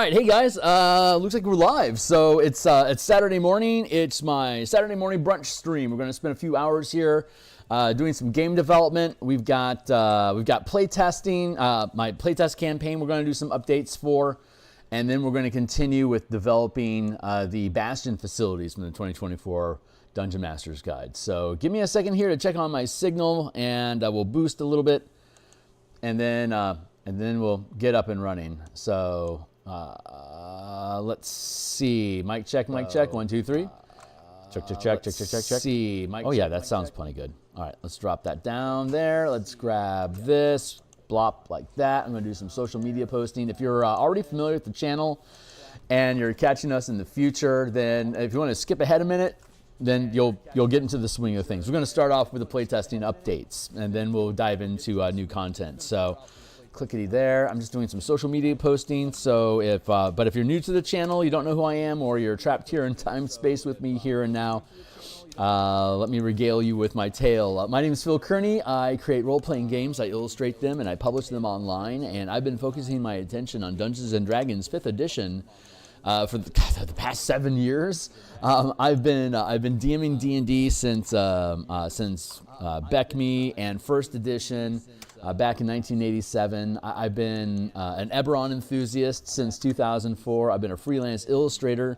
right, hey guys, looks like we're live. So it's Saturday morning. It's my Saturday morning brunch stream. We're going to spend a few hours here doing some game development. We've got playtesting, my playtest campaign we're going to do some updates for, and then we're going to continue with developing the Bastion facilities from the 2024 Dungeon Master's Guide. So give me a second here to check on my signal, and we'll boost a little bit, and then we'll get up and running. So let's see. Mic check, mic check. 1, 2, 3. Check. See. Mic check, that sounds plenty good. All right, let's drop that down there. Let's grab this. Blop like that. I'm going to do some social media posting. If you're already familiar with the channel and you're catching us in the future, then if you want to skip ahead a minute, then you'll get into the swing of things. We're going to start off with the playtesting updates, and then we'll dive into new content. So clickety there. I'm just doing some social media posting. So but if you're new to the channel, you don't know who I am, or you're trapped here in time space with me here and now, let me regale you with my tale. My name is Phil Kearney. I create role-playing games, I illustrate them, and I publish them online. And I've been focusing my attention on Dungeons & Dragons 5th edition for the past 7 years. I've been DMing D&D since BECME and 1st edition back in 1987. I've been an Eberron enthusiast since 2004. I've been a freelance illustrator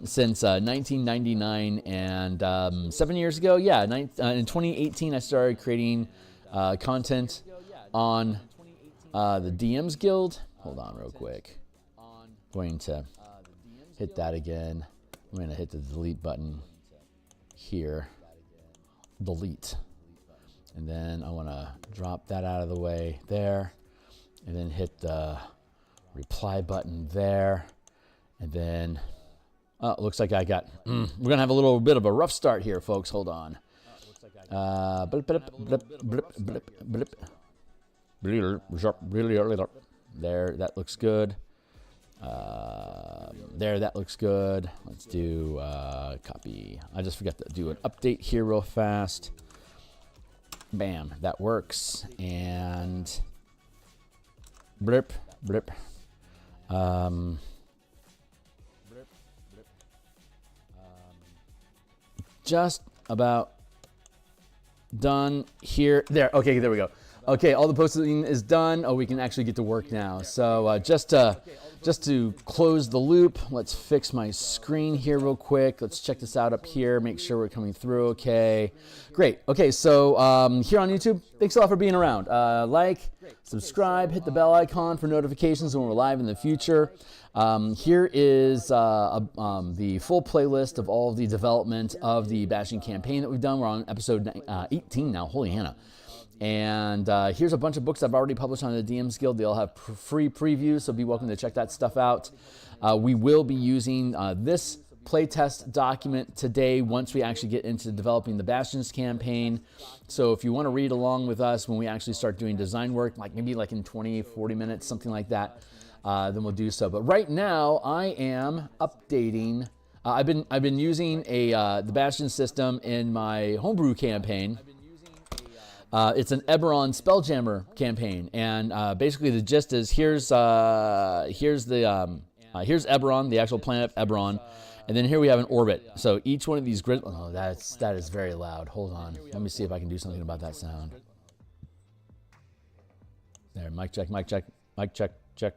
since 1999, and 7 years ago, in 2018, I started creating content on the DMsGuild. Hold on real quick. Going to hit that again. I'm going to hit the delete button here. Delete. And then I want to drop that out of the way there. And then hit the reply button there. And then, it looks like I got, we're going to have a little bit of a rough start here, folks. Hold on. There, that looks good. There, that looks good. Let's do copy. I just forgot to do an update here real fast. Bam, that works. And blip. Just about done here. There. Okay, there we go. Okay, all the posting is done. Oh, we can actually get to work now. So just to close the loop, let's fix my screen here real quick. Let's check this out up here, make sure we're coming through okay. Great. Okay, so here on YouTube, thanks a lot for being around. Like, subscribe, hit the bell icon for notifications when we're live in the future. Here is the full playlist of all of the development of the Bastion campaign that we've done. We're on episode 18 now. Holy Hannah. And here's a bunch of books I've already published on the DMsGuild. They all have free previews, so be welcome to check that stuff out. We will be using this playtest document today once we actually get into developing the Bastions campaign. So if you want to read along with us when we actually start doing design work, maybe in 20, 40 minutes, something like that, then we'll do so. But right now, I am updating. I've been using the Bastion system in my homebrew campaign. It's an Eberron Spelljammer campaign, and basically the gist is here's Eberron, the actual planet Eberron, and then here we have an orbit. So each one of these grid. Oh, that is very loud. Hold on, let me see if I can do something about that sound. There, mic check, mic check, mic check, check.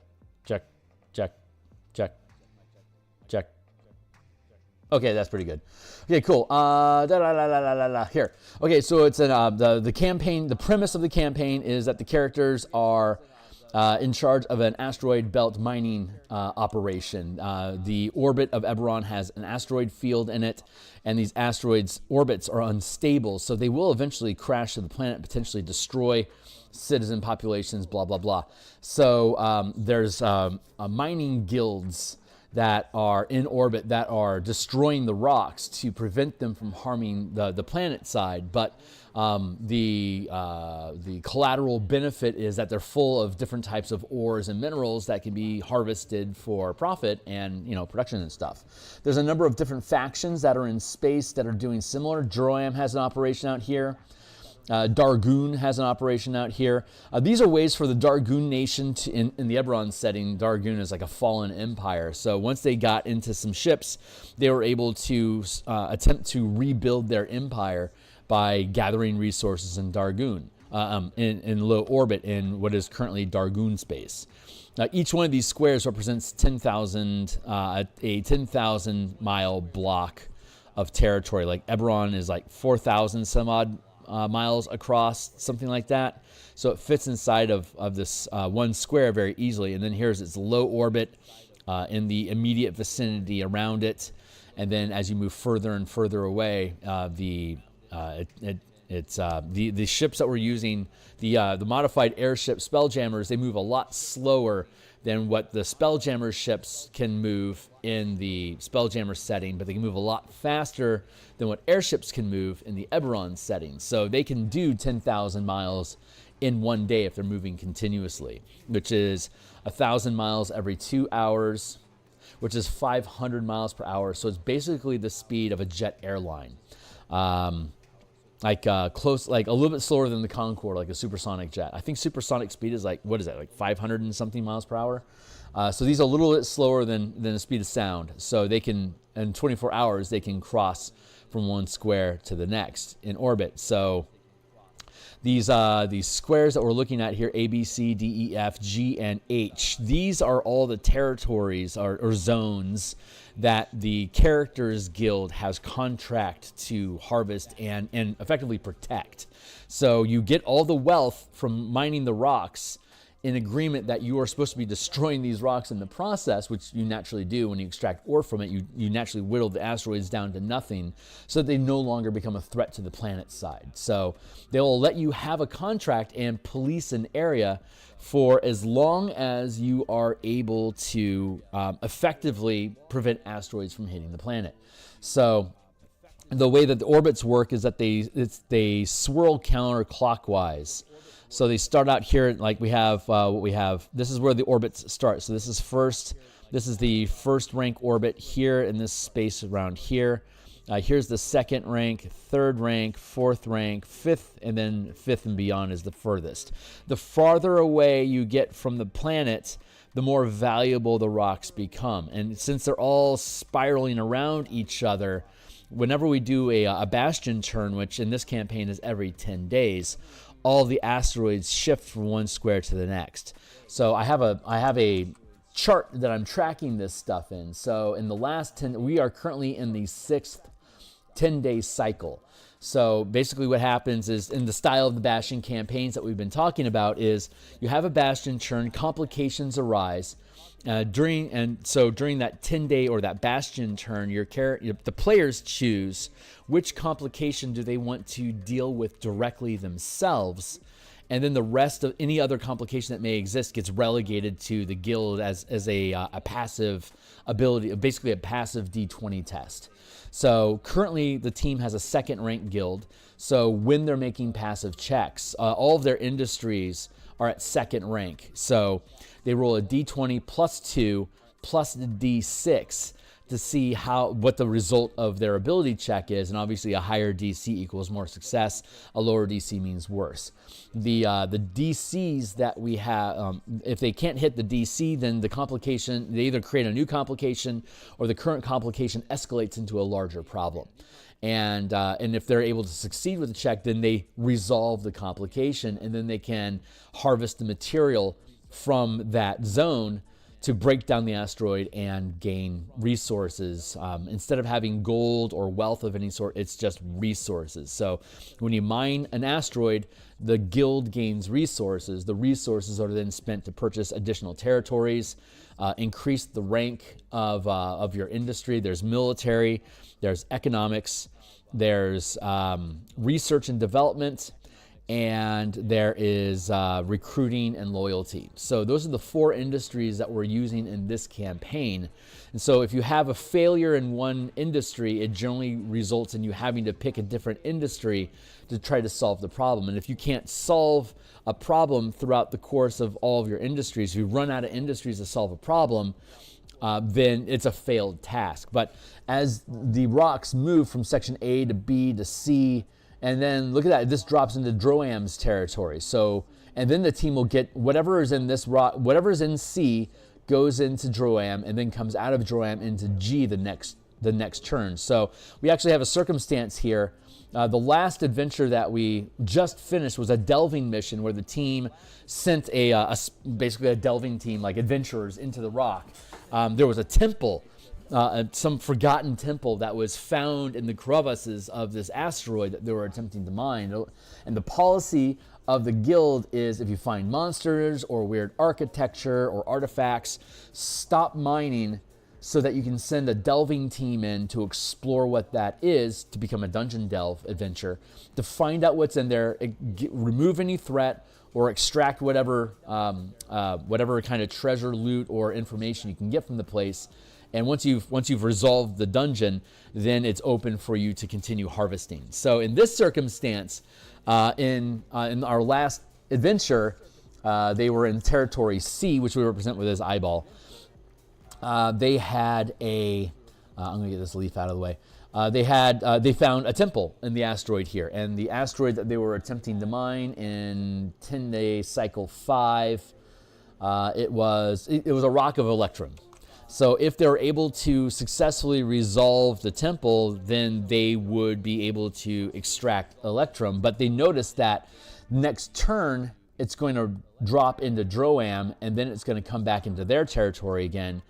Okay, that's pretty good. Okay, cool. Here. Okay, so it's the campaign. The premise of the campaign is that the characters are in charge of an asteroid belt mining operation. The orbit of Eberron has an asteroid field in it, and these asteroids' orbits are unstable, so they will eventually crash to the planet, potentially destroy citizen populations, blah, blah, blah. So there's mining guilds that are in orbit that are destroying the rocks to prevent them from harming the planet side. But the collateral benefit is that they're full of different types of ores and minerals that can be harvested for profit and production and stuff. There's a number of different factions that are in space that are doing similar. Droam has an operation out here. Dargoon has an operation out here. These are ways for the Dargoon nation to, in the Eberron setting, Dargoon is like a fallen empire. So once they got into some ships, they were able to attempt to rebuild their empire by gathering resources in Dargoon, in low orbit in what is currently Dargoon space. Now, each one of these squares represents 10,000, a 10,000 mile block of territory. Like Eberron is like 4,000 some odd miles across, something like that. So it fits inside of this one square very easily. And then here's its low orbit in the immediate vicinity around it. And then as you move further and further away, the ships that we're using, the modified airship Spelljammers, they move a lot slower than what the Spelljammer ships can move in the Spelljammer setting, but they can move a lot faster than what airships can move in the Eberron setting. So they can do 10,000 miles in one day if they're moving continuously, which is 1,000 miles every 2 hours, which is 500 miles per hour. So it's basically the speed of a jet airline. Like a little bit slower than the Concorde, like a supersonic jet. I think supersonic speed is like 500 and something miles per hour. So these are a little bit slower than the speed of sound. So they can, in 24 hours, they can cross from one square to the next in orbit. So these squares that we're looking at here, A, B, C, D, E, F, G, and H, these are all the territories or zones that the Characters Guild has contract to harvest and effectively protect. So you get all the wealth from mining the rocks in agreement that you are supposed to be destroying these rocks in the process, which you naturally do when you extract ore from it. You naturally whittle the asteroids down to nothing so that they no longer become a threat to the planet's side. So they will let you have a contract and police an area for as long as you are able to effectively prevent asteroids from hitting the planet. So the way that the orbits work is that they swirl counterclockwise. So they start out here, like we have what we have. This is where the orbits start. So this is the first rank orbit here in this space around here. Here's the second rank, third rank, fourth rank, fifth, and then fifth and beyond is the furthest. The farther away you get from the planet, the more valuable the rocks become. And since they're all spiraling around each other, whenever we do a bastion turn, which in this campaign is every 10 days, all the asteroids shift from one square to the next. So I have a chart that I'm tracking this stuff in. So in the last 10, we are currently in the 6th 10-day cycle. So basically what happens is, in the style of the Bastion campaigns that we've been talking about, is you have a Bastion turn, complications arise. During that 10-day or that Bastion turn, the players choose which complication do they want to deal with directly themselves, and then the rest of any other complication that may exist gets relegated to the guild as a passive ability, basically a passive D20 test. So currently the team has a second rank guild. So when they're making passive checks, all of their industries are at second rank. So they roll a D20 plus 2 plus the D6 to see what the result of their ability check is. And obviously a higher DC equals more success. A lower DC means worse. The DCs that we have, if they can't hit the DC, then the complication, they either create a new complication or the current complication escalates into a larger problem. And if they're able to succeed with the check, then they resolve the complication, and then they can harvest the material from that zone to break down the asteroid and gain resources. Instead of having gold or wealth of any sort, it's just resources. So when you mine an asteroid, the guild gains resources. The resources are then spent to purchase additional territories, increase the rank of your industry. There's military, there's economics, there's research and development, and there is recruiting and loyalty. So those are the 4 industries that we're using in this campaign. And so if you have a failure in one industry, it generally results in you having to pick a different industry to try to solve the problem. And if you can't solve a problem throughout the course of all of your industries, if you run out of industries to solve a problem, then it's a failed task. But as the rocks move from section A to B to C And then look at that, this drops into Droam's territory. So, and then the team will get whatever is in this rock, whatever is in C goes into Droam and then comes out of Droam into G the next turn. So we actually have a circumstance here. The last adventure that we just finished was a delving mission where the team sent basically a delving team, like adventurers, into the rock. There was a temple, some forgotten temple that was found in the crevasses of this asteroid that they were attempting to mine. And the policy of the guild is if you find monsters or weird architecture or artifacts, stop mining so that you can send a delving team in to explore what that is, to become a dungeon delve adventure, to find out what's in there, remove any threat, or extract whatever kind of treasure, loot, or information you can get from the place. And once you've resolved the dungeon, then it's open for you to continue harvesting. So in this circumstance, in our last adventure, they were in territory C, which we represent with this eyeball. They had I'm gonna get this leaf out of the way. They found a temple in the asteroid here, and the asteroid that they were attempting to mine in 10-day cycle 5, it was a rock of electrum. So if they're able to successfully resolve the temple, then they would be able to extract electrum. But they noticed that next turn it's going to drop into Droam, and then it's going to come back into their territory again.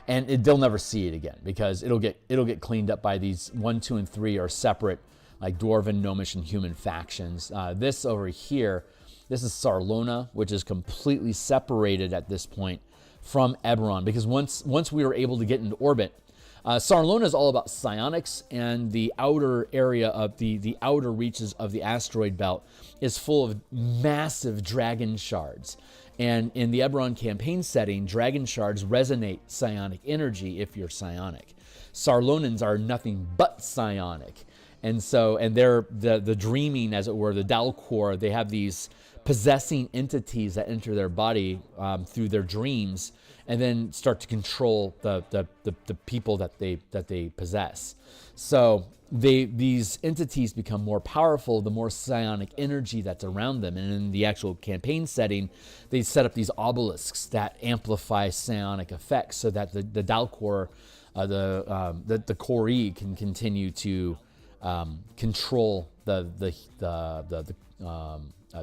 And they'll never see it again because it'll get cleaned up by these 1, 2, and 3 are separate, like dwarven, gnomish, and human factions. This over here, this is Sarlona, which is completely separated at this point from Eberron, because once we were able to get into orbit, Sarlona is all about psionics, and the outer area of the outer reaches of the asteroid belt is full of massive dragon shards. And in the Eberron campaign setting, dragon shards resonate psionic energy if you're psionic. Sarlonans are nothing but psionic. And they're the dreaming, as it were, the Dalcor, they have these possessing entities that enter their body through their dreams and then start to control the people that they possess. So these entities become more powerful the more psionic energy that's around them. And in the actual campaign setting, they set up these obelisks that amplify psionic effects so that the Dalcor, the Kori, can continue to control the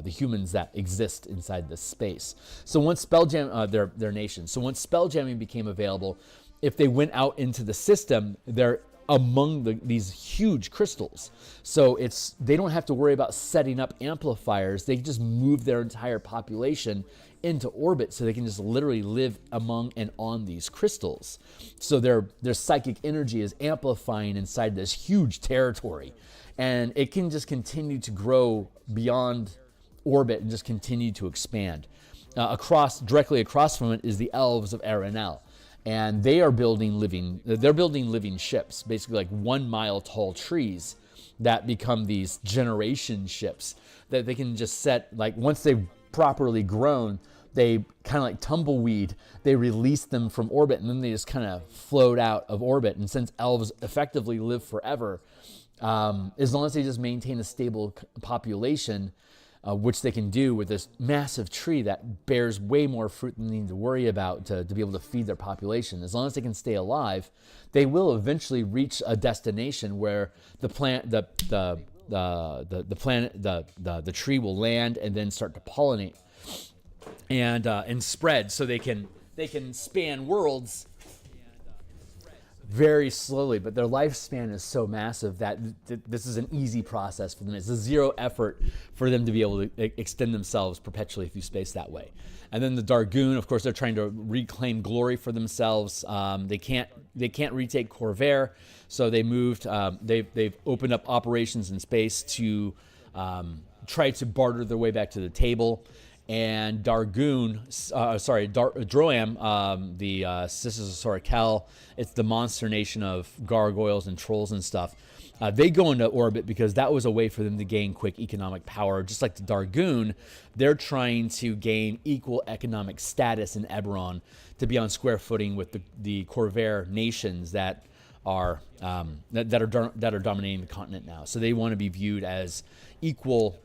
humans that exist inside this space. So once their nation. So once spelljamming became available, if they went out into the system, they're among these huge crystals. So they don't have to worry about setting up amplifiers. They just move their entire population into orbit so they can just literally live among and on these crystals. So their psychic energy is amplifying inside this huge territory. And it can just continue to grow beyond orbit and just continue to expand. Directly across from it is the elves of Arenal. And they're building living ships, basically like 1 mile tall trees that become these generation ships that they can just set, like once they've properly grown, they kind of like tumbleweed, they release them from orbit and then they just kind of float out of orbit. And since elves effectively live forever, as long as they just maintain a stable population, which they can do with this massive tree that bears way more fruit than they need to worry about to be able to feed their population. As long as they can stay alive, they will eventually reach a destination where the tree will land and then start to pollinate and spread, so they can span worlds very slowly, but their lifespan is so massive that this is an easy process for them. It's a zero effort for them to be able to extend themselves perpetually through space that way. And then the Dargoon, of course, they're trying to reclaim glory for themselves. They can't retake Corvair, so they moved. They've opened up operations in space to try to barter their way back to the table. And Droam, the Sisters of Sorakel, it's the monster nation of gargoyles and trolls and stuff. They go into orbit because that was a way for them to gain quick economic power. Just like the Dargoon, they're trying to gain equal economic status in Eberron to be on square footing with the Corvair nations that are that are dominating the continent now. So they want to be viewed as equal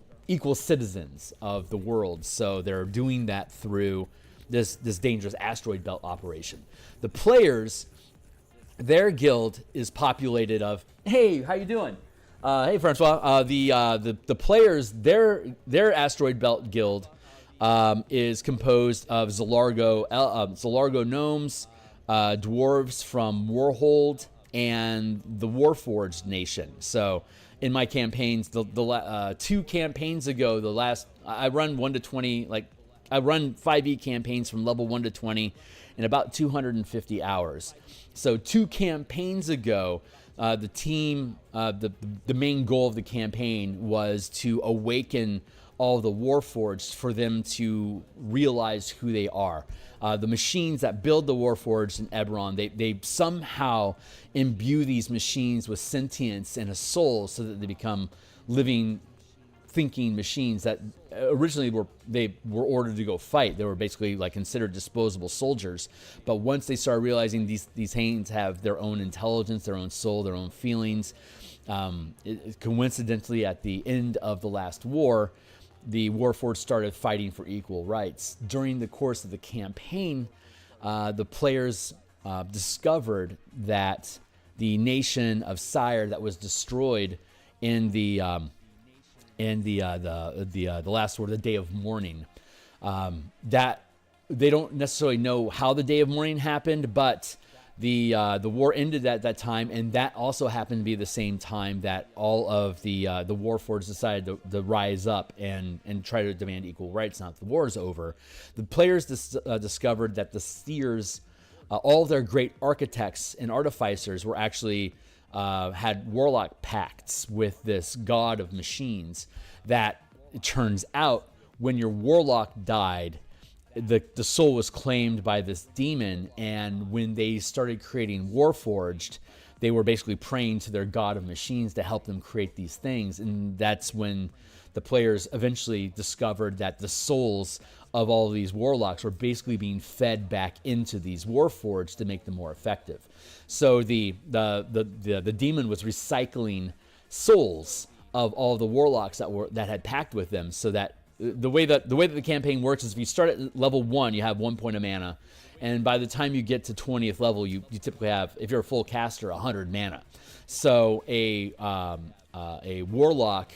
citizens of the world. So they're doing that through this dangerous asteroid belt operation. The players, their guild is populated of, hey, how you doing? Hey, Francois. The players, their asteroid belt guild is composed of Zalargo gnomes, dwarves from Warhold, and the Warforged nation. So in my campaigns, the 2 campaigns ago, I run 1 to 20, like I run 5e campaigns from level 1 to 20 in about 250 hours. So 2 campaigns ago, the team, the main goal of the campaign was to awaken all the Warforged for them to realize who they are. The machines that build the Warforged in Eberron, they somehow imbue these machines with sentience and a soul so that they become living, thinking machines that originally were ordered to go fight. They were basically like considered disposable soldiers. But once they started realizing these hands have their own intelligence, their own soul, their own feelings, coincidentally at the end of the last war, the Warforged started fighting for equal rights. During the course of the campaign, the players discovered that the nation of Sire that was destroyed in the last war, the Day of Mourning, that they don't necessarily know how the Day of Mourning happened, but the war ended at that time, and that also happened to be the same time that all of the Warforged decided to rise up and try to demand equal rights now that the war is over. The players discovered that the seers, all of their great architects and artificers were actually had Warlock pacts with this god of machines that, it turns out, when your Warlock died, the soul was claimed by this demon, and when they started creating Warforged, they were basically praying to their god of machines to help them create these things. And that's when the players eventually discovered that the souls of all of these Warlocks were basically being fed back into these Warforged to make them more effective. So the demon was recycling souls of all the Warlocks that had packed with them, so that the way that the campaign works is if you start at level 1, you have 1 point of mana, and by the time you get to 20th level, you typically have, if you're a full caster, 100 mana. So a Warlock,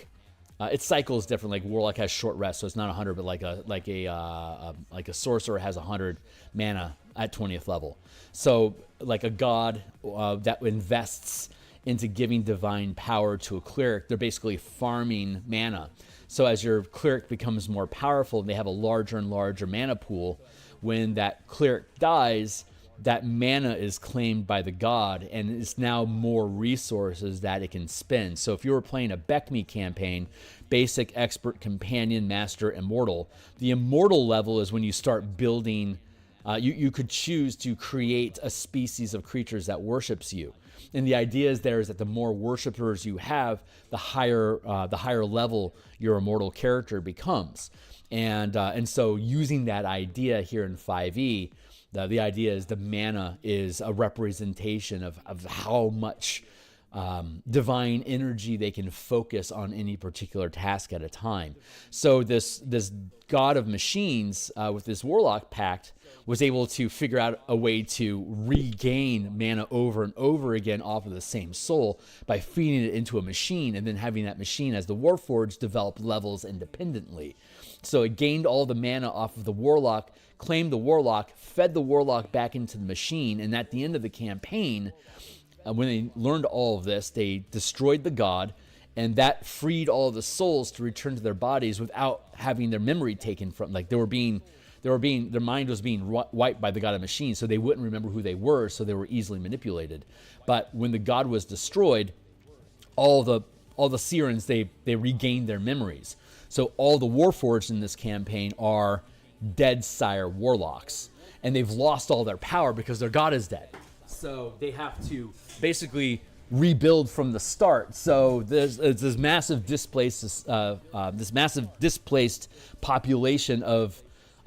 its cycle is different. Like Warlock has short rest, so it's not 100, but like a sorcerer has 100 mana at 20th level. So like a god that invests into giving divine power to a cleric, they're basically farming mana. So as your cleric becomes more powerful, they have a larger and larger mana pool. When that cleric dies, that mana is claimed by the god, and it's now more resources that it can spend. So if you were playing a Beckme campaign, basic, expert, companion, master, immortal, the immortal level is when you start building, you could choose to create a species of creatures that worships you. And the idea is that the more worshipers you have, the higher level your immortal character becomes. And so using that idea here in 5e, the idea is the mana is a representation of how much divine energy they can focus on any particular task at a time. So this god of machines with this Warlock pact was able to figure out a way to regain mana over and over again off of the same soul by feeding it into a machine, and then having that machine, as the Warforged, develop levels independently. So it gained all the mana off of the Warlock, claimed the Warlock, fed the Warlock back into the machine, and at the end of the campaign, when they learned all of this, they destroyed the god, and that freed all of the souls to return to their bodies without having their memory taken from, like their mind was being wiped by the god of machines, so they wouldn't remember who they were, so they were easily manipulated. But when the god was destroyed, all the Sirens, they regained their memories. So all the Warforged in this campaign are dead Sire Warlocks, and they've lost all their power because their god is dead. So they have to basically rebuild from the start. So there's this massive displaced population of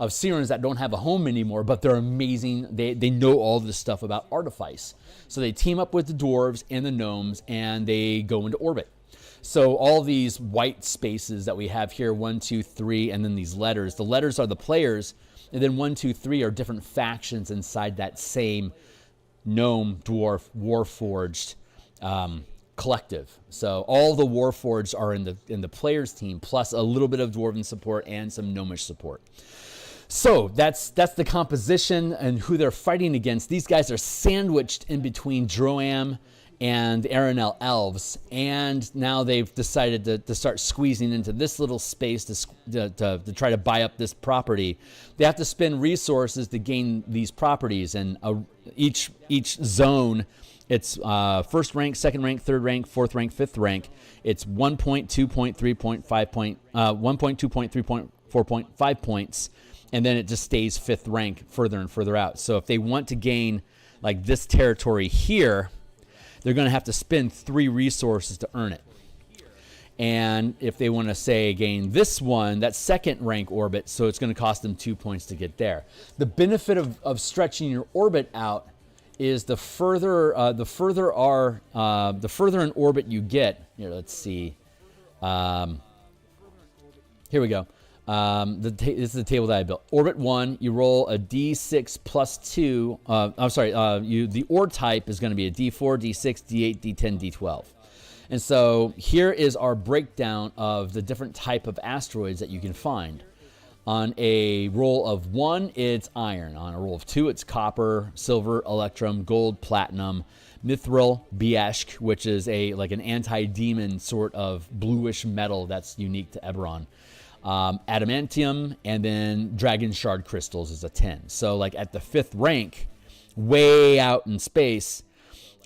Sirens that don't have a home anymore, but they're amazing. They know all this stuff about artifice. So they team up with the dwarves and the gnomes, and they go into orbit. So all these white spaces that we have here, 1, 2, 3, and then these letters. The letters are the players, and then 1, 2, 3 are different factions inside that same gnome, dwarf, warforged collective. So all the warforged are in the players team, plus a little bit of dwarven support and some gnomish support. So that's the composition and who they're fighting against. These guys are sandwiched in between Droam and the Aranel elves, and now they've decided to start squeezing into this little space to try to buy up this property. They have to spend resources to gain these properties, and each zone, it's first rank, second rank, third rank, fourth rank, fifth rank. It's 1 point, 2 point, 3 point, 5 point, 1 point, 2 point, 3 point, 4 point, 5 points, and then it just stays fifth rank further and further out. So if they want to gain like this territory here, they're going to have to spend 3 resources to earn it. And if they want to, say, gain this one, that second rank orbit, so it's going to cost them 2 points to get there. The benefit of stretching your orbit out is the further in orbit you get. Here, let's see. Here we go. This is the table that I built. Orbit 1, you roll a d6 plus 2. The ore type is going to be a d4, d6, d8, d10, d12. And so here is our breakdown of the different type of asteroids that you can find. On a roll of 1, it's iron. On a roll of 2, it's copper, silver, electrum, gold, platinum, mithril, bieshk, which is like an anti-demon sort of bluish metal that's unique to Eberron. Adamantium, and then dragon shard crystals is a 10. So like at the 5th rank, way out in space,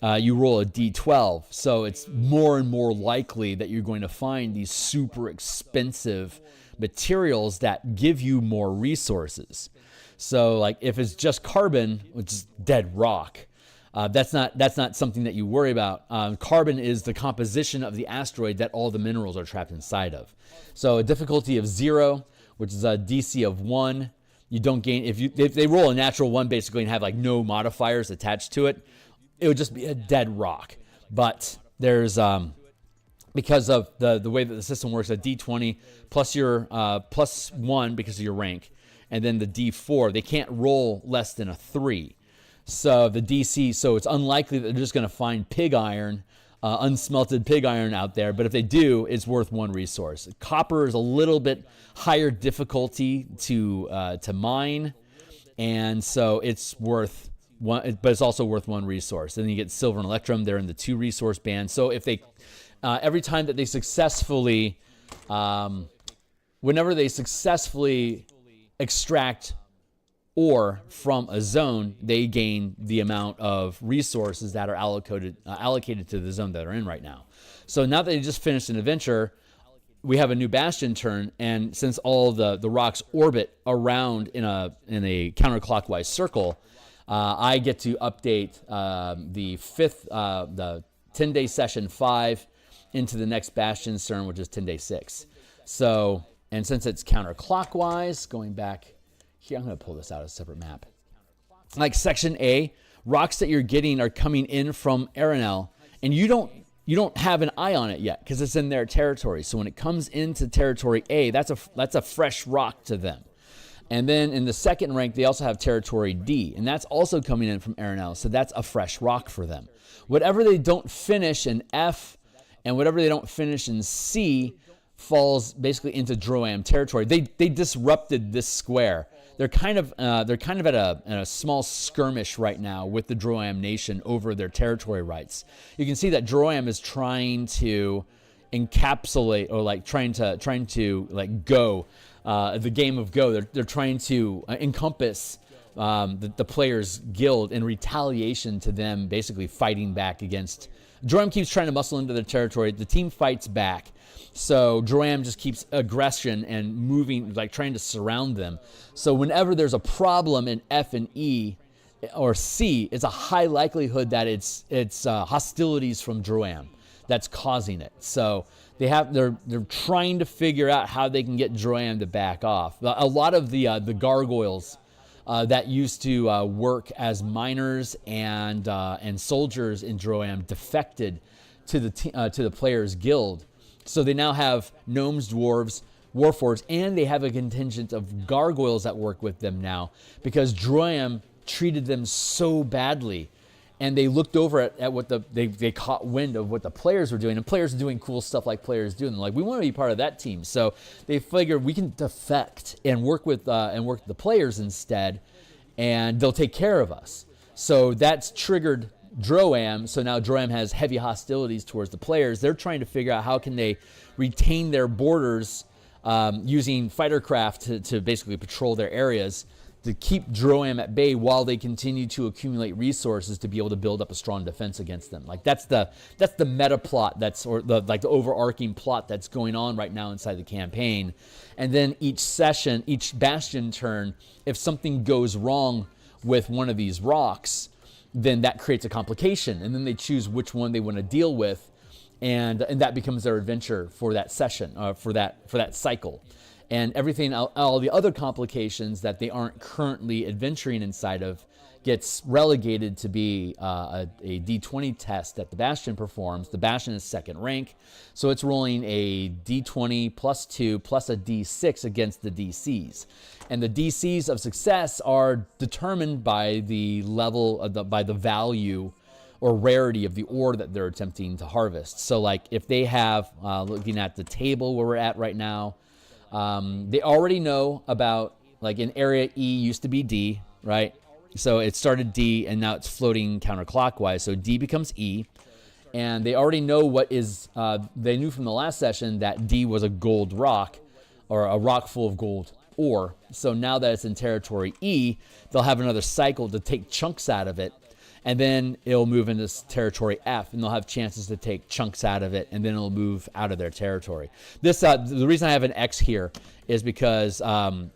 you roll a d12. So it's more and more likely that you're going to find these super expensive materials that give you more resources. So like if it's just carbon, which is dead rock, that's not something that you worry about. Carbon is the composition of the asteroid that all the minerals are trapped inside of. So a difficulty of 0, which is a DC of 1. You don't gain if they roll a natural 1 basically and have like no modifiers attached to it. It would just be a dead rock. But there's because of the way that the system works, a D20 plus your plus 1 because of your rank, and then the D4. They can't roll less than a 3. So the DC, so it's unlikely that they're just going to find pig iron, unsmelted pig iron out there. But if they do, it's worth 1 resource. Copper is a little bit higher difficulty to mine, and so it's worth 1. But it's also worth 1 resource. And then you get silver and electrum. They're in the 2 resource band. So if they, every time that they successfully, whenever they successfully extract ore from a zone, they gain the amount of resources that are allocated to the zone that they're in right now. So now that they just finished an adventure, we have a new Bastion turn, and since all the rocks orbit around in a counterclockwise circle, I get to update the 10-day session 5 into the next Bastion turn, which is 10-day 6. So, and since it's counterclockwise, going back here, I'm going to pull this out as a separate map. Like section A, rocks that you're getting are coming in from Aranel, and you don't have an eye on it yet because it's in their territory. So when it comes into territory A, that's a fresh rock to them. And then in the second rank, they also have territory D, and that's also coming in from Aranel. So that's a fresh rock for them. Whatever they don't finish in F and whatever they don't finish in C falls basically into Droam territory. They disrupted this square. They're kind of at a small skirmish right now with the Droam nation over their territory rights. You can see that Droam is trying to encapsulate, or like trying to like go the game of Go. They're trying to encompass the players' guild in retaliation to them basically fighting back against. Droam keeps trying to muscle into their territory. The team fights back. So Droam just keeps aggression and moving, like trying to surround them. So whenever there's a problem in F and E or C, it's a high likelihood that it's hostilities from Droam. that's causing it. So they're trying to figure out how they can get Droam to back off. A lot of the gargoyles that used to work as miners and soldiers in Droam defected to the players' guild. So they now have gnomes, dwarves, warforged, and they have a contingent of gargoyles that work with them now because Droam treated them so badly. And they looked over at what they caught wind of what the players were doing, and players are doing cool stuff like players do. And they're like, we want to be part of that team. So they figured we can defect and work with the players instead, and they'll take care of us. So that's triggered Droam. So now Droam has heavy hostilities towards the players. They're trying to figure out how can they retain their borders using fighter craft to basically patrol their areas, to keep Droam at bay while they continue to accumulate resources to be able to build up a strong defense against them. Like that's the meta plot, the overarching plot that's going on right now inside the campaign. And then each session, each Bastion turn, if something goes wrong with one of these rocks, then that creates a complication, and then they choose which one they want to deal with, and that becomes their adventure for that session, for that cycle. And everything, all the other complications that they aren't currently adventuring inside of gets relegated to be a D20 test that the Bastion performs. The Bastion is second rank, so it's rolling a D20 plus 2 plus a D6 against the DCs. And the DCs of success are determined by the level of by the value or rarity of the ore that they're attempting to harvest. So like if they have, looking at the table where we're at right now, they already know about, like in area E used to be D, right? So it started D and now it's floating counterclockwise. So D becomes E. And they already know what is, they knew from the last session that D was a gold rock, or a rock full of gold ore. So now that it's in territory E, they'll have another cycle to take chunks out of it. And then it'll move into territory F, and they'll have chances to take chunks out of it, and then it'll move out of their territory. This, the reason I have an X here is because them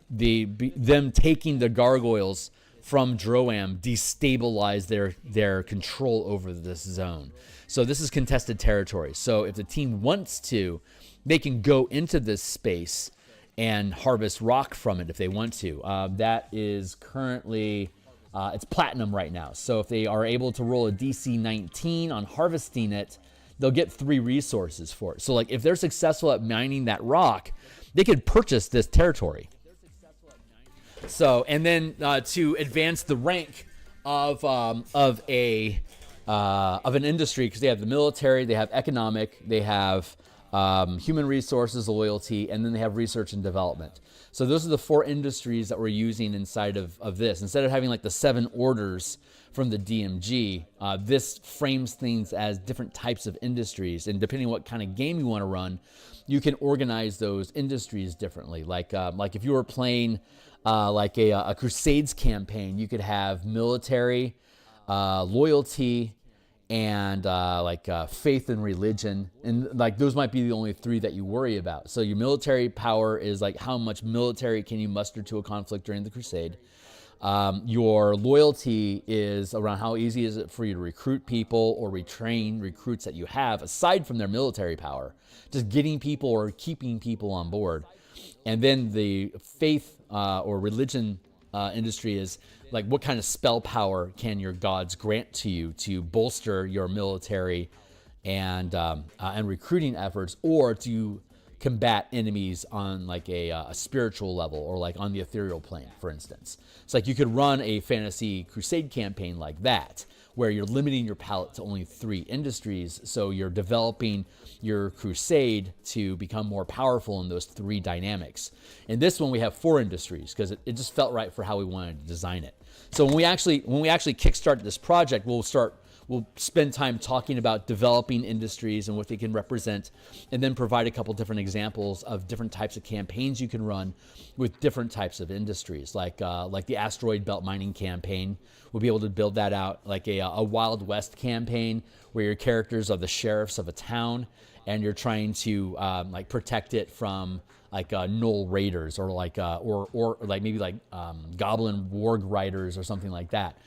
taking the gargoyles from Droam destabilize their control over this zone. So this is contested territory. So if the team wants to, they can go into this space and harvest rock from it if they want to. That is currently... it's platinum right now. So if they are able to roll a DC 19 on harvesting it, they'll get 3 resources for it. So like if they're successful at mining that rock, they could purchase this territory. So, and then to advance the rank of an industry, because they have the military, they have economic, they have human resources, loyalty, and then they have research and development. So those are the 4 industries that we're using inside of this. Instead of having like the 7 orders from the DMG, this frames things as different types of industries. And depending on what kind of game you want to run, you can organize those industries differently. Like if you were playing like a Crusades campaign, you could have military, loyalty, and faith and religion, and like those might be the only 3 that you worry about. So your military power is like how much military can you muster to a conflict during the crusade. Your loyalty is around how easy is it for you to recruit people or retrain recruits that you have aside from their military power, just getting people or keeping people on board. And then the faith or religion industry is like what kind of spell power can your gods grant to you to bolster your military and recruiting efforts, or to combat enemies on like a spiritual level, or like on the ethereal plane, for instance. It's like you could run a fantasy crusade campaign like that, where you're limiting your palette to only 3 industries, so you're developing your crusade to become more powerful in those 3 dynamics. In this one, we have 4 industries because it just felt right for how we wanted to design it. So when we actually kickstart this project, we'll spend time talking about developing industries and what they can represent, and then provide a couple different examples of different types of campaigns you can run with different types of industries, like the asteroid belt mining campaign. We'll be able to build that out, like a Wild West campaign where your characters are the sheriffs of a town, and you're trying to like protect it from like Gnoll raiders, or like maybe like Goblin Warg riders or something like that.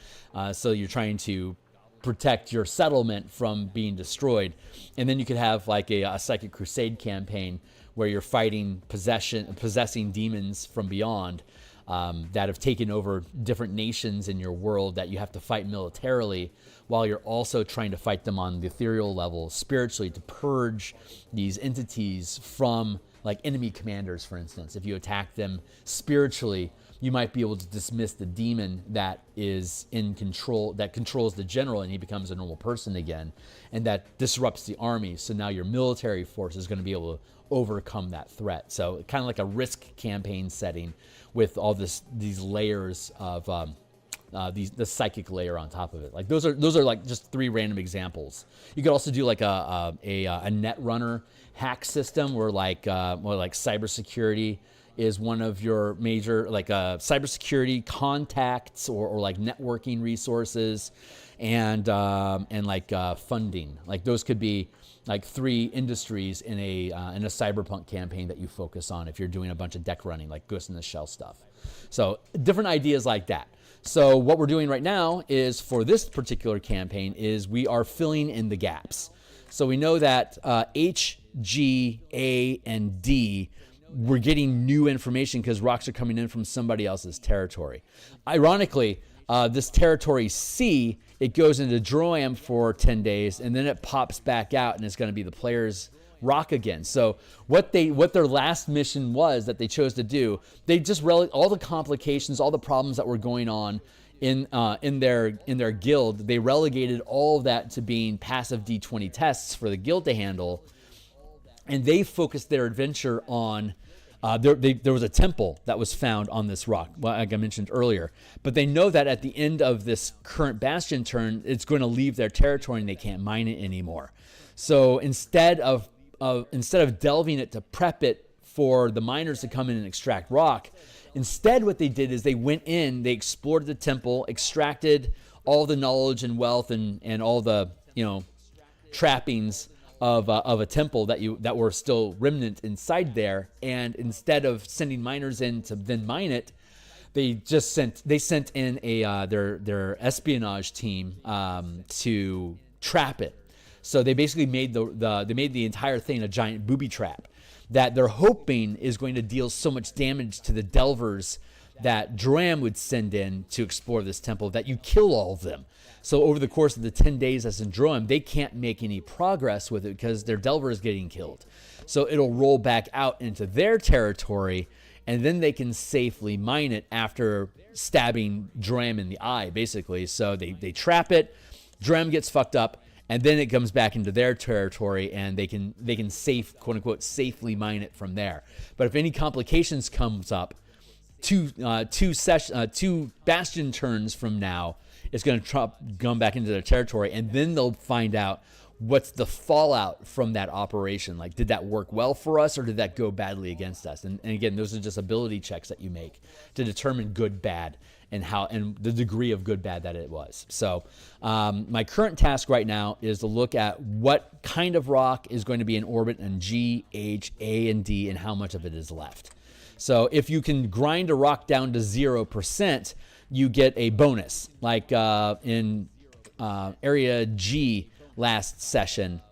So you're trying to protect your settlement from being destroyed. And then you could have like a Psychic Crusade campaign where you're fighting possessing demons from beyond that have taken over different nations in your world that you have to fight militarily, while you're also trying to fight them on the ethereal level spiritually to purge these entities from, like, enemy commanders, for instance. If you attack them spiritually, you might be able to dismiss the demon that is in control, that controls the general, and he becomes a normal person again, and that disrupts the army. So now your military force is going to be able to overcome that threat. So kind of like a risk campaign setting with all these layers of the psychic layer on top of it. Like those are like just 3 random examples. You could also do like a Netrunner hack system where like cybersecurity is one of your major, like cybersecurity contacts or like networking resources, and like funding. Like those could be like 3 industries in a cyberpunk campaign that you focus on if you're doing a bunch of deck running, like Ghost in the Shell stuff. So different ideas like that. So what we're doing right now is, for this particular campaign, is we are filling in the gaps. So we know that H, G, A, and D, we're getting new information because rocks are coming in from somebody else's territory. Ironically, this territory C, it goes into Droam for 10 days, and then it pops back out, and it's going to be the player's rock again. So what their last mission was that they chose to do, they just all the complications, all the problems that were going on in their guild, they relegated all of that to being passive D20 tests for the guild to handle, and they focused their adventure on there was a temple that was found on this rock, like I mentioned earlier. But they know that at the end of this current Bastion turn, it's going to leave their territory and they can't mine it anymore. So instead of delving it to prep it for the miners to come in and extract rock, instead what they did is they went in, they explored the temple, extracted all the knowledge and wealth and all the trappings of a temple that were still remnant inside there, and instead of sending miners in to then mine it, they sent in their espionage team to trap it. So they basically made the entire thing a giant booby trap that they're hoping is going to deal so much damage to the delvers that Dram would send in to explore this temple that you kill all of them. So over the course of the 10 days that's in Droam, they can't make any progress with it because their delver is getting killed. So it'll roll back out into their territory, and then they can safely mine it after stabbing Dram in the eye, basically. So they trap it, Dram gets fucked up, and then it comes back into their territory, and they can quote unquote safely mine it from there. But if any complications comes up, two Bastion turns from now, it's going to come back into their territory, and then they'll find out what's the fallout from that operation. Like, did that work well for us, or did that go badly against us? And again, those are just ability checks that you make to determine good, bad, and the degree of good, bad that it was. So my current task right now is to look at what kind of rock is going to be in orbit in G, H, A, and D, and how much of it is left. So if you can grind a rock down to 0%, you get a bonus. Like in area G last session,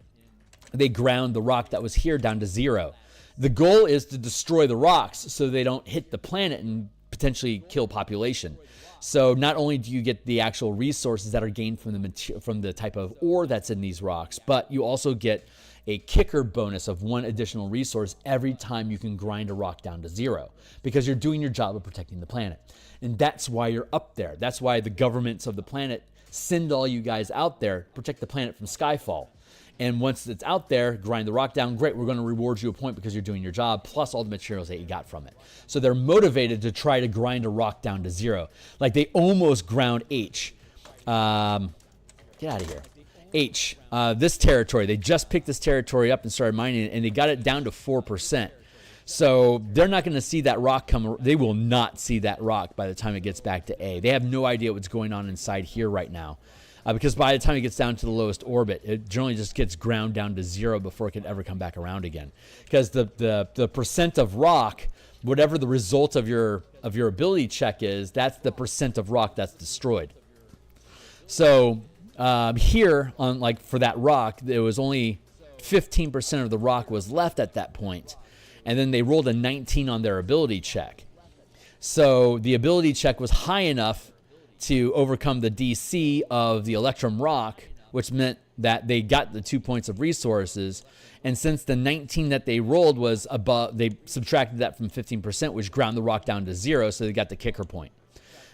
they ground the rock that was here down to 0. The goal is to destroy the rocks so they don't hit the planet and potentially kill population. So not only do you get the actual resources that are gained from the type of ore that's in these rocks, but you also get a kicker bonus of 1 additional resource every time you can grind a rock down to 0, because you're doing your job of protecting the planet. And that's why you're up there. That's why the governments of the planet send all you guys out there, protect the planet from Skyfall. And once it's out there, grind the rock down, great, we're going to reward you a point because you're doing your job, plus all the materials that you got from it. So they're motivated to try to grind a rock down to 0. Like they almost ground H. Get out of here. H, this territory, they just picked this territory up and started mining it, and they got it down to 4%. So they're not going to see that rock come. They will not see that rock by the time it gets back to A. They have no idea what's going on inside here right now, because by the time it gets down to the lowest orbit, it generally just gets ground down to 0 before it can ever come back around again. Because the percent of rock, whatever the result of your ability check is, that's the percent of rock that's destroyed. So here on like for that rock, there was only 15% of the rock was left at that point, and then they rolled a 19 on their ability check. So the ability check was high enough to overcome the DC of the Electrum rock, which meant that they got the 2 points of resources. And since the 19 that they rolled was above, they subtracted that from 15%, which ground the rock down to 0, so they got the kicker point.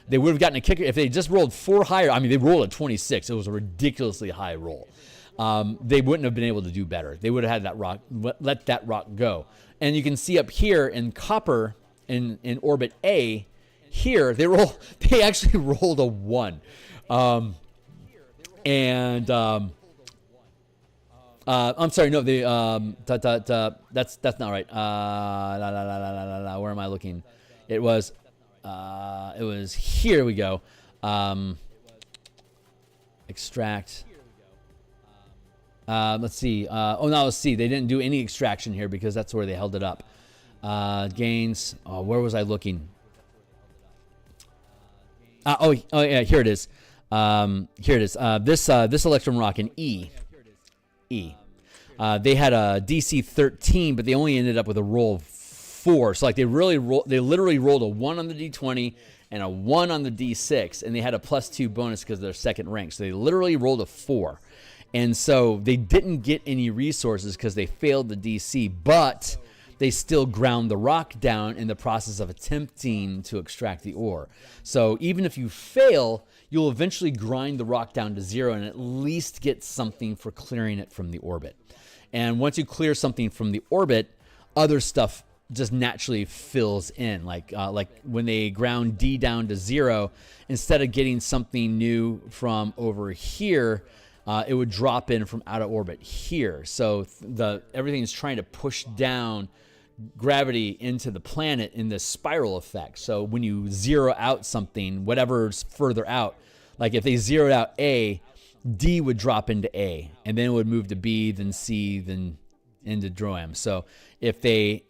They would have gotten a kicker if they just rolled 4 higher. I mean, they rolled a 26. It was a ridiculously high roll. They wouldn't have been able to do better. They would have had that rock, let that rock go. And you can see up here in copper, in orbit A, here they actually rolled a 1. I'm sorry, no, that's not right. Where am I looking? It was here we go. Extract. Let's see. Let's see. They didn't do any extraction here because that's where they held it up. Gains. Oh, where was I looking? Yeah, here it is. Here it is. This Electrum rock in E. They had a DC 13, but they only ended up with a roll of 4. So like they literally rolled a 1 on the D20 and a 1 on the D6, and they had a +2 bonus because of their second rank. So they literally rolled a 4. And so they didn't get any resources because they failed the DC, but they still ground the rock down in the process of attempting to extract the ore. So even if you fail, you'll eventually grind the rock down to 0 and at least get something for clearing it from the orbit. And once you clear something from the orbit, other stuff just naturally fills in. Like when they ground D down to 0, instead of getting something new from over here, it would drop in from out of orbit here. So everything is trying to push down gravity into the planet in this spiral effect. So when you zero out something, whatever's further out, like if they zeroed out A, D would drop into A, and then it would move to B, then C, then into Droam. So if they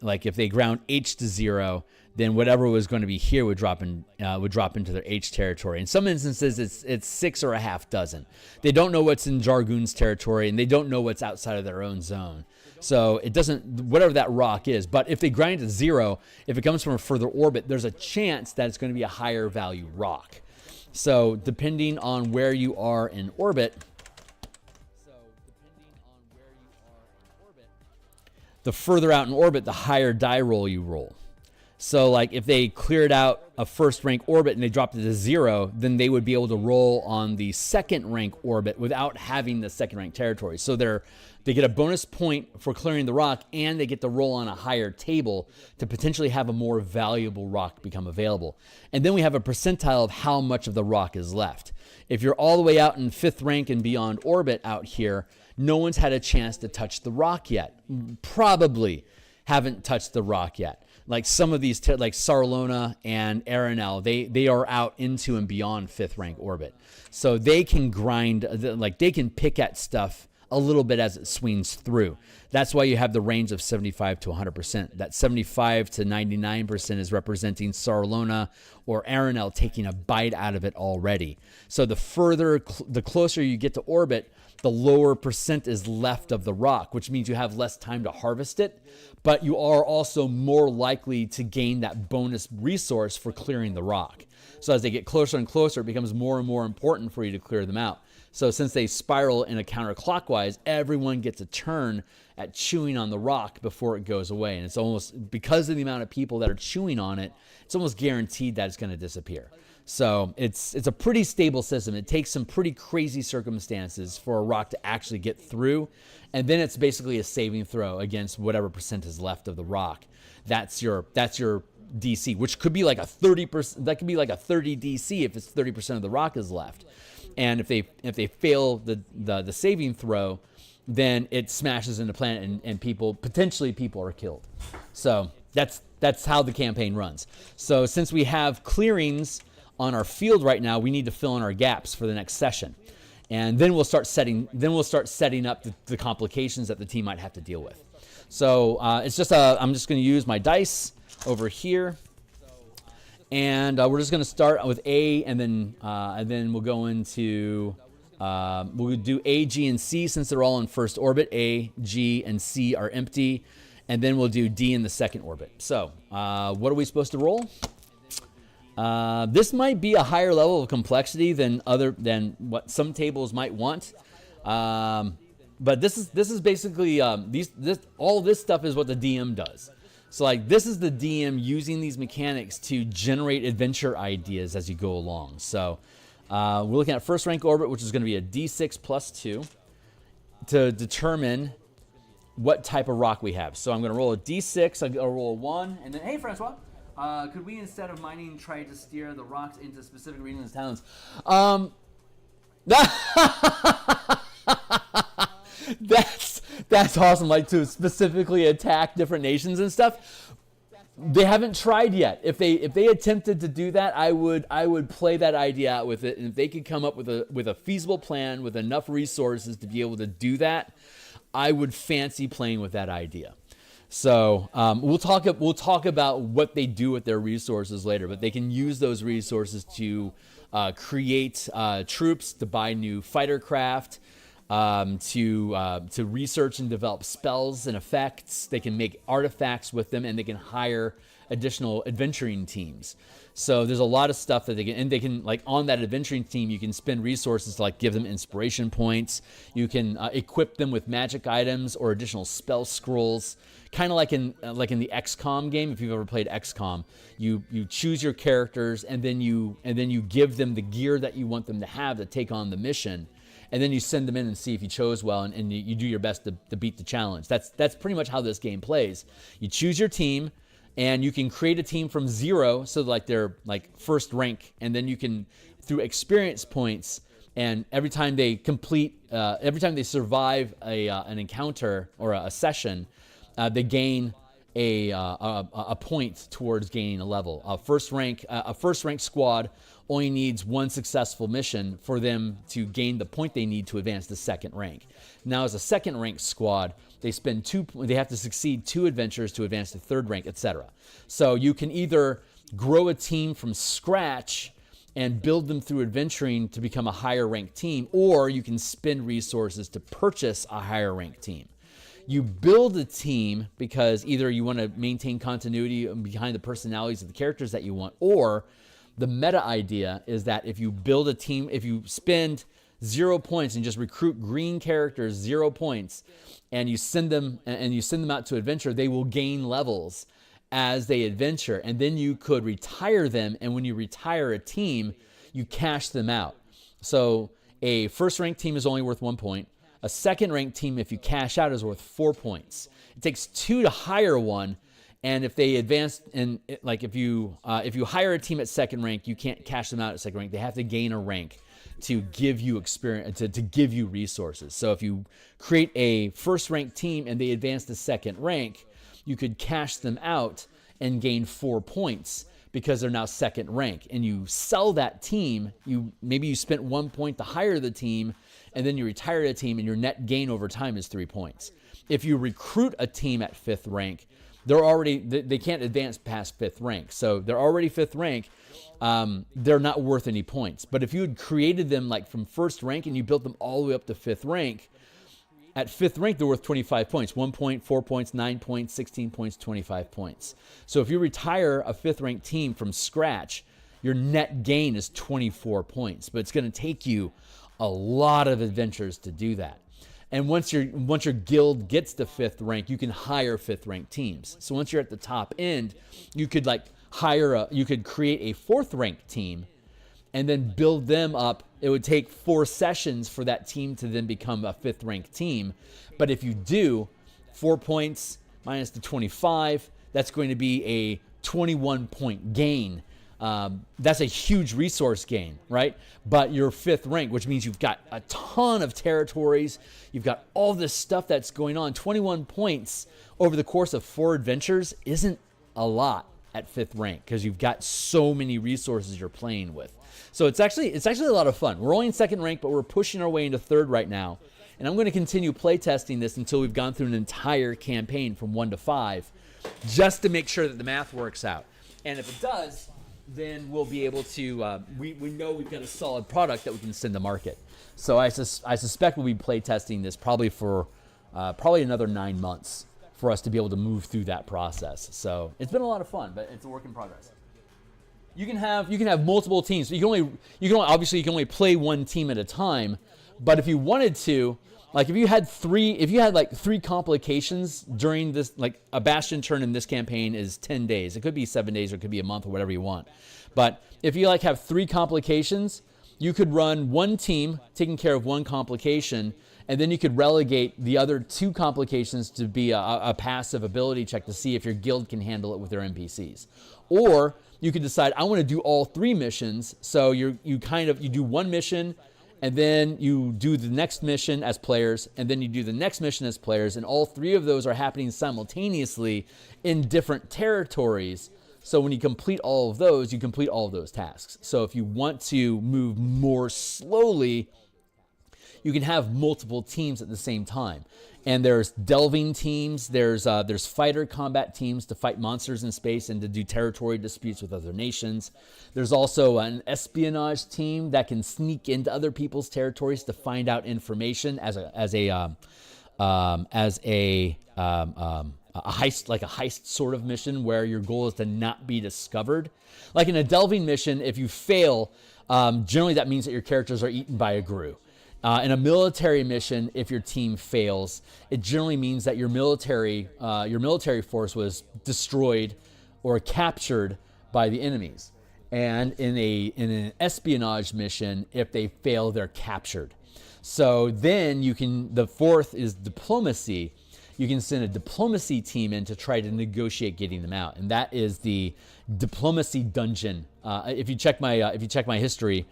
ground H to 0, then whatever was going to be here would drop into their H territory. In some instances, it's 6 or a half dozen. They don't know what's in Jargoon's territory, and they don't know what's outside of their own zone. So it doesn't, whatever that rock is. But if they grind it to 0, if it comes from a further orbit, there's a chance that it's going to be a higher value rock. So depending on where you are in orbit, the further out in orbit, the higher die roll you roll. So like if they cleared out a first rank orbit and they dropped it to 0, then they would be able to roll on the second rank orbit without having the second rank territory. So they get a bonus point for clearing the rock, and they get to roll on a higher table to potentially have a more valuable rock become available. And then we have a percentile of how much of the rock is left. If you're all the way out in 5th rank and beyond orbit out here, no one's had a chance to touch the rock yet. Probably haven't touched the rock yet. Like some of these, like Sarlona and Aranel, they are out into and beyond 5th rank orbit. So they can grind, like they can pick at stuff a little bit as it swings through. That's why you have the range of 75 to 100%. That 75 to 99% is representing Sarlona or Aranel taking a bite out of it already. So the closer you get to orbit, the lower percent is left of the rock, which means you have less time to harvest it, but you are also more likely to gain that bonus resource for clearing the rock. So as they get closer and closer, it becomes more and more important for you to clear them out. So since they spiral in a counterclockwise, everyone gets a turn at chewing on the rock before it goes away. And it's almost, because of the amount of people that are chewing on it, it's almost guaranteed that it's going to disappear. So it's a pretty stable system. It takes some pretty crazy circumstances for a rock to actually get through. And then it's basically a saving throw against whatever percent is left of the rock. That's your DC, which could be like a 30%. That could be like a 30 DC if it's 30% of the rock is left. And if they fail the saving throw, then it smashes into planet and potentially people are killed. So that's how the campaign runs. So since we have clearings on our field right now, we need to fill in our gaps for the next session. And then we'll start setting up the complications that the team might have to deal with. So I'm just going to use my dice over here. And we're just going to start with A, and then we'll go into We'll do A, G, and C since they're all in first orbit. A, G, and C are empty. And then we'll do D in the second orbit. So what are we supposed to roll? This might be a higher level of complexity than what some tables might want. But this is basically all this stuff is what the DM does. So like this is the DM using these mechanics to generate adventure ideas as you go along. So we're looking at first rank orbit, which is going to be a D6 plus 2 to determine what type of rock we have. So I'm going to roll a D6, I'm going to roll a 1, and then, hey, Francois, could we, instead of mining, try to steer the rocks into specific regions and towns? That's awesome, like to specifically attack different nations and stuff. They haven't tried yet. If they attempted to do that, I would play that idea out with it, and if they could come up with a feasible plan with enough resources to be able to do that, I would fancy playing with that idea. So we'll talk about what they do with their resources later, but they can use those resources to create troops, to buy new fighter craft, to research and develop spells and effects. They can make artifacts with them, and they can hire additional adventuring teams. So there's a lot of stuff that they can, like on that adventuring team, you can spend resources to like give them inspiration points. You can equip them with magic items or additional spell scrolls. Kind of like in the XCOM game. If you've ever played XCOM, you choose your characters and then you give them the gear that you want them to have to take on the mission. And then you send them in and see if you chose well, and you do your best to beat the challenge. That's pretty much how this game plays. You choose your team, and you can create a team from 0, so like they're like first rank, and then you can, through experience points, and every time they survive an encounter or a session, they gain a point towards gaining a level. A first rank squad only needs 1 successful mission for them to gain the point they need to advance to second rank. Now, as a second rank squad, they have to succeed 2 adventures to advance to third rank, etc. So you can either grow a team from scratch and build them through adventuring to become a higher ranked team, or you can spend resources to purchase a higher ranked team. You build a team because either you want to maintain continuity behind the personalities of the characters that you want, or the meta idea is that if you build a team, if you spend 0 points and just recruit green characters, 0 points, and you send them out to adventure, they will gain levels as they adventure, and then you could retire them, and when you retire a team, you cash them out. So a first ranked team is only worth 1 point. A second ranked team, if you cash out, is worth 4 points. It takes 2 to hire one, and if they advance, and if you hire a team at second rank, you can't cash them out at second rank. They have to gain a rank to give you experience, to give you resources. So if you create a first ranked team and they advance to second rank, you could cash them out and gain 4 points because they're now second rank. And you sell that team, maybe you spent 1 point to hire the team, and then you retire the team, and your net gain over time is 3 points. If you recruit a team at 5th rank, they can't advance past 5th rank. So they're already 5th rank. They're not worth any points. But if you had created them like from 1st rank and you built them all the way up to 5th rank, at 5th rank, they're worth 25 points. 1 point, 4 points, 9 points, 16 points, 25 points. So if you retire a 5th ranked team from scratch, your net gain is 24 points. But it's going to take you a lot of adventures to do that. And once your guild gets to 5th rank, you can hire 5th ranked teams. So once you're at the top end, you could you could create a 4th ranked team and then build them up. It would take 4 sessions for that team to then become a 5th ranked team. But if you do 4 points minus the 25, that's going to be a 21 point gain. That's a huge resource gain, right? But you're 5th rank, which means you've got a ton of territories. You've got all this stuff that's going on. 21 points over the course of 4 adventures isn't a lot at 5th rank because you've got so many resources you're playing with. So it's actually a lot of fun. We're only in 2nd rank, but we're pushing our way into 3rd right now. And I'm going to continue playtesting this until we've gone through an entire campaign from 1 to 5, just to make sure that the math works out. And if it does, then we'll be able to, we know we've got a solid product that we can send to market. So I suspect we'll be playtesting this probably for probably another 9 months for us to be able to move through that process. So it's been a lot of fun, but it's a work in progress. You can have multiple teams. So you can only play one team at a time. But if you wanted to, like if you had like three complications during this, like a Bastion turn in this campaign is 10 days. It could be 7 days or it could be a month or whatever you want. But if you like have 3 complications, you could run one team taking care of one complication, and then you could relegate the other 2 complications to be a passive ability check to see if your guild can handle it with their NPCs. Or you could decide, I want to do all 3 missions. So you do one mission, and then you do the next mission as players, and then you do the next mission as players, and all 3 of those are happening simultaneously in different territories. So when you complete all of those, you complete all of those tasks. So if you want to move more slowly, you can have multiple teams at the same time. And there's delving teams, there's fighter combat teams to fight monsters in space and to do territory disputes with other nations. There's also an espionage team that can sneak into other people's territories to find out information as a heist, like a heist sort of mission where your goal is to not be discovered. Like in a delving mission, if you fail, generally that means that your characters are eaten by a grue. In a military mission, if your team fails, it generally means that your military force was destroyed or captured by the enemies. And in an espionage mission, if they fail, they're captured. So then the fourth is diplomacy. You can send a diplomacy team in to try to negotiate getting them out, and that is the diplomacy dungeon. If you check my history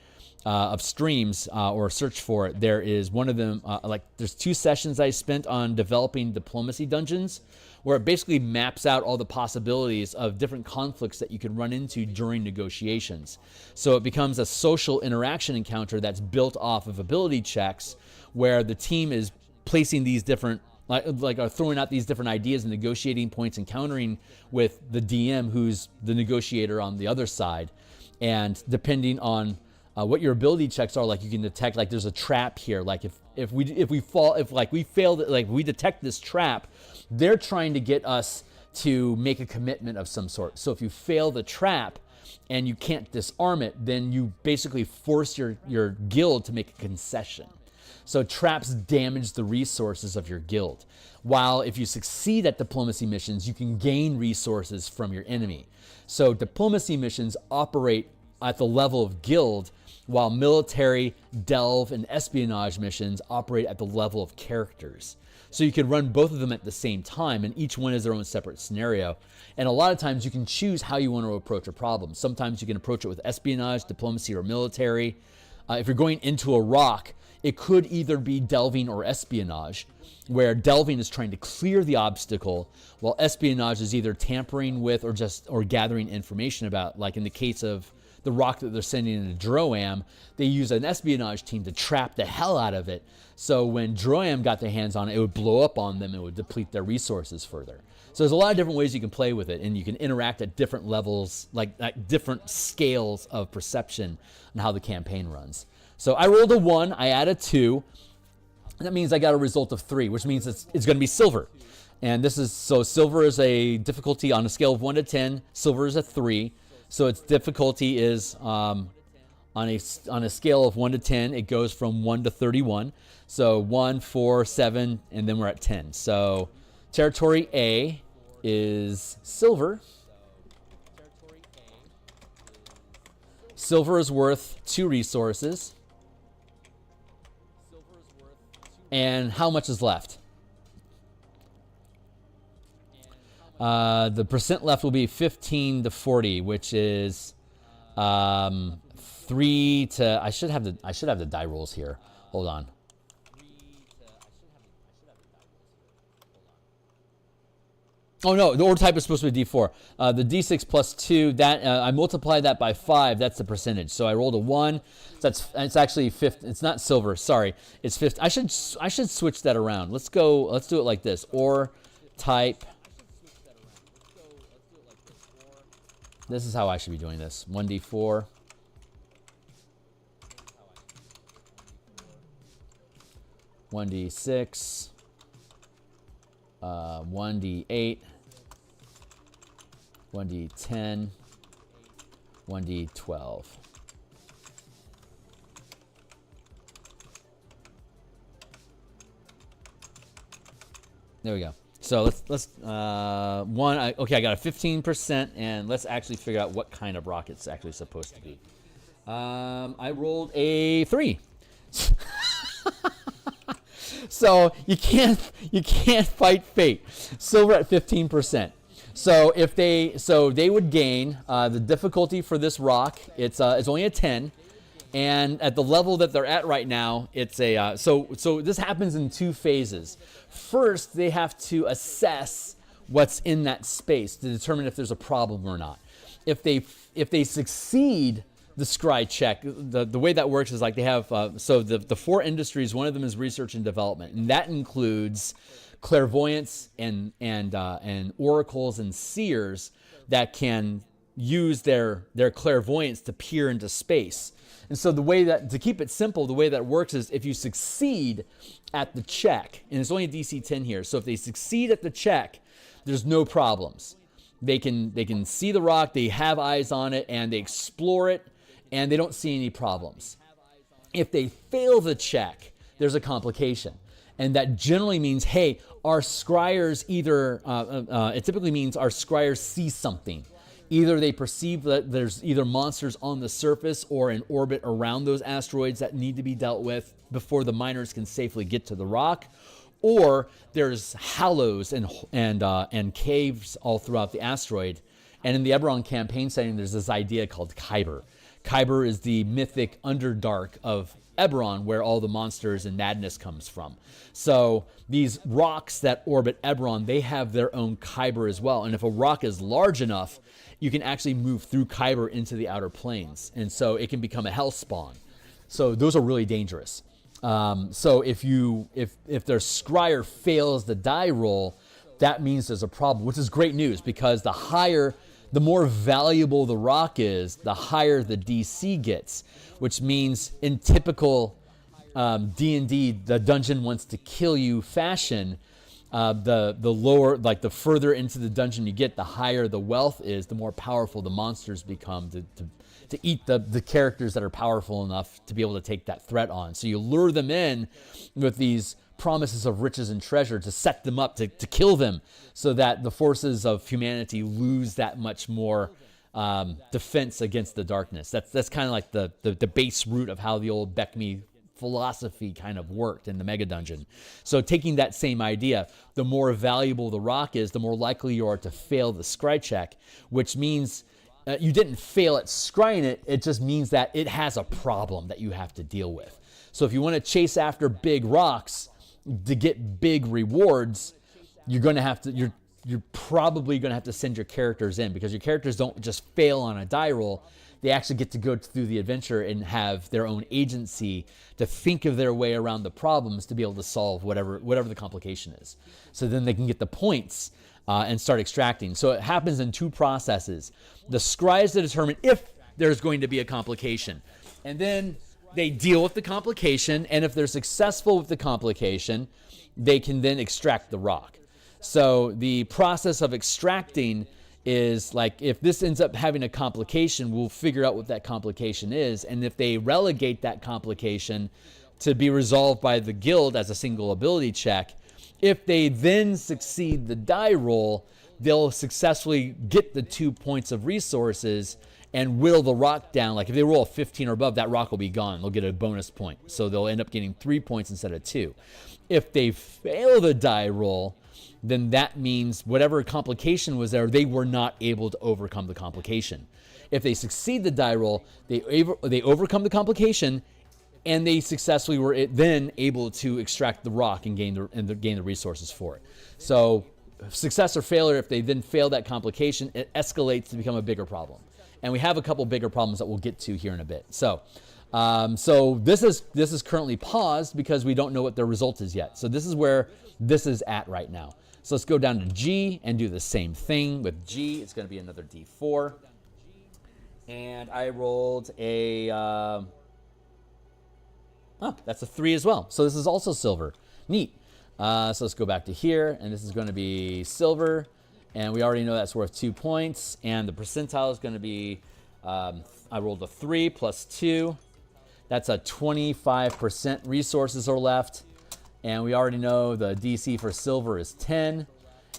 of streams or search for it, there is one of them. There's 2 sessions I spent on developing diplomacy dungeons, where it basically maps out all the possibilities of different conflicts that you can run into during negotiations. So it becomes a social interaction encounter that's built off of ability checks, where the team is placing these different are throwing out these different ideas and negotiating points and countering with the DM, who's the negotiator on the other side. And depending on what your ability checks are, like you can detect, like there's a trap here. Like if we detect this trap, they're trying to get us to make a commitment of some sort. So if you fail the trap and you can't disarm it, then you basically force your guild to make a concession. So traps damage the resources of your guild. While if you succeed at diplomacy missions, you can gain resources from your enemy. So diplomacy missions operate at the level of guild, while military, delve, and espionage missions operate at the level of characters. So you can run both of them at the same time, and each one is their own separate scenario. And a lot of times you can choose how you want to approach a problem. Sometimes you can approach it with espionage, diplomacy, or military. If you're going into a rock, it could either be delving or espionage, where delving is trying to clear the obstacle, while espionage is either tampering with or gathering information about. Like in the case of the rock that they're sending into Droam, they use an espionage team to trap the hell out of it. So when Droam got their hands on it, it would blow up on them and it would deplete their resources further. So there's a lot of different ways you can play with it, and you can interact at different levels, like at different scales of perception and how the campaign runs. So I rolled a 1, I added 2, and that means I got a result of 3, which means it's going to be silver. And silver is a difficulty on a scale of 1 to 10. Silver is a 3. So its difficulty is on a scale of 1 to 10, it goes from 1 to 31. So 1, 4, 7, and then we're at 10. So territory A is silver. Silver is worth 2 resources. And how much is left? The percent left will be 15 to 40, which is 3 to. I should have the die rolls here. Hold on. Oh no, the order type is supposed to be D4. The D6 plus 2, that I multiply that by 5. That's the percentage. So I rolled a 1. So it's actually 50. It's not silver. Sorry, it's 50. I should switch that around. Let's do it like this. Or type This is how I should be doing this. 1d4. 1d6. 1d8. 1d10. 1d12. There we go. So let's okay, I got a 15%, and let's actually figure out what kind of rock it's actually supposed to be. I rolled a 3. So you can't fight fate. Silver at 15%. So they would gain the difficulty for this rock. It's only a 10. And at the level that they're at right now, it's a so this happens in 2 phases. First, they have to assess what's in that space to determine if there's a problem or not. If they succeed the scry check, the way that works is like they have so the 4 industries. One of them is research and development, and that includes clairvoyance and oracles and seers that can use their clairvoyance to peer into space. And so the way that, to keep it simple, the way that works is if you succeed at the check, and it's only a DC 10 here, so if they succeed at the check, there's no problems. They can see the rock, they have eyes on it, and they explore it, and they don't see any problems. If they fail the check, there's a complication. And that generally means, hey, our scryers it typically means our scryers see something. Either they perceive that there's either monsters on the surface or in orbit around those asteroids that need to be dealt with before the miners can safely get to the rock, or there's hollows and caves all throughout the asteroid. And in the Eberron campaign setting, there's this idea called Kyber. Kyber is the mythic underdark of Eberron, where all the monsters and madness comes from. So these rocks that orbit Eberron, they have their own Kyber as well. And if a rock is large enough, you can actually move through Kyber into the outer planes. And so it can become a hell spawn. So those are really dangerous. So if their scryer fails the die roll, that means there's a problem, which is great news, because the more valuable the rock is, the higher the DC gets, which means in typical D&D, the dungeon wants to kill you fashion, the lower, like the further into the dungeon you get, the higher the wealth is, the more powerful the monsters become to eat the characters that are powerful enough to be able to take that threat on. So you lure them in with these promises of riches and treasure to set them up to kill them, so that the forces of humanity lose that much more defense against the darkness. That's kind of like the base root of how the old Beckme philosophy kind of worked in the mega dungeon. So taking that same idea, the more valuable the rock is, the more likely you are to fail the scry check, which means you didn't fail at scrying it. It just means that it has a problem that you have to deal with. So if you want to chase after big rocks to get big rewards, you're probably going to have to send your characters in, because your characters don't just fail on a die roll. They actually get to go through the adventure and have their own agency to think of their way around the problems to be able to solve whatever the complication is. So then they can get the points and start extracting. So it happens in 2 processes. The scries to determine if there's going to be a complication, and then they deal with the complication, and if they're successful with the complication, they can then extract the rock. So the process of extracting is like, if this ends up having a complication, we'll figure out what that complication is, and if they relegate that complication to be resolved by the guild as a single ability check, if they then succeed the die roll, they'll successfully get the 2 points of resources and whittle the rock down. Like if they roll a 15 or above, that rock will be gone. They'll get a bonus point. So they'll end up getting 3 points instead of 2. If they fail the die roll, then that means whatever complication was there, they were not able to overcome the complication. If they succeed the die roll, they overcome the complication, and they successfully were then able to extract the rock and gain the resources for it. So success or failure, if they then fail that complication, it escalates to become a bigger problem. And we have a couple bigger problems that we'll get to here in a bit. So this is currently paused because we don't know what the result is yet. So this is where this is at right now. So let's go down to G and do the same thing with G. It's going to be another D4. And I rolled a, that's a 3 as well. So this is also silver. Neat. So let's go back to here, and this is going to be silver. And we already know that's worth 2 points. And the percentile is going to be, I rolled a 3 plus 2. That's a 25% resources are left. And we already know the DC for silver is 10.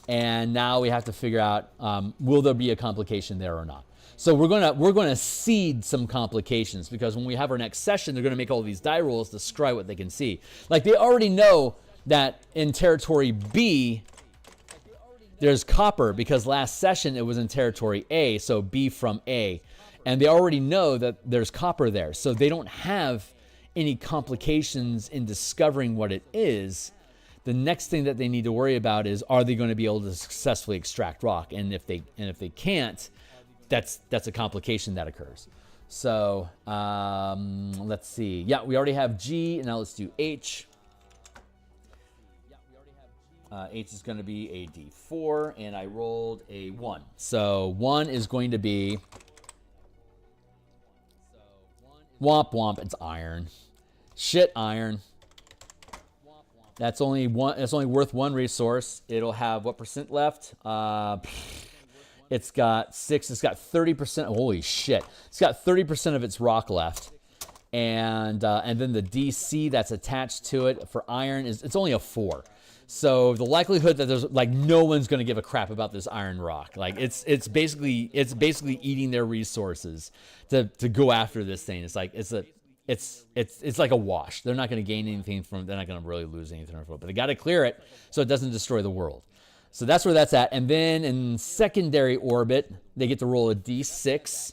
And now we have to figure out, will there be a complication there or not? So we're gonna seed some complications, because when we have our next session, they're gonna make all these die rolls to scry what they can see. Like, they already know that in territory B, there's copper, because last session it was in territory A, so B from A. And they already know that there's copper there. So they don't have any complications in discovering what it is. The next thing that they need to worry about is, are they going to be able to successfully extract rock? And if they can't, that's a complication that occurs. So let's see. Yeah, we already have G, and now let's do H. H is going to be a D4, and I rolled a 1. So 1 is going to be womp womp. It's iron. Shit, iron. That's only one. It's only worth 1 resource. It'll have what percent left? It's got 6. It's got 30%. Holy shit! It's got 30% of its rock left, and then the DC that's attached to it for iron it's only a 4. So the likelihood that there's like no one's going to give a crap about this iron rock. Like it's basically eating their resources to go after this thing. It's like it's like a wash. They're not going to gain anything from it. They're not going to really lose anything from it. But they got to clear it so it doesn't destroy the world. So that's where that's at. And then in secondary orbit, they get to roll a D6.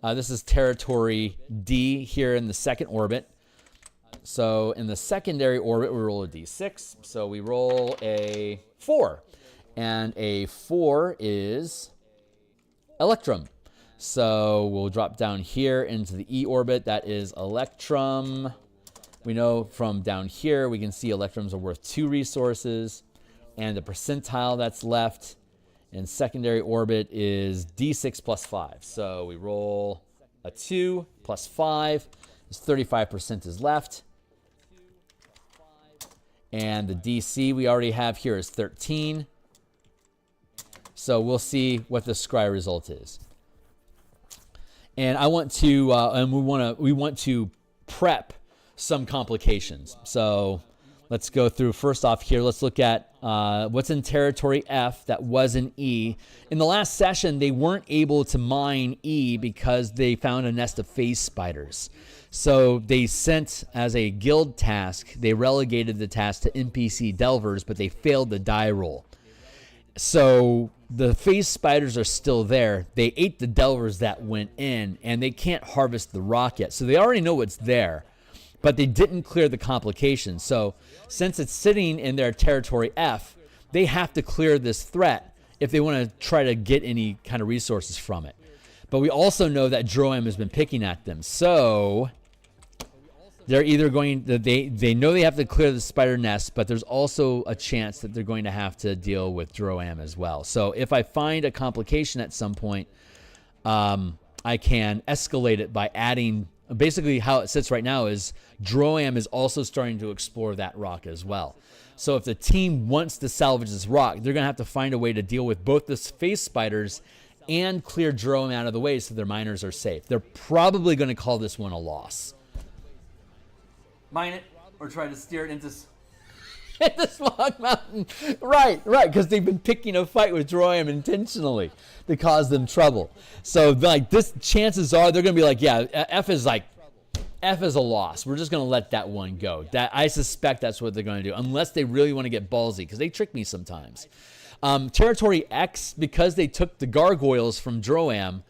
This is territory D here in the second orbit. So in the secondary orbit, we roll a D6. So we roll a 4. And a 4 is Electrum. So we'll drop down here into the E orbit. That is Electrum. We know from down here, we can see Electrums are worth 2 resources. And the percentile that's left in secondary orbit is D6 plus 5. So we roll a 2 plus 5. 35% is left. And the DC we already have here is 13. So we'll see what the scry result is. And I want to, we want to prep some complications. So let's go through first off here. Let's look at what's in territory F that was in E. In the last session, they weren't able to mine E because they found a nest of phase spiders. So they sent as a guild task, they relegated the task to NPC delvers, but they failed the die roll. So the phase spiders are still there. They ate the delvers that went in, and they can't harvest the rock yet. So they already know what's there, but they didn't clear the complications. So since it's sitting in their territory F, they have to clear this threat if they want to try to get any kind of resources from it. But we also know that Droam has been picking at them. So they're either going to, they know they have to clear the spider nest, but there's also a chance that they're going to have to deal with Droam as well. So if I find a complication at some point, I can escalate it by adding, basically how it sits right now is Droam is also starting to explore that rock as well. So if the team wants to salvage this rock, they're going to have to find a way to deal with both the phase spiders and clear Droam out of the way so their miners are safe. They're probably going to call this one a loss. Mine it or try to steer it into Smog Mountain. Right, because they've been picking a fight with Droam intentionally to cause them trouble. So like this, chances are they're going to be like, yeah, F is a loss. We're just going to let that one go. That I suspect that's what they're going to do, unless they really want to get ballsy, because they trick me sometimes. Territory X, because they took the gargoyles from Droam,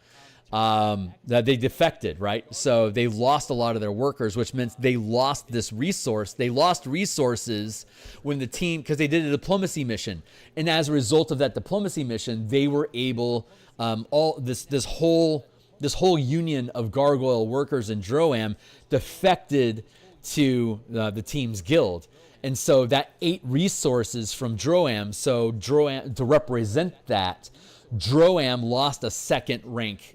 that they defected, right? So they lost a lot of their workers, which meant they lost this resource. They lost resources when the team, because they did a diplomacy mission, and as a result of that diplomacy mission, they were able all this whole union of gargoyle workers in Droam defected to the team's guild. And so that ate resources from Droam. So Droam, to represent that, Droam lost a second rank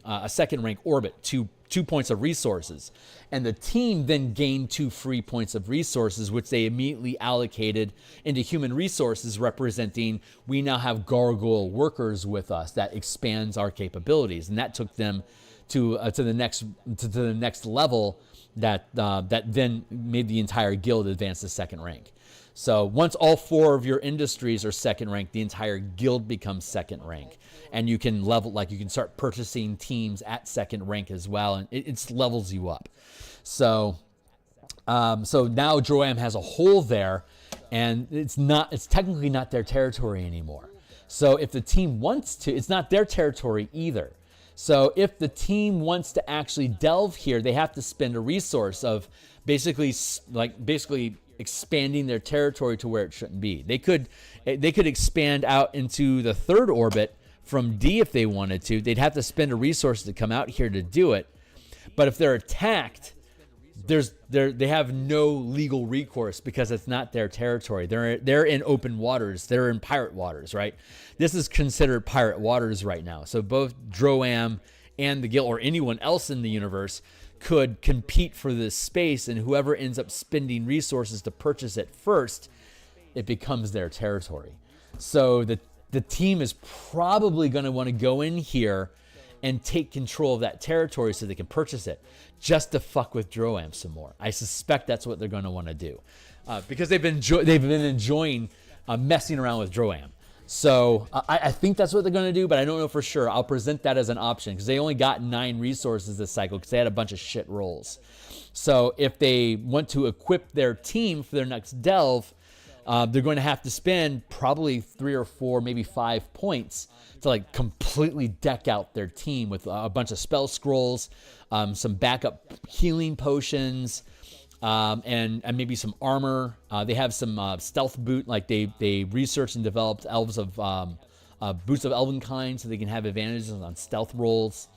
orbit, two points of resources. And the team then gained 2 free points of resources, which they immediately allocated into human resources, representing we now have gargoyle workers with us. That expands our capabilities. And that took them to the next level that then made the entire guild advance to second rank. So once all 4 of your industries are second rank, the entire guild becomes second rank. And you can you can start purchasing teams at second rank as well, and it levels you up. So now Droam has a hole there, and it's technically not their territory anymore. So if the team wants to, it's not their territory either. So if the team wants to actually delve here, they have to spend a resource of basically expanding their territory to where it shouldn't be. They could expand out into the 3rd orbit from D if they wanted to. They'd have to spend a resource to come out here to do it. But if they're attacked, they have no legal recourse because it's not their territory. They're in open waters. They're in pirate waters, right? This is considered pirate waters right now. So both Droam and the guild, or anyone else in the universe, could compete for this space, and whoever ends up spending resources to purchase it first, it becomes their territory. So the team is probably going to want to go in here and take control of that territory so they can purchase it, just to fuck with Droam some more. I suspect that's what they're going to want to do, because they've been enjoying messing around with Droam. So I think that's what they're going to do, but I don't know for sure. I'll present that as an option because they only got 9 resources this cycle because they had a bunch of shit rolls. So if they want to equip their team for their next delve, they're going to have to spend probably 3 or 4, maybe 5 points to completely deck out their team with a bunch of spell scrolls, some backup healing potions, and maybe some armor. They have some stealth boot, they researched and developed boots of elvenkind, so they can have advantages on stealth rolls.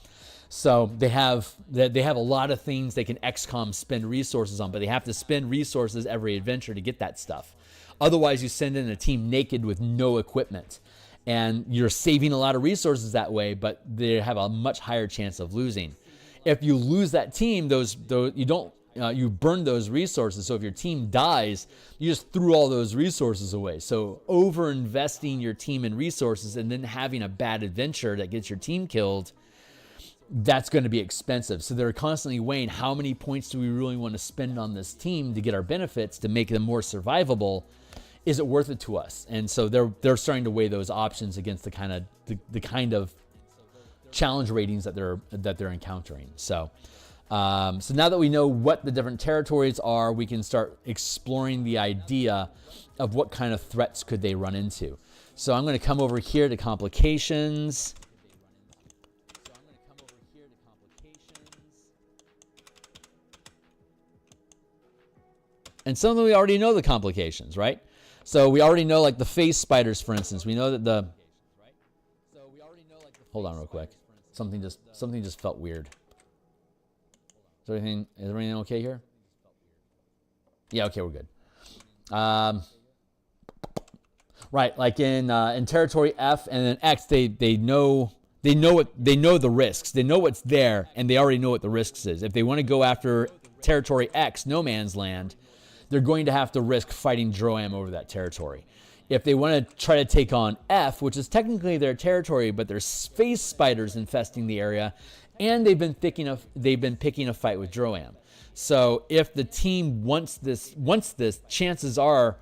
So they have a lot of things they can XCOM spend resources on, but they have to spend resources every adventure to get that stuff. Otherwise, you send in a team naked with no equipment, and you're saving a lot of resources that way, but they have a much higher chance of losing. If you lose that team, you burn those resources. So if your team dies, you just threw all those resources away. So over-investing your team in resources and then having a bad adventure that gets your team killed, that's going to be expensive. So they're constantly weighing how many points do we really want to spend on this team to get our benefits, to make them more survivable. Is it worth it to us? And so they're starting to weigh those options against the kind of challenge ratings that they're encountering. So now that we know what the different territories are, we can start exploring the idea of what kind of threats could they run into. So I'm going to come over here to complications. And some of them we already know the complications, right? So we already know, the phase spiders, for instance. We know that hold on real quick. Something just felt weird. Is everything okay here? Yeah, okay, we're good. Right, like in territory F and then X, they know the risks. They know what's there, and they already know what the risks is. If they want to go after territory X, no man's land, they're going to have to risk fighting Droam over that territory. If they want to try to take on F, which is technically their territory, but there's phase spiders infesting the area, and they've been picking a fight with Droam. So if the team wants this, chances are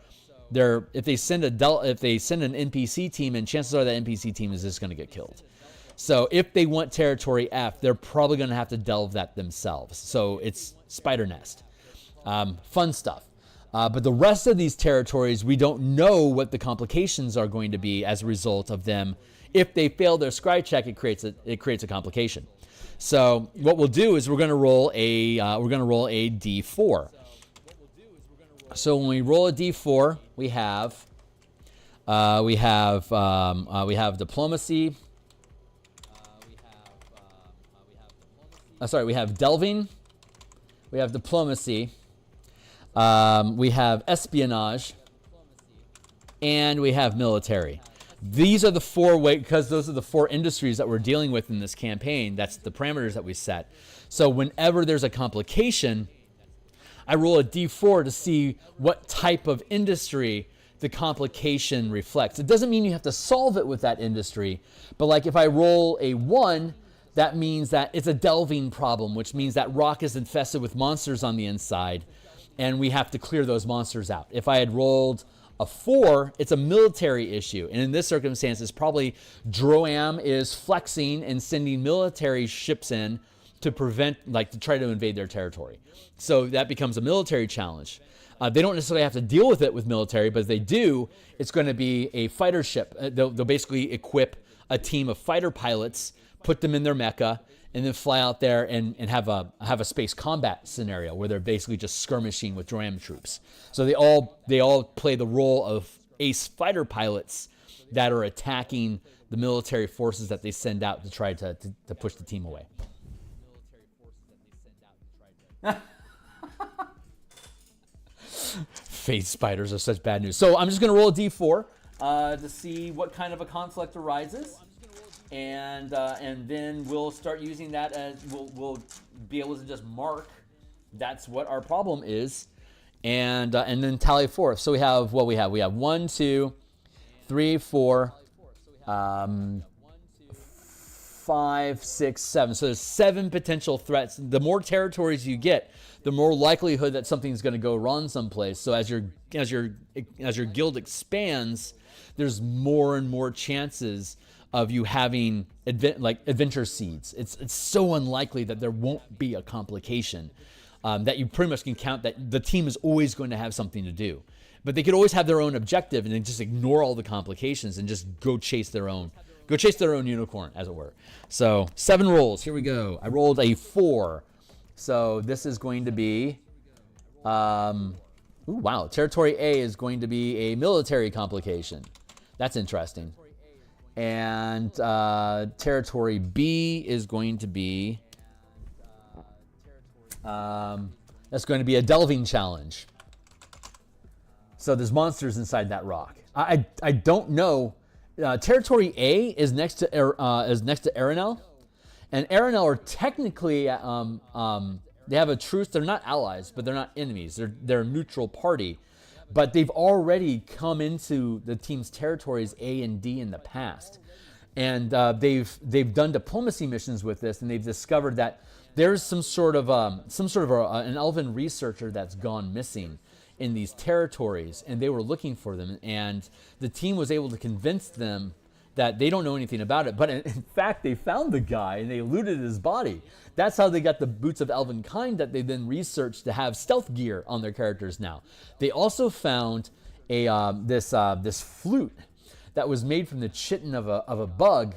if they send an NPC team, and chances are that NPC team is just going to get killed. So if they want territory F, they're probably going to have to delve that themselves. So it's spider nest. Fun stuff. But the rest of these territories, we don't know what the complications are going to be as a result of them. If they fail their scry check, it creates a complication. So what we'll do is we're going to roll a D4. So when we roll a D4, we have diplomacy. We have delving. We have diplomacy. We have espionage, and we have military. These are the 4 ways, because those are the 4 industries that we're dealing with in this campaign. That's the parameters that we set. So whenever there's a complication, I roll a d4 to see what type of industry the complication reflects. It doesn't mean you have to solve it with that industry, but like if I roll a 1, that means that it's a delving problem, which means that rock is infested with monsters on the inside, and we have to clear those monsters out. If I had rolled a 4, it's a military issue. And in this circumstance, it's probably Droam is flexing and sending military ships in to prevent, like to try to invade their territory. So that becomes a military challenge. They don't necessarily have to deal with it with military, but if they do, it's going to be a fighter ship. They'll basically equip a team of fighter pilots, put them in their mecha, and then fly out there and have a space combat scenario where they're basically just skirmishing with Droam troops. So they all play the role of ace fighter pilots that are attacking the military forces that they send out to try to push the team away. Phase spiders are such bad news. So I'm just going to roll a d4 to see what kind of a conflict arises. And then we'll start using that as we'll be able to just mark that's what our problem is, and then tally forth. So we have 1, 2, 3, 4, 5, 6, 7. So there's 7 potential threats. The more territories you get, the more likelihood that something's going to go wrong someplace. So as your guild expands, there's more and more chances of you having adventure seeds. It's so unlikely that there won't be a complication that you pretty much can count that the team is always going to have something to do. But they could always have their own objective and then just ignore all the complications and just go chase their own unicorn, as it were. So 7 rolls. Here we go. I rolled a 4. So this is going to be, Territory A is going to be a military complication. That's interesting. And territory B is going to be that's going to be a delving challenge. So there's monsters inside that rock. I don't know. Territory A is next to Arenal, and Arenal are technically they have a truce. They're not allies, but they're not enemies. They're a neutral party. But they've already come into the team's territories A and D in the past, and they've done diplomacy missions with this, and they've discovered that there's some sort of an elven researcher that's gone missing in these territories, and they were looking for them, and the team was able to convince them that they don't know anything about it, but in fact they found the guy and they looted his body. That's how they got the Boots of Elvenkind that they then researched to have stealth gear on their characters now. They also found this flute that was made from the chitin of a bug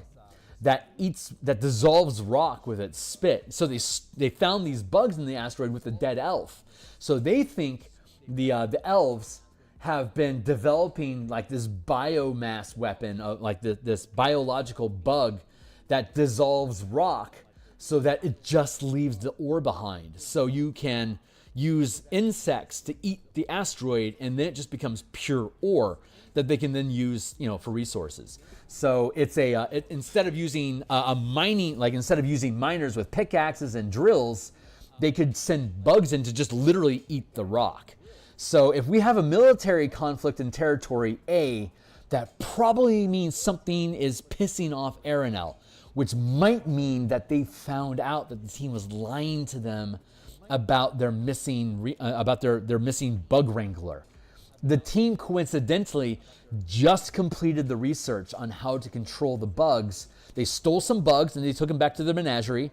that dissolves rock with its spit. So they found these bugs in the asteroid with a dead elf. So they think the elves have been developing like this biomass weapon of like this biological bug that dissolves rock so that it just leaves the ore behind. So you can use insects to eat the asteroid, and then it just becomes pure ore that they can then use, for resources. So it's instead of using instead of using miners with pickaxes and drills, they could send bugs in to just literally eat the rock. So if we have a military conflict in Territory A, that probably means something is pissing off Arenal, which might mean that they found out that the team was lying to them about their missing their missing bug wrangler. The team coincidentally just completed the research on how to control the bugs. They stole some bugs and they took them back to the menagerie.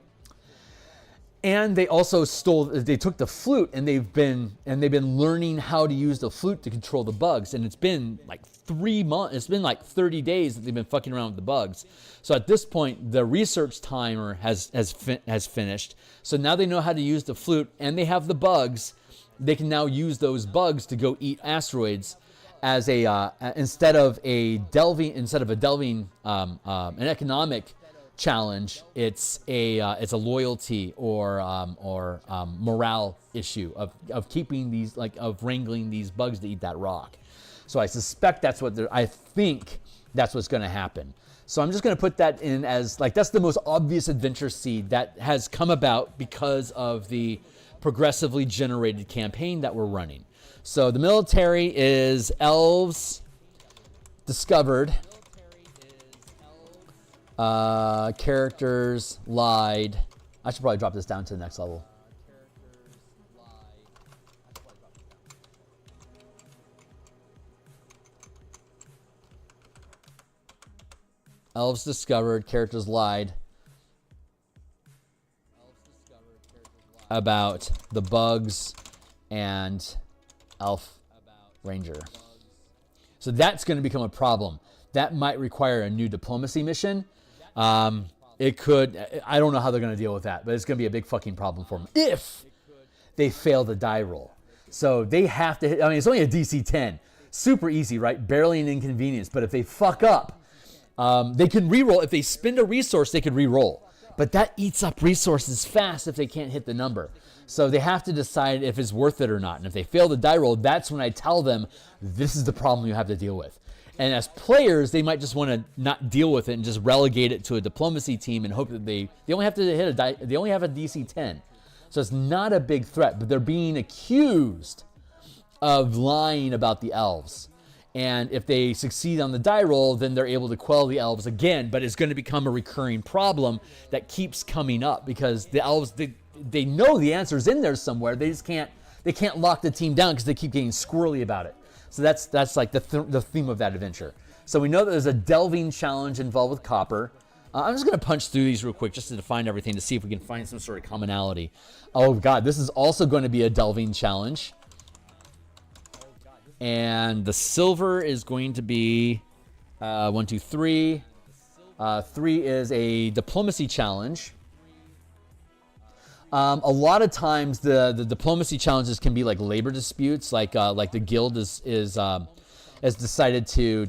And they also they took the flute, and they've been learning how to use the flute to control the bugs. And it's been like 3 months, it's been like 30 days that they've been fucking around with the bugs. So at this point, the research timer has finished. So now they know how to use the flute, and they have the bugs. They can now use those bugs to go eat asteroids as instead of a delving an economic challenge. It's a loyalty or morale issue of keeping of wrangling these bugs to eat that rock. So I suspect that's what I think that's what's going to happen. So I'm just going to put that in as like that's the most obvious adventure seed that has come about because of the progressively generated campaign that we're running. So the military is elves discovered, characters lied. I should probably drop this down to the next level. Elves discovered, characters lied about the bugs and elf ranger. So that's going to become a problem. That might require a new diplomacy mission. It could, I don't know how they're going to deal with that, but it's going to be a big fucking problem for them if they fail the die roll. So they have to hit, I mean, it's only a DC 10. Super easy, right? Barely an inconvenience. But if they fuck up, they can reroll. If they spend a resource, they could reroll. But that eats up resources fast if they can't hit the number. So they have to decide if it's worth it or not. And if they fail the die roll, that's when I tell them, this is the problem you have to deal with. And as players, they might just want to not deal with it and just relegate it to a diplomacy team and hope that they only have to hit a die, they only have a DC 10. So it's not a big threat, but they're being accused of lying about the elves. And if they succeed on the die roll, then they're able to quell the elves again. But it's going to become a recurring problem that keeps coming up because the elves, they know the answer's in there somewhere. They just can't lock the team down because they keep getting squirrely about it. So that's like the theme of that adventure. So we know that there's a delving challenge involved with copper. I'm just going to punch through these real quick just to define everything to see if we can find some sort of commonality. Oh, God, this is also going to be a delving challenge. And the silver is going to be 1, 2, 3. 3 is a diplomacy challenge. A lot of times the diplomacy challenges can be like labor disputes, like the guild has decided to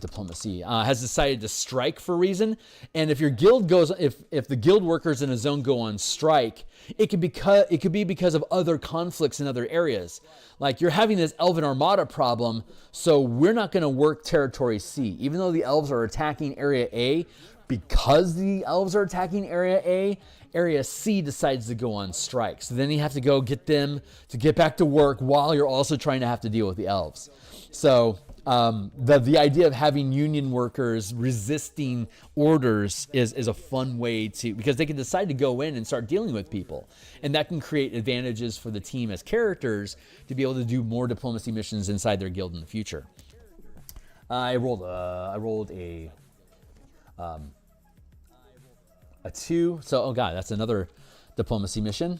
has decided to strike for a reason. And if your guild goes, if the guild workers in a zone go on strike, it could be because of other conflicts in other areas. Like you're having this Elven Armada problem, so we're not going to work Territory C, even though the elves are attacking Area A. Because the elves are attacking Area A, Area C decides to go on strike. So then you have to go get them to get back to work while you're also trying to have to deal with the elves. So the idea of having union workers resisting orders is a fun way to, because they can decide to go in and start dealing with people. And that can create advantages for the team as characters to be able to do more diplomacy missions inside their guild in the future. I rolled a 2. So, oh God, that's another diplomacy mission.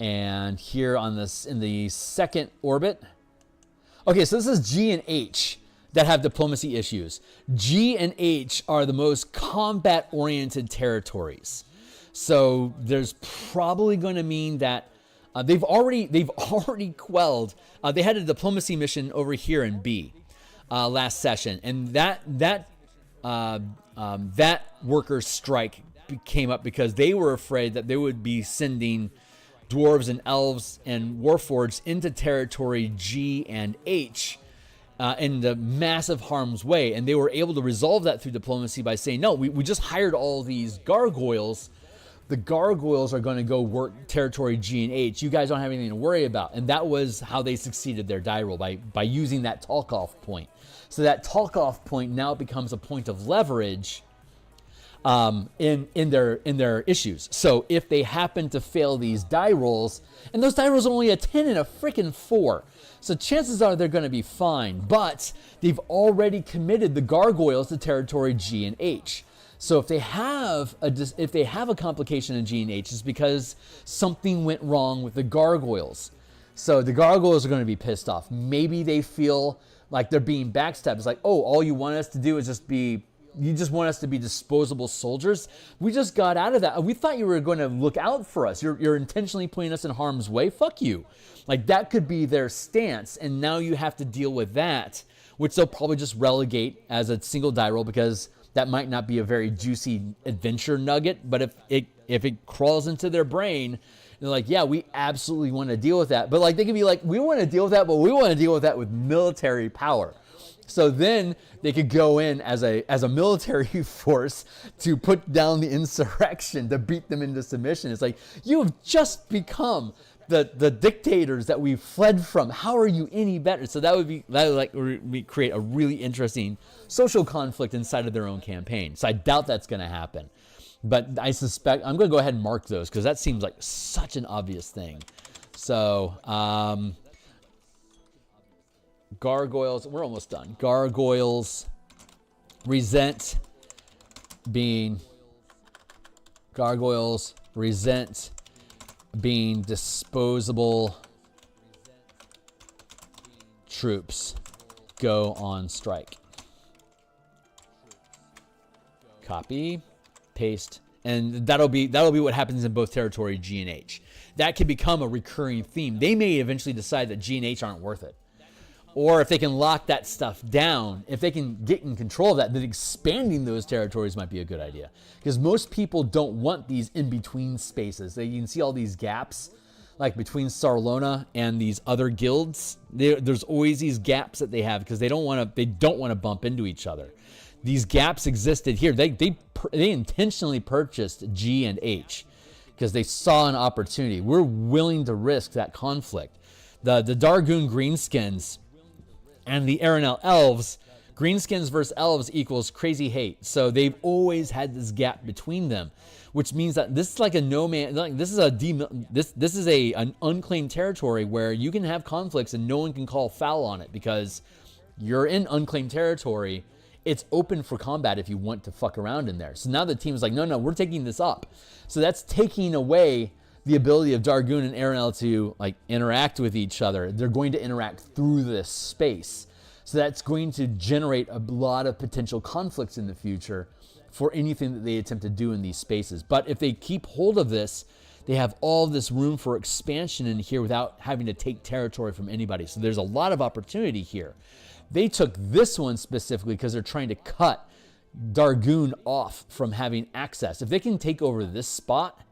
And here on this, in the second orbit. Okay, so this is G and H that have diplomacy issues. G and H are the most combat-oriented territories. So there's probably going to mean that they've already quelled. They had a diplomacy mission over here in B last session, and that workers' strike came up because they were afraid that they would be sending dwarves and elves and warforged into territory G and H in the massive harm's way. And they were able to resolve that through diplomacy by saying, no, we just hired all these gargoyles. The gargoyles are going to go work territory G and H. You guys don't have anything to worry about. And that was how they succeeded their die roll, by using that talk-off point. So that talk-off point now becomes a point of leverage in their issues. So if they happen to fail these die rolls, and those die rolls are only a 10 and a freaking 4, so chances are they're going to be fine. But they've already committed the gargoyles to territory G and H. So if they have a complication in G and H, it's because something went wrong with the gargoyles. So the gargoyles are going to be pissed off. Maybe they feel like they're being backstabbed. It's like, oh, all you want us to do is you just want us to be disposable soldiers? We just got out of that. We thought you were going to look out for us. You're intentionally putting us in harm's way. Fuck you. Like, that could be their stance, and now you have to deal with that, which they'll probably just relegate as a single die roll because that might not be a very juicy adventure nugget. But if it crawls into their brain, they're like, yeah, we absolutely want to deal with that. But like, they can be like, we want to deal with that, but we want to deal with that with military power. So then they could go in as a military force to put down the insurrection, to beat them into submission. It's like, you have just become the dictators that we fled from. How are you any better? So that would create a really interesting social conflict inside of their own campaign. So I doubt that's going to happen. But I suspect, I'm going to go ahead and mark those because that seems like such an obvious thing. So, gargoyles, we're almost done. Gargoyles resent being disposable troops go on strike. Copy, paste, and that'll be what happens in both territory G and H. That could become a recurring theme. They may eventually decide that G and H aren't worth it. Or if they can lock that stuff down, if they can get in control of that, then expanding those territories might be a good idea. Because most people don't want these in-between spaces. You can see all these gaps, like between Sarlona and these other guilds. There's always these gaps that they have because they don't want to bump into each other. These gaps existed here. They intentionally purchased G and H because they saw an opportunity. We're willing to risk that conflict. The Dargoon Greenskins and the Aranel Elves, Greenskins versus Elves equals crazy hate. So they've always had this gap between them, which means that this is like a no man. Like this is an unclaimed territory where you can have conflicts and no one can call foul on it because you're in unclaimed territory. It's open for combat if you want to fuck around in there. So now the team is like, no, we're taking this up. So that's taking away the ability of Dargoon and Aranel to like interact with each other. They're going to interact through this space. So that's going to generate a lot of potential conflicts in the future for anything that they attempt to do in these spaces. But if they keep hold of this, they have all this room for expansion in here without having to take territory from anybody. So there's a lot of opportunity here. They took this one specifically because they're trying to cut Dargoon off from having access. If they can take over this spot,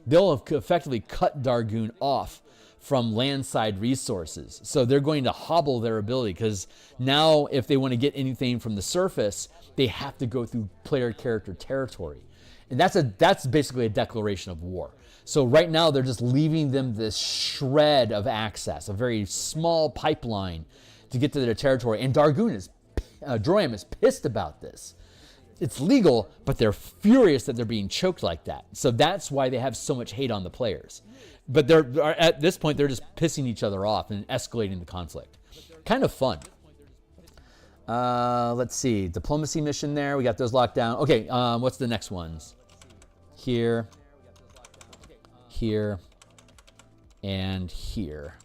they'll have effectively cut Dargoon off from landside resources. So they're going to hobble their ability because now if they want to get anything from the surface, they have to go through player character territory. And that's basically a declaration of war. So right now they're just leaving them this shred of access, a very small pipeline to get to their territory. And Droyam is pissed about this. It's legal, but they're furious that they're being choked like that. So that's why they have so much hate on the players. But at this point, they're just pissing each other off and escalating the conflict. Kind of fun. Let's see. Diplomacy mission there. We got those locked down. Okay, what's the next ones? Here, and here.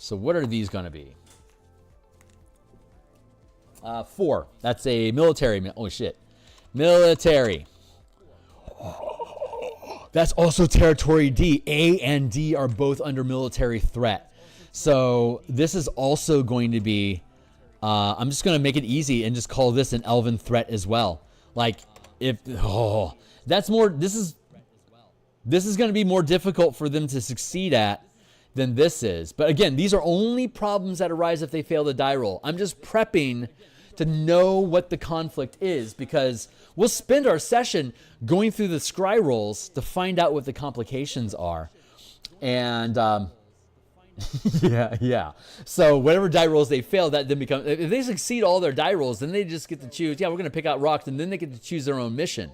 So what are these going to be? 4. That's a military. Oh, shit. Military. That's also territory D. A and D are both under military threat. So this is also going to be... I'm just going to make it easy and just call this an elven threat as well. Like, that's more... This is going to be more difficult for them to succeed at than this is. But again, these are only problems that arise if they fail the die roll. I'm just prepping to know what the conflict is because we'll spend our session going through the scry rolls to find out what the complications are. And yeah. So whatever die rolls they fail, that then becomes... If they succeed all their die rolls, then they just get to choose, we're going to pick out rocks, and then they get to choose their own mission.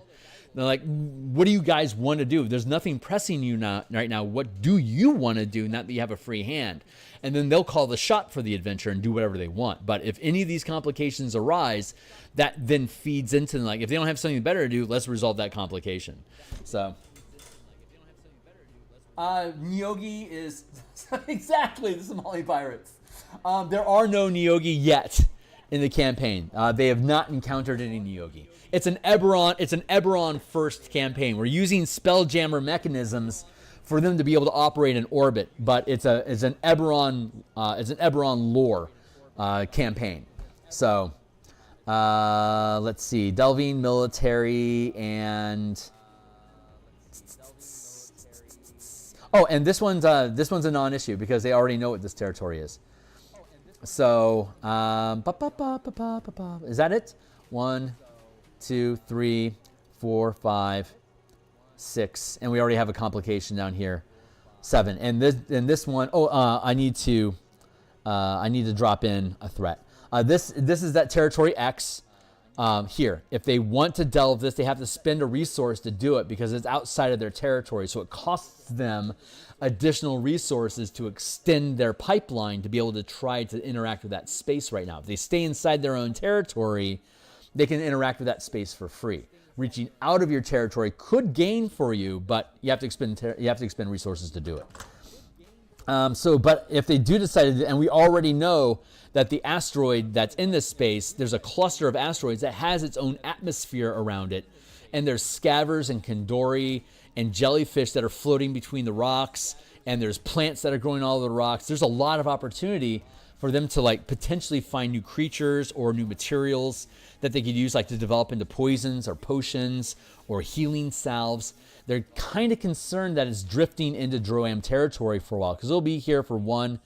They're like, what do you guys want to do? There's nothing pressing you right now. What do you want to do? Not that you have a free hand. And then they'll call the shot for the adventure and do whatever they want. But if any of these complications arise, that then feeds into, like, if they don't have something better to do, let's resolve that complication. So, Nyogi is, exactly, the Somali pirates. There are no Nyogi yet in the campaign. They have not encountered any Nyogi. It's an Eberron first campaign. We're using Spelljammer mechanisms for them to be able to operate in orbit, but it's an Eberron lore campaign. So let's see, delving, military, and and this one's a non-issue because they already know what this territory is. So, is that it? 1, 2, 3, 4, 5, 6, and we already have a complication down here. 7, and this one, I need to drop in a threat. This is that territory X. Here, if they want to delve this, they have to spend a resource to do it because it's outside of their territory. So it costs them additional resources to extend their pipeline to be able to try to interact with that space right now. If they stay inside their own territory, they can interact with that space for free. Reaching out of your territory could gain for you, but you have to expend resources to do it. But if they do decide, and we already know that the asteroid that's in this space, there's a cluster of asteroids that has its own atmosphere around it, and there's scavers and Kandori and jellyfish that are floating between the rocks, and there's plants that are growing all over the rocks. There's a lot of opportunity for them to like potentially find new creatures or new materials that they could use like to develop into poisons or potions or healing salves. They're kind of concerned that it's drifting into Droam territory for a while because it'll be here for 1,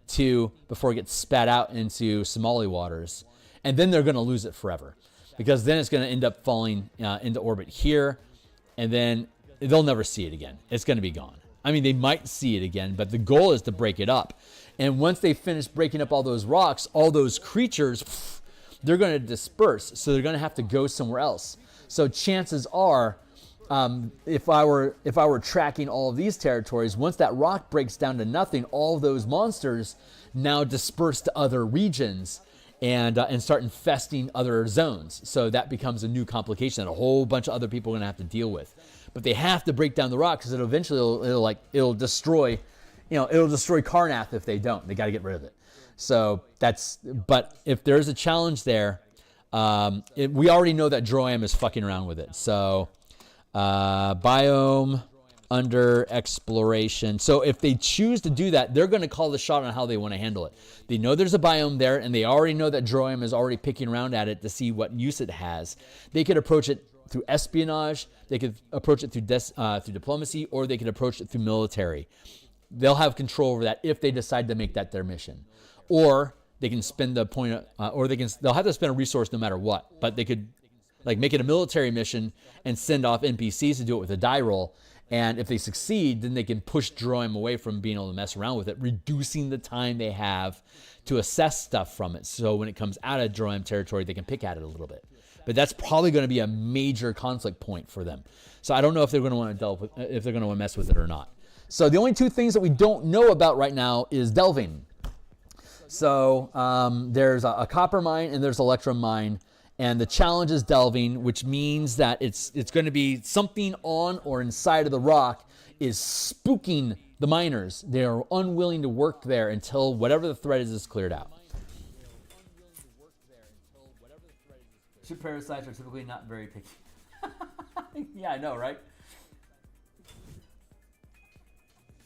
2 before it gets spat out into Somali waters. And then they're going to lose it forever because then it's going to end up falling into orbit here, and then they'll never see it again. It's going to be gone. I mean, they might see it again, but the goal is to break it up. And once they finish breaking up all those rocks, all those creatures, they're going to disperse. So they're going to have to go somewhere else. So chances are, if I were tracking all of these territories, once that rock breaks down to nothing, all of those monsters now disperse to other regions and start infesting other zones. So that becomes a new complication that a whole bunch of other people are going to have to deal with. But they have to break down the rock because it'll destroy, it'll destroy Karnath if they don't. They got to get rid of it. So but if there's a challenge there, we already know that Droam is fucking around with it. So biome under exploration. So if they choose to do that, they're going to call the shot on how they want to handle it. They know there's a biome there, and they already know that Droam is already picking around at it to see what use it has. They could approach it through espionage, they could approach it through diplomacy, or they could approach it through military. They'll have control over that if they decide to make that their mission. Or they can spend the point, they'll have to spend a resource no matter what, but they could like make it a military mission and send off NPCs to do it with a die roll. And if they succeed, then they can push Droam away from being able to mess around with it, reducing the time they have to assess stuff from it. So when it comes out of Droam territory, they can pick at it a little bit. But that's probably going to be a major conflict point for them. So I don't know if they're going to want to delve with, if they're going to want to mess with it or not. So the only two things that we don't know about right now is delving. So there's a copper mine and there's electrum mine. And the challenge is delving, which means that it's going to be something on or inside of the rock is spooking the miners. They are unwilling to work there until whatever the threat is cleared out. Ship parasites are typically not very picky. Yeah, I know, right?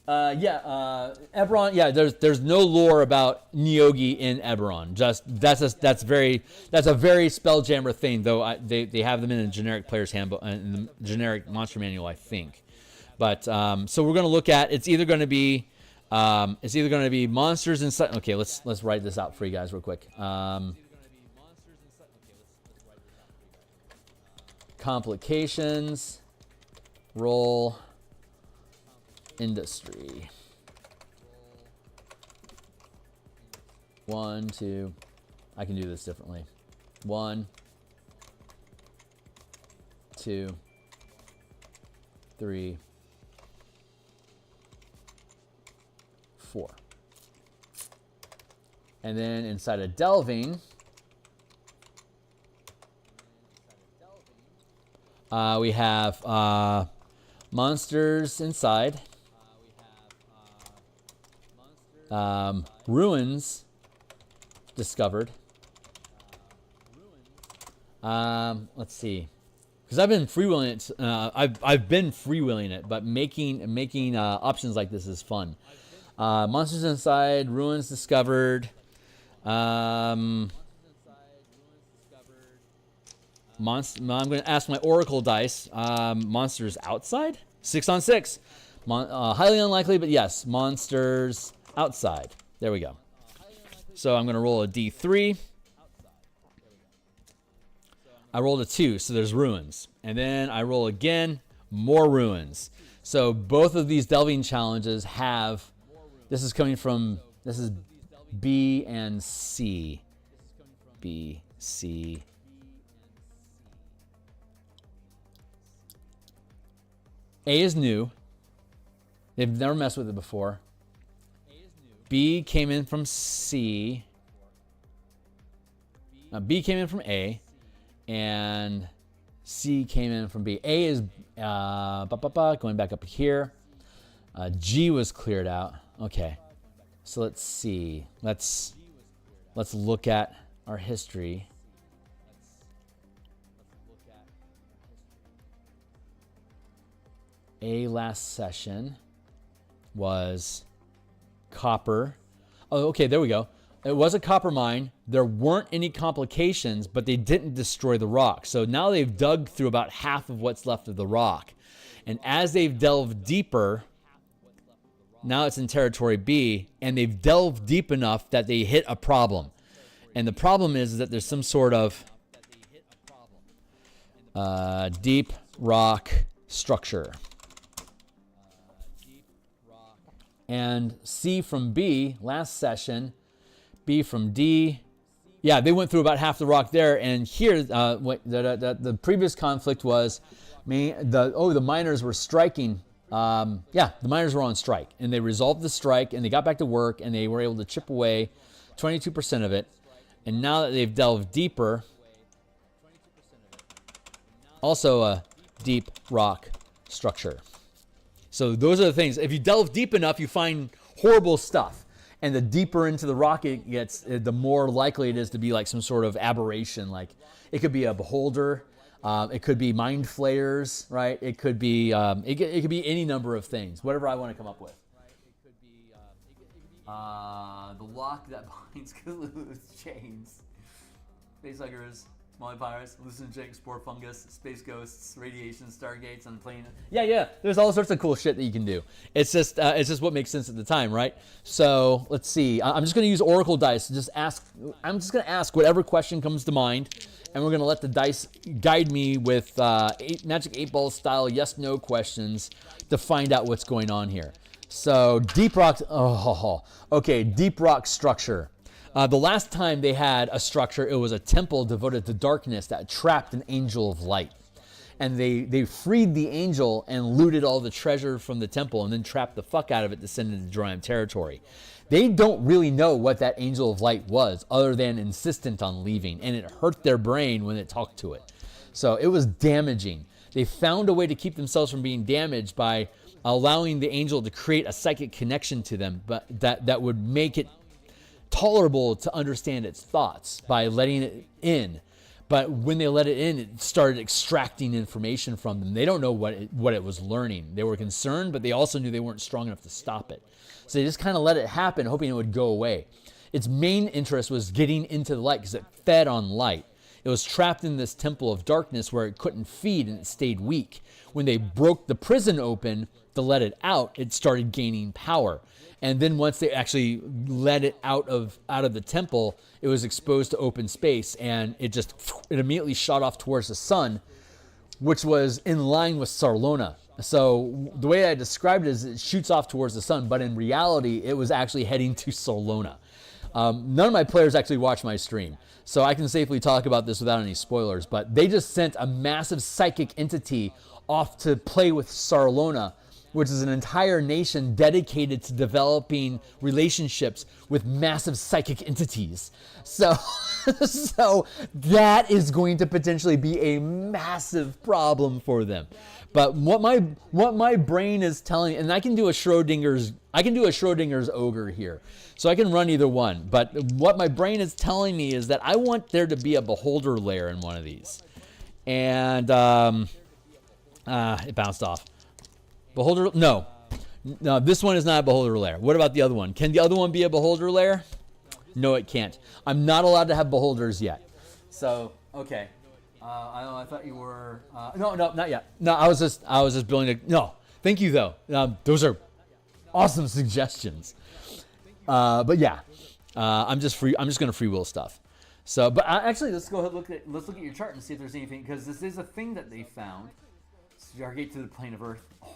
Eberron. Yeah, there's no lore about Neogi in Eberron. That's a very Spelljammer thing, though. They have them in a generic player's handbook, in the generic monster manual, I think. But so we're going to look at it's either going to be monsters inside. Okay, let's write this out for you guys real quick. Complications, roll, industry. 1, 2. I can do this differently. 1, 2, 3, 4. And then inside of delving, we have monsters inside, ruins discovered. Let's see, because I've been freewheeling it. I've been freewheeling it, but making options like this is fun. Monsters inside, ruins discovered. I'm going to ask my Oracle dice. Monsters outside? 6 on 6. Highly unlikely, but yes. Monsters outside. There we go. So I'm going to roll a D3. I rolled a 2, so there's ruins. And then I roll again, more ruins. So both of these delving challenges have, this is B and C. B, C. A is new. They've never messed with it before. B came in from C. B came in from A. And C came in from B. A is going back up here. G was cleared out. Okay. So let's see. Let's look at our history. A last session was copper. Oh, okay, there we go. It was a copper mine. There weren't any complications, but they didn't destroy the rock. So now they've dug through about half of what's left of the rock. And as they've delved deeper, now it's in territory B, and they've delved deep enough that they hit a problem. And the problem is that there's some sort of deep rock structure. And C from B, last session, B from D. Yeah, they went through about half the rock there. And here, the previous conflict was, the miners were striking. The miners were on strike. And they resolved the strike, and they got back to work, and they were able to chip away 22% of it. And now that they've delved deeper, also a deep rock structure. So those are the things. If you delve deep enough, you find horrible stuff. And the deeper into the rock it gets, the more likely it is to be like some sort of aberration. Like it could be a beholder, it could be mind flayers, right? It could be it could be any number of things, whatever I want to come up with. The lock that binds Cthulhu's chains. Facehuggers, Mollypirates, hallucinogenic spore fungus, space ghosts, radiation, stargates, and plane. Yeah. There's all sorts of cool shit that you can do. It's just what makes sense at the time, right? So let's see. I'm just going to use Oracle dice to I'm just going to ask whatever question comes to mind, and we're going to let the dice guide me with Magic 8-Ball style yes/no questions to find out what's going on here. So deep rock. Deep rock structure. The last time they had a structure, it was a temple devoted to darkness that trapped an angel of light. And they freed the angel and looted all the treasure from the temple and then trapped the fuck out of it to send it into Drime territory. They don't really know what that angel of light was other than insistent on leaving. And it hurt their brain when it talked to it. So it was damaging. They found a way to keep themselves from being damaged by allowing the angel to create a psychic connection to them, but that would make it tolerable to understand its thoughts by letting it in. But when they let it in, it started extracting information from them. They don't know what it was learning. They were concerned, but they also knew they weren't strong enough to stop it. So they just kind of let it happen, hoping it would go away. Its main interest was getting into the light because it fed on light. It was trapped in this temple of darkness where it couldn't feed and it stayed weak. When they broke the prison open to let it out, it started gaining power. And then once they actually let it out of the temple, it was exposed to open space, and it immediately shot off towards the sun, which was in line with Sarlona. So the way I described it is it shoots off towards the sun, but in reality, it was actually heading to Sarlona. None of my players actually watch my stream, so I can safely talk about this without any spoilers, but they just sent a massive psychic entity off to play with Sarlona, which is an entire nation dedicated to developing relationships with massive psychic entities. So that is going to potentially be a massive problem for them. But what my brain is telling, and I can do a Schrodinger's ogre here. So I can run either one. But what my brain is telling me is that I want there to be a beholder layer in one of these. And it bounced off. Beholder, no, this one is not a beholder layer. What about the other one? Can the other one be a beholder layer? No, it can't. I'm not allowed to have beholders yet. So, okay. I thought you were, no, not yet. No, I was just building no, thank you though. Those are awesome suggestions. But yeah. I'm just going to free will stuff. So, but actually, let's go ahead let's look at your chart and see if there's anything, because this is a thing that they found. Stargate to the plane of Earth. Oh.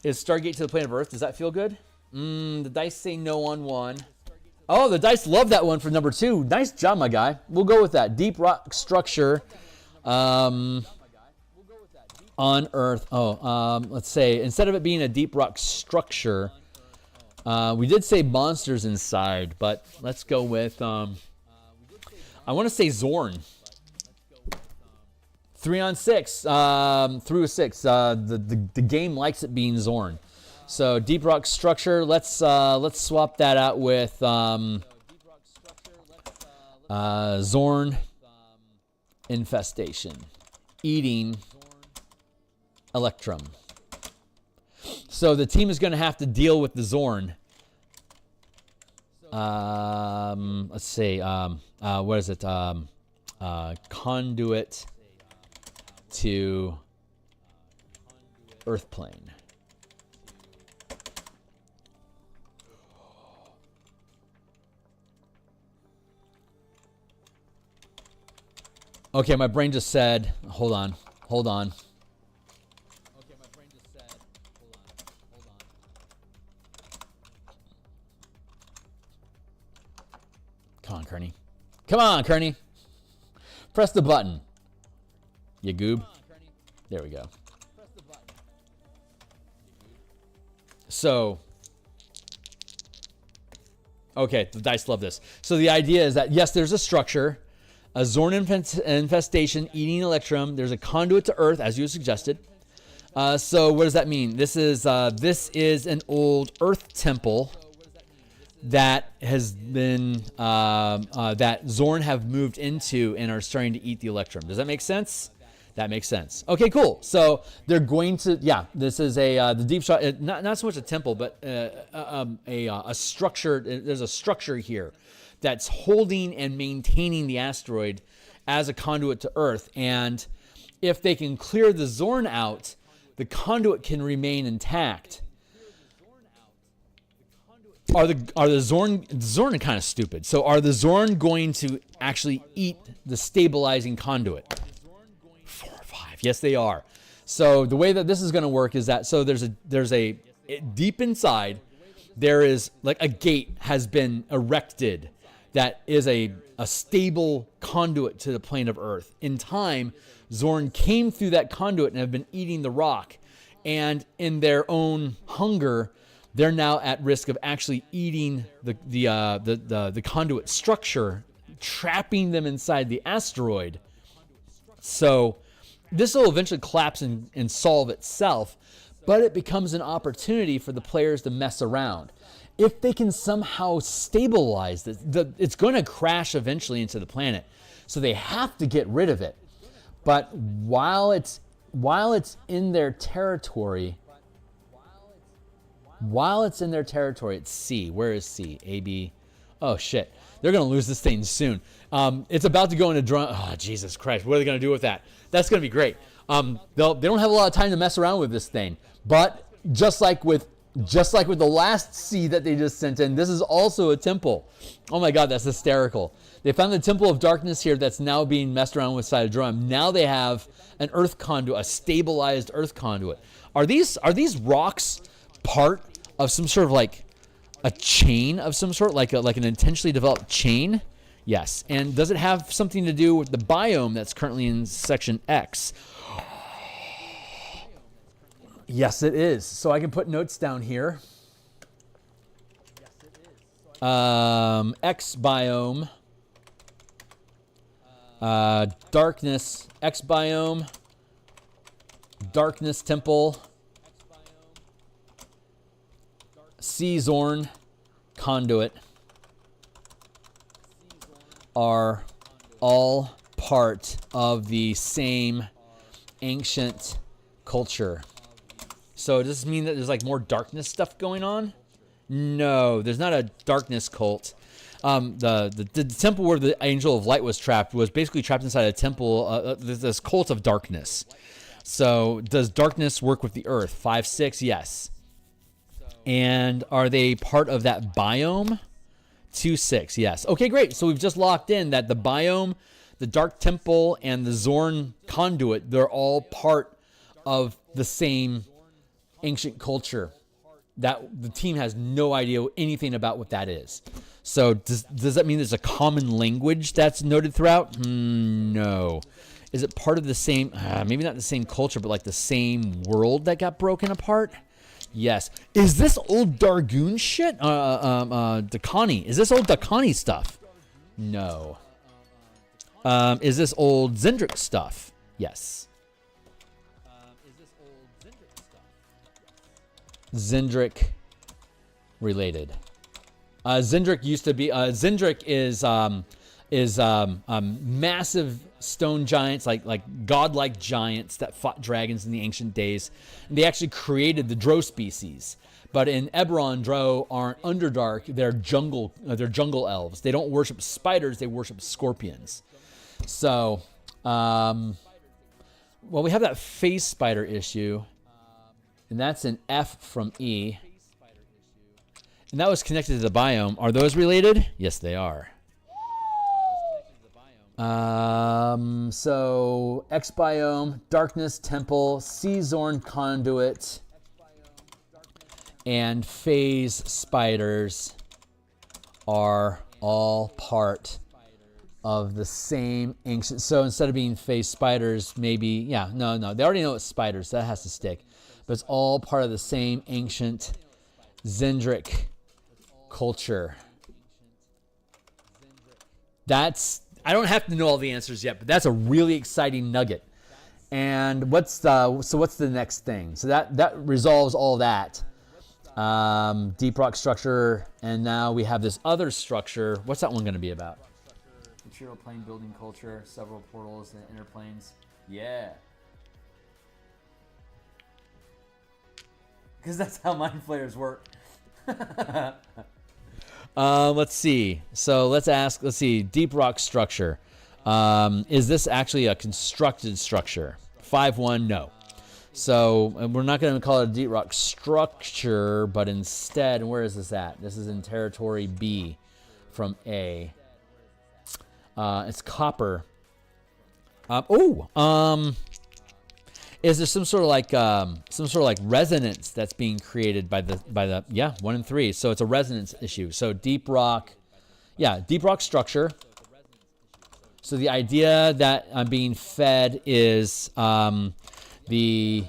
Is Stargate to the plane of Earth? Does that feel good? The dice say no on 1. Oh, the dice love that one for number 2. Nice job, my guy. We'll go with that. Deep rock structure on Earth. Let's say, instead of it being a deep rock structure, we did say monsters inside, but let's go with, I want to say Zorn. 3 on 6, through a 6. The game likes it being Zorn. So deep rock structure. Let's swap that out with Zorn infestation, eating Electrum. So the team is going to have to deal with the Zorn. Let's see. What is it? Conduit to Earth plane. Okay, my brain just said, hold on. Okay, my brain just said, hold on. Come on, Kearney. Come on, Kearney. Press the button. You goob. There we go. So, okay, the dice love this. So the idea is that, yes, there's a structure, a Zorn infestation, eating Electrum. There's a conduit to Earth, as you suggested. So what does that mean? This is an old Earth temple that has been, that Zorn have moved into and are starting to eat the Electrum. Does that make sense? That makes sense. Okay, cool. So they're going to, this is the deep shot, not so much a temple, but a structure. There's a structure here that's holding and maintaining the asteroid as a conduit to Earth. And if they can clear the Zorn out, the conduit can remain intact. Are the Zorn are kind of stupid. So are the Zorn going to actually eat the stabilizing conduit? 4 or 5. Yes, they are. So the way that this is going to work is that, so there's a deep inside, there is like a gate has been erected that is a stable conduit to the plane of Earth. In time, Zorn came through that conduit and have been eating the rock. And in their own hunger, they're now at risk of actually eating the conduit structure, trapping them inside the asteroid. So this will eventually collapse and solve itself, but it becomes an opportunity for the players to mess around. If they can somehow stabilize this, it's going to crash eventually into the planet. So they have to get rid of it. But while it's in their territory, it's C. Where is C? A, B. Oh, shit. They're going to lose this thing soon. It's about to go into drone. Oh, Jesus Christ. What are they going to do with that? That's going to be great. They don't have a lot of time to mess around with this thing. But just like with the last C that they just sent in, this is also a temple. Oh my God, that's hysterical. They found the Temple of Darkness here that's now being messed around with side of drum. Now they have an Earth conduit, a stabilized Earth conduit. Are these rocks part of some sort of like a chain of some sort, like an intentionally developed chain? Yes. And does it have something to do with the biome that's currently in section X? Yes, it is. So I can put notes down here. X biome, darkness, X biome, darkness temple, C Zorn, conduit are all part of the same ancient culture. So does this mean that there's like more darkness stuff going on? No, there's not a darkness cult. The temple where the Angel of Light was trapped was basically trapped inside a temple, this cult of darkness. So does darkness work with the Earth? 5, 6, yes. And are they part of that biome? 2/6, yes. Okay, great. So we've just locked in that the biome, the Dark Temple, and the Zorn Conduit, they're all part of the same ancient culture. That the team has no idea anything about what that is. So does that mean there's a common language that's noted throughout? No. Is it part of the same, maybe not the same culture, but like the same world that got broken apart? Yes. Is this old Dargoon shit? Dakani. Is this old Dakani stuff? No. Is this old Zendrick stuff? Yes. Zendrick related. Zendrick used to be. Zendrick is massive stone giants, like godlike giants that fought dragons in the ancient days. And they actually created the Drow species. But in Eberron, Drow aren't Underdark. They're jungle elves. They don't worship spiders. They worship scorpions. So, well, we have that face spider issue. And that's an F from E. And that was connected to the biome. Are those related? Yes, they are. So X biome, Darkness Temple, Sea Zorn Conduit, and Phase Spiders are all part of the same ancient. So instead of being Phase Spiders, maybe, yeah, no. They already know it's spiders. So that has to stick. But it's all part of the same ancient Zendrick culture. I don't have to know all the answers yet, but that's a really exciting nugget. And what's the next thing? So that resolves all that. Deep rock structure, and now we have this other structure. What's that one going to be about? Material plane building culture, several portals and interplanes. Yeah. Because that's how mind flayers work. Let's see. So let's see. Deep rock structure. Is this actually a constructed structure? 5-1, no. So we're not going to call it a deep rock structure, but instead, where is this at? This is in territory B from A. It's copper. Is there some sort of like resonance that's being created by the 1 and 3? So it's a resonance issue. So deep rock structure. So the idea that I'm being fed is the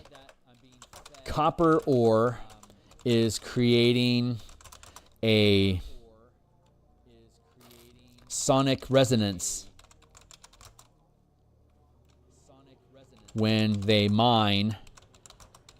copper ore is creating a sonic resonance when they mine,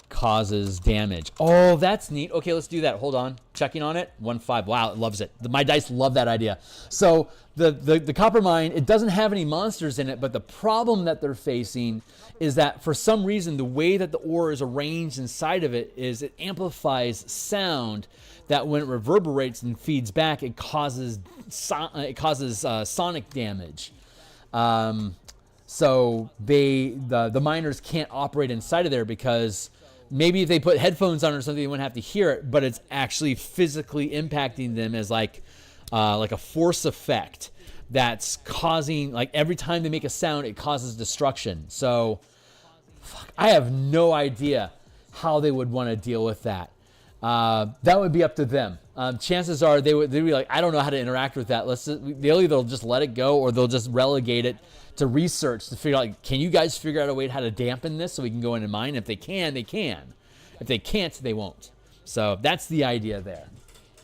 causes damage. Oh, that's neat. Okay, let's do that. Hold on. Checking on it. 1-5. Wow, it loves it. My dice love that idea. So the copper mine, it doesn't have any monsters in it, but the problem that they're facing is that for some reason, the way that the ore is arranged inside of it is it amplifies sound that when it reverberates and feeds back, it causes sonic damage. So the miners can't operate inside of there because maybe if they put headphones on or something, they wouldn't have to hear it, but it's actually physically impacting them as like a force effect that's causing, like every time they make a sound, it causes destruction. So I have no idea how they would want to deal with that. That would be up to them. Chances are they'd be like, I don't know how to interact with that. They'll either just let it go or they'll just relegate it to research to figure out, like, can you guys figure out a way how to dampen this so we can go in and mine? If they can, they can. If they can't, they won't. So that's the idea there.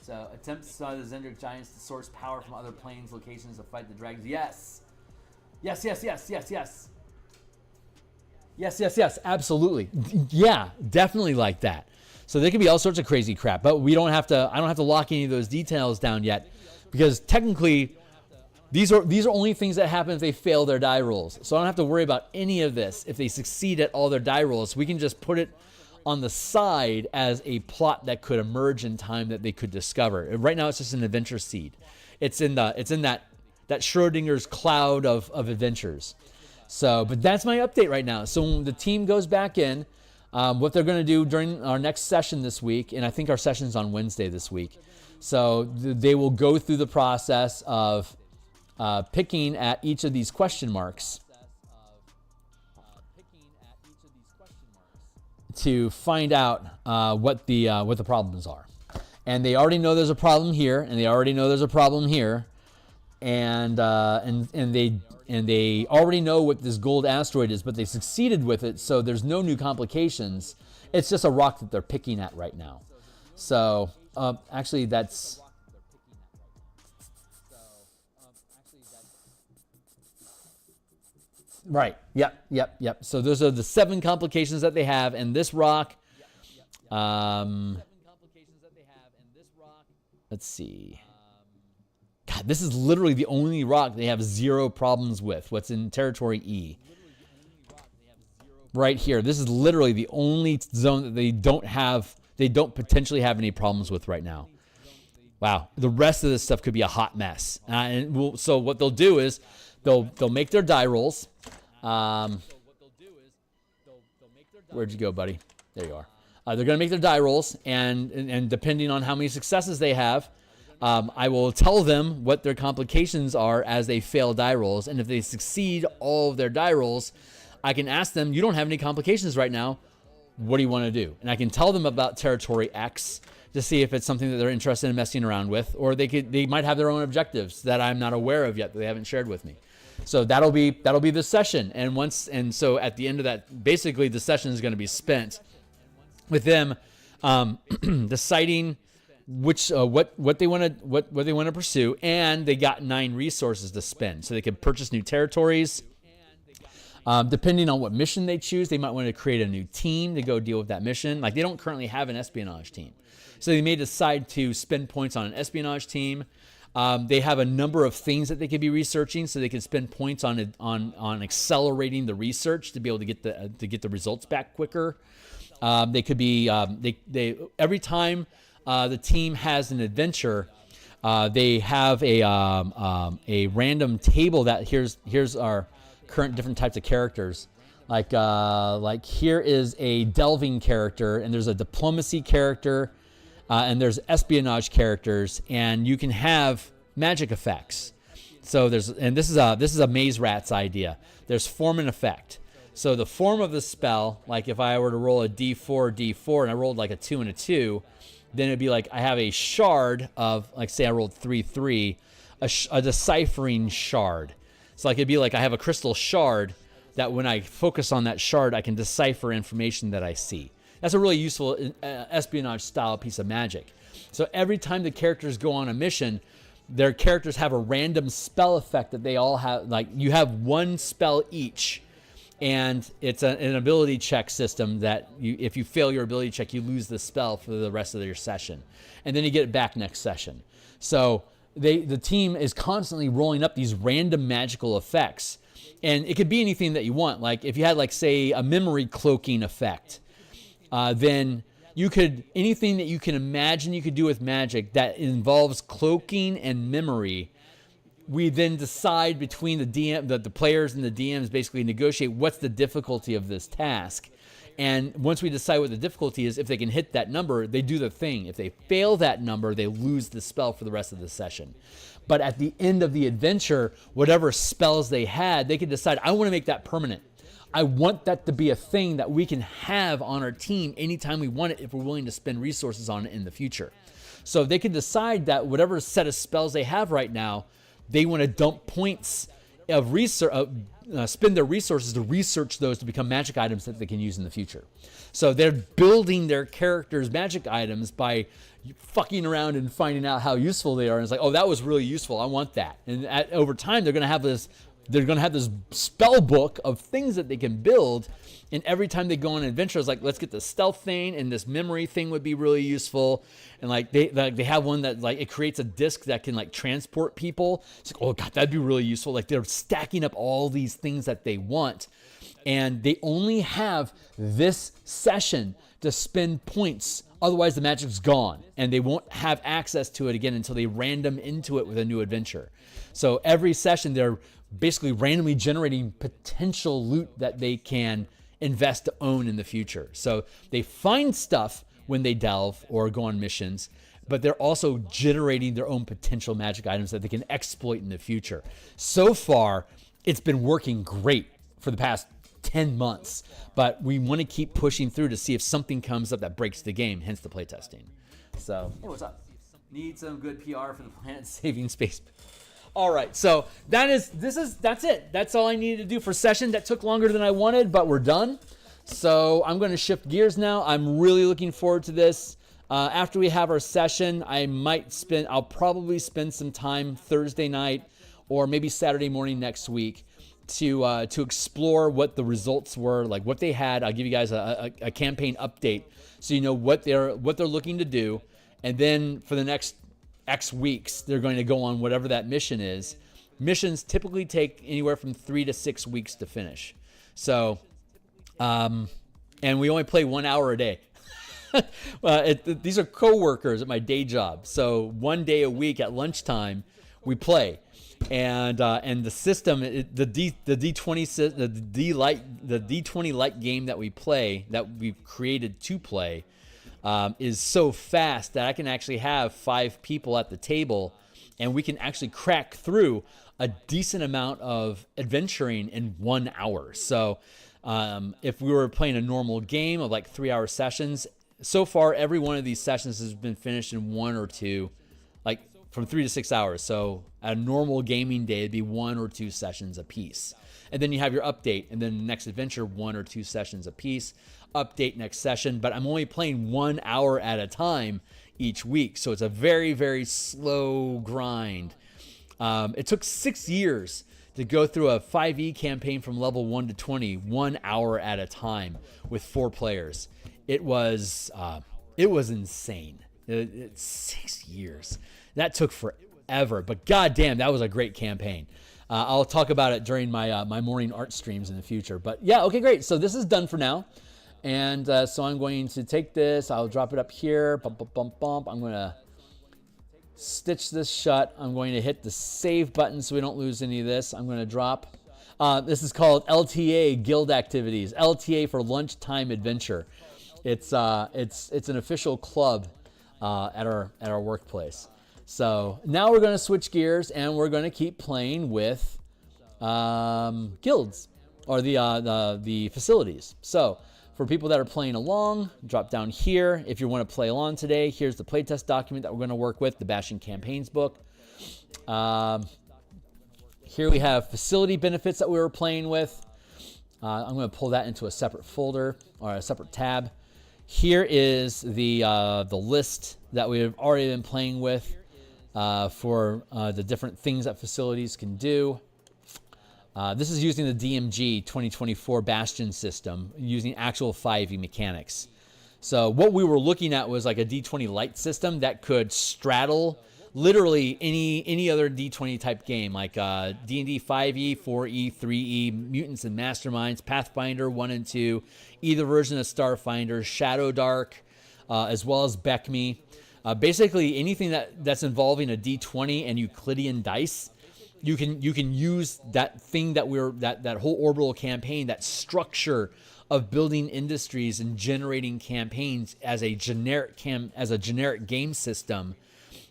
So attempts by the Zendrick giants to source power from other planes, locations to fight the dragons. Yes. Yes. Absolutely. Yeah, definitely like that. So there could be all sorts of crazy crap, but I don't have to lock any of those details down yet, because technically these are only things that happen if they fail their die rolls. So I don't have to worry about any of this if they succeed at all their die rolls. We can just put it on the side as a plot that could emerge in time that they could discover. Right now it's just an adventure seed. It's in that Schrodinger's cloud of adventures. So, but that's my update right now. So when the team goes back in, what they're going to do during our next session this week, and I think our session's on Wednesday this week. So they will go through the process of picking at each of these question marks to find out what the problems are. And they already know there's a problem here, and they already know there's a problem here, and they already know what this gold asteroid is, but they succeeded with it, so there's no new complications. It's just a rock that they're picking at right now. So actually, that's right. Yep. So those are the 7 complications that they have, and this rock. Let's see. God, this is literally the only rock they have 0 problems with. What's in territory E? Right here. This is literally the only zone that they don't have. They don't potentially have any problems with right now. Wow. The rest of this stuff could be a hot mess. So what they'll do is they'll make their die rolls. Where'd you go, buddy? There you are. They're going to make their die rolls, and depending on how many successes they have, I will tell them what their complications are as they fail die rolls. And if they succeed all of their die rolls, I can ask them, you don't have any complications right now. What do you want to do? And I can tell them about territory X to see if it's something that they're interested in messing around with, or they might have their own objectives that I'm not aware of yet that they haven't shared with me. So that'll be the session. And so at the end of that, basically the session is going to be spent with them deciding which what they want to pursue, and they got 9 resources to spend, so they can purchase new territories. Depending on what mission they choose, they might want to create a new team to go deal with that mission. Like, they don't currently have an espionage team, so they may decide to spend points on an espionage team. They have a number of things that they could be researching, so they can spend points on accelerating the research to be able to get the results back quicker. They could be they every time the team has an adventure, they have a random table that here's our current different types of characters. Like here is a delving character, and there's a diplomacy character, and there's espionage characters, and you can have magic effects. So this is a Maze Rat's idea. There's form and effect. So the form of the spell, like if I were to roll a D4, and I rolled like a 2 and a 2, then it'd be like I have a shard of, like, say I rolled 3, a deciphering shard. So like it'd be like I have a crystal shard that when I focus on that shard, I can decipher information that I see. That's a really useful espionage style piece of magic. So every time the characters go on a mission, their characters have a random spell effect that they all have. Like, you have 1 spell each. And it's an ability check system that if you fail your ability check, you lose the spell for the rest of your session. And then you get it back next session. So the team is constantly rolling up these random magical effects. And it could be anything that you want. Like if you had, like, say, a memory cloaking effect, then you could, anything that you can imagine you could do with magic that involves cloaking and memory, we then decide between the DM, the players and the DMs basically negotiate what's the difficulty of this task. And once we decide what the difficulty is, if they can hit that number, they do the thing. If they fail that number, they lose the spell for the rest of the session. But at the end of the adventure, whatever spells they had, they could decide, I want to make that permanent. I want that to be a thing that we can have on our team anytime we want it if we're willing to spend resources on it in the future. So they can decide that whatever set of spells they have right now, they want to dump points of research, spend their resources to research those to become magic items that they can use in the future. So they're building their characters' magic items by fucking around and finding out how useful they are. And it's like, oh, that was really useful. I want that. And over time, they're going to have this spell book of things that they can build. And every time they go on an adventure, it's like, let's get the stealth thing, and this memory thing would be really useful. And like they have one that, like, it creates a disc that can, like, transport people. It's like, oh god, that'd be really useful. Like, they're stacking up all these things that they want, and they only have this session to spend points. Otherwise, the magic's gone, and they won't have access to it again until they random into it with a new adventure. So every session, they're basically randomly generating potential loot that they can invest to own in the future. So they find stuff when they delve or go on missions, but they're also generating their own potential magic items that they can exploit in the future. So far, it's been working great for the past 10 months, but we want to keep pushing through to see if something comes up that breaks the game, hence the playtesting. So, hey, what's up? Need some good PR for the planet saving space. All right, so that's it. That's all I needed to do for session. That took longer than I wanted, but we're done. So I'm going to shift gears now. I'm really looking forward to this. After we have our session, I'll probably spend some time Thursday night or maybe Saturday morning next week to explore what the results were, like what they had. I'll give you guys a campaign update so you know what they're looking to do, and then for the next X weeks, they're going to go on whatever that mission is. Missions typically take anywhere from 3 to 6 weeks to finish. So, and we only play 1 hour a day. These are coworkers at my day job. So 1 day a week at lunchtime, we play. And the system, the D20 light game that we play, that we've created to play, is so fast that I can actually have 5 people at the table, and we can actually crack through a decent amount of adventuring in 1 hour. So if we were playing a normal game of like 3-hour sessions, so far every one of these sessions has been finished in 1 or 2, like from 3 to 6 hours. So a normal gaming day, it'd be 1 or 2 sessions a piece. And then you have your update, and then the next adventure, 1 or 2 sessions a piece. Update next session, but I'm only playing 1 hour at a time each week. So it's a very, very slow grind. It took 6 years to go through a 5e campaign from level 1 to 20, 1 hour at a time with 4 players. It was insane. It's 6 years. That took forever, but goddamn, that was a great campaign. I'll talk about it during my my morning art streams in the future. But yeah, okay, great. So this is done for now. And so I'm going to take this. I'll drop it up here. Bump, bump, bump, bump. I'm going to stitch this shut. I'm going to hit the save button so we don't lose any of this. I'm going to drop. This is called LTA, Guild Activities. LTA for Lunchtime Adventure. It's an official club at our workplace. So now we're going to switch gears and we're going to keep playing with guilds or the facilities. So for people that are playing along, drop down here. If you want to play along today, here's the playtest document that we're going to work with, the Bastion Campaigns book. Here we have facility benefits that we were playing with. I'm going to pull that into a separate folder or a separate tab. Here is the list that we've already been playing with for the different things that facilities can do. This is using the DMG 2024 Bastion system, using actual 5e mechanics. So what we were looking at was like a D20 light system that could straddle literally any other D20 type game, like D&D 5e, 4e, 3e, Mutants and Masterminds, Pathfinder 1 and 2, either version of Starfinder, Shadow Dark, as well as Beckme. Basically anything that's involving a D20 and Euclidean dice. You can use that thing that whole orbital campaign, that structure of building industries and generating campaigns as a generic game system.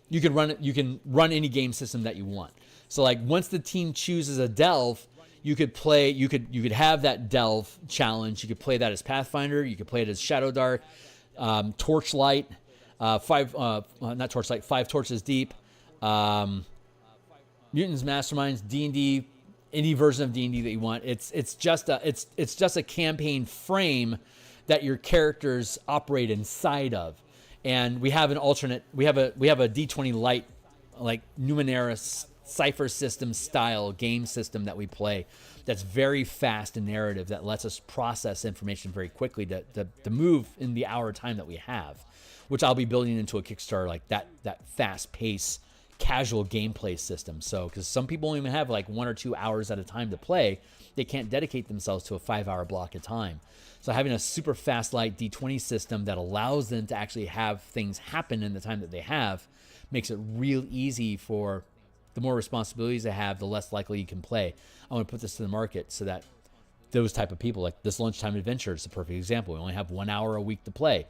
You can run any game system that you want. So like once the team chooses a delve, you could have that delve challenge. You could play that as Pathfinder. You could play it as Shadow Dark, Torchlight, 5 Torches Deep. Mutants, Masterminds, D&D, any version of D&D that you want. It's just a campaign frame that your characters operate inside of. And we have an alternate. We have a D20 light, like Numenera cipher system style game system that we play. That's very fast and narrative, that lets us process information very quickly to move in the hour time that we have, which I'll be building into a Kickstarter, like that fast pace casual gameplay system. So because some people only have like 1 or 2 hours at a time to play, they can't dedicate themselves to a 5-hour block of time. So having a super fast light D20 system that allows them to actually have things happen in the time that they have makes it real easy. For the more responsibilities they have, the less likely you can play. I want to put this to the market so that those type of people. Like this lunchtime adventure is a perfect example. We only have 1 hour a week to play,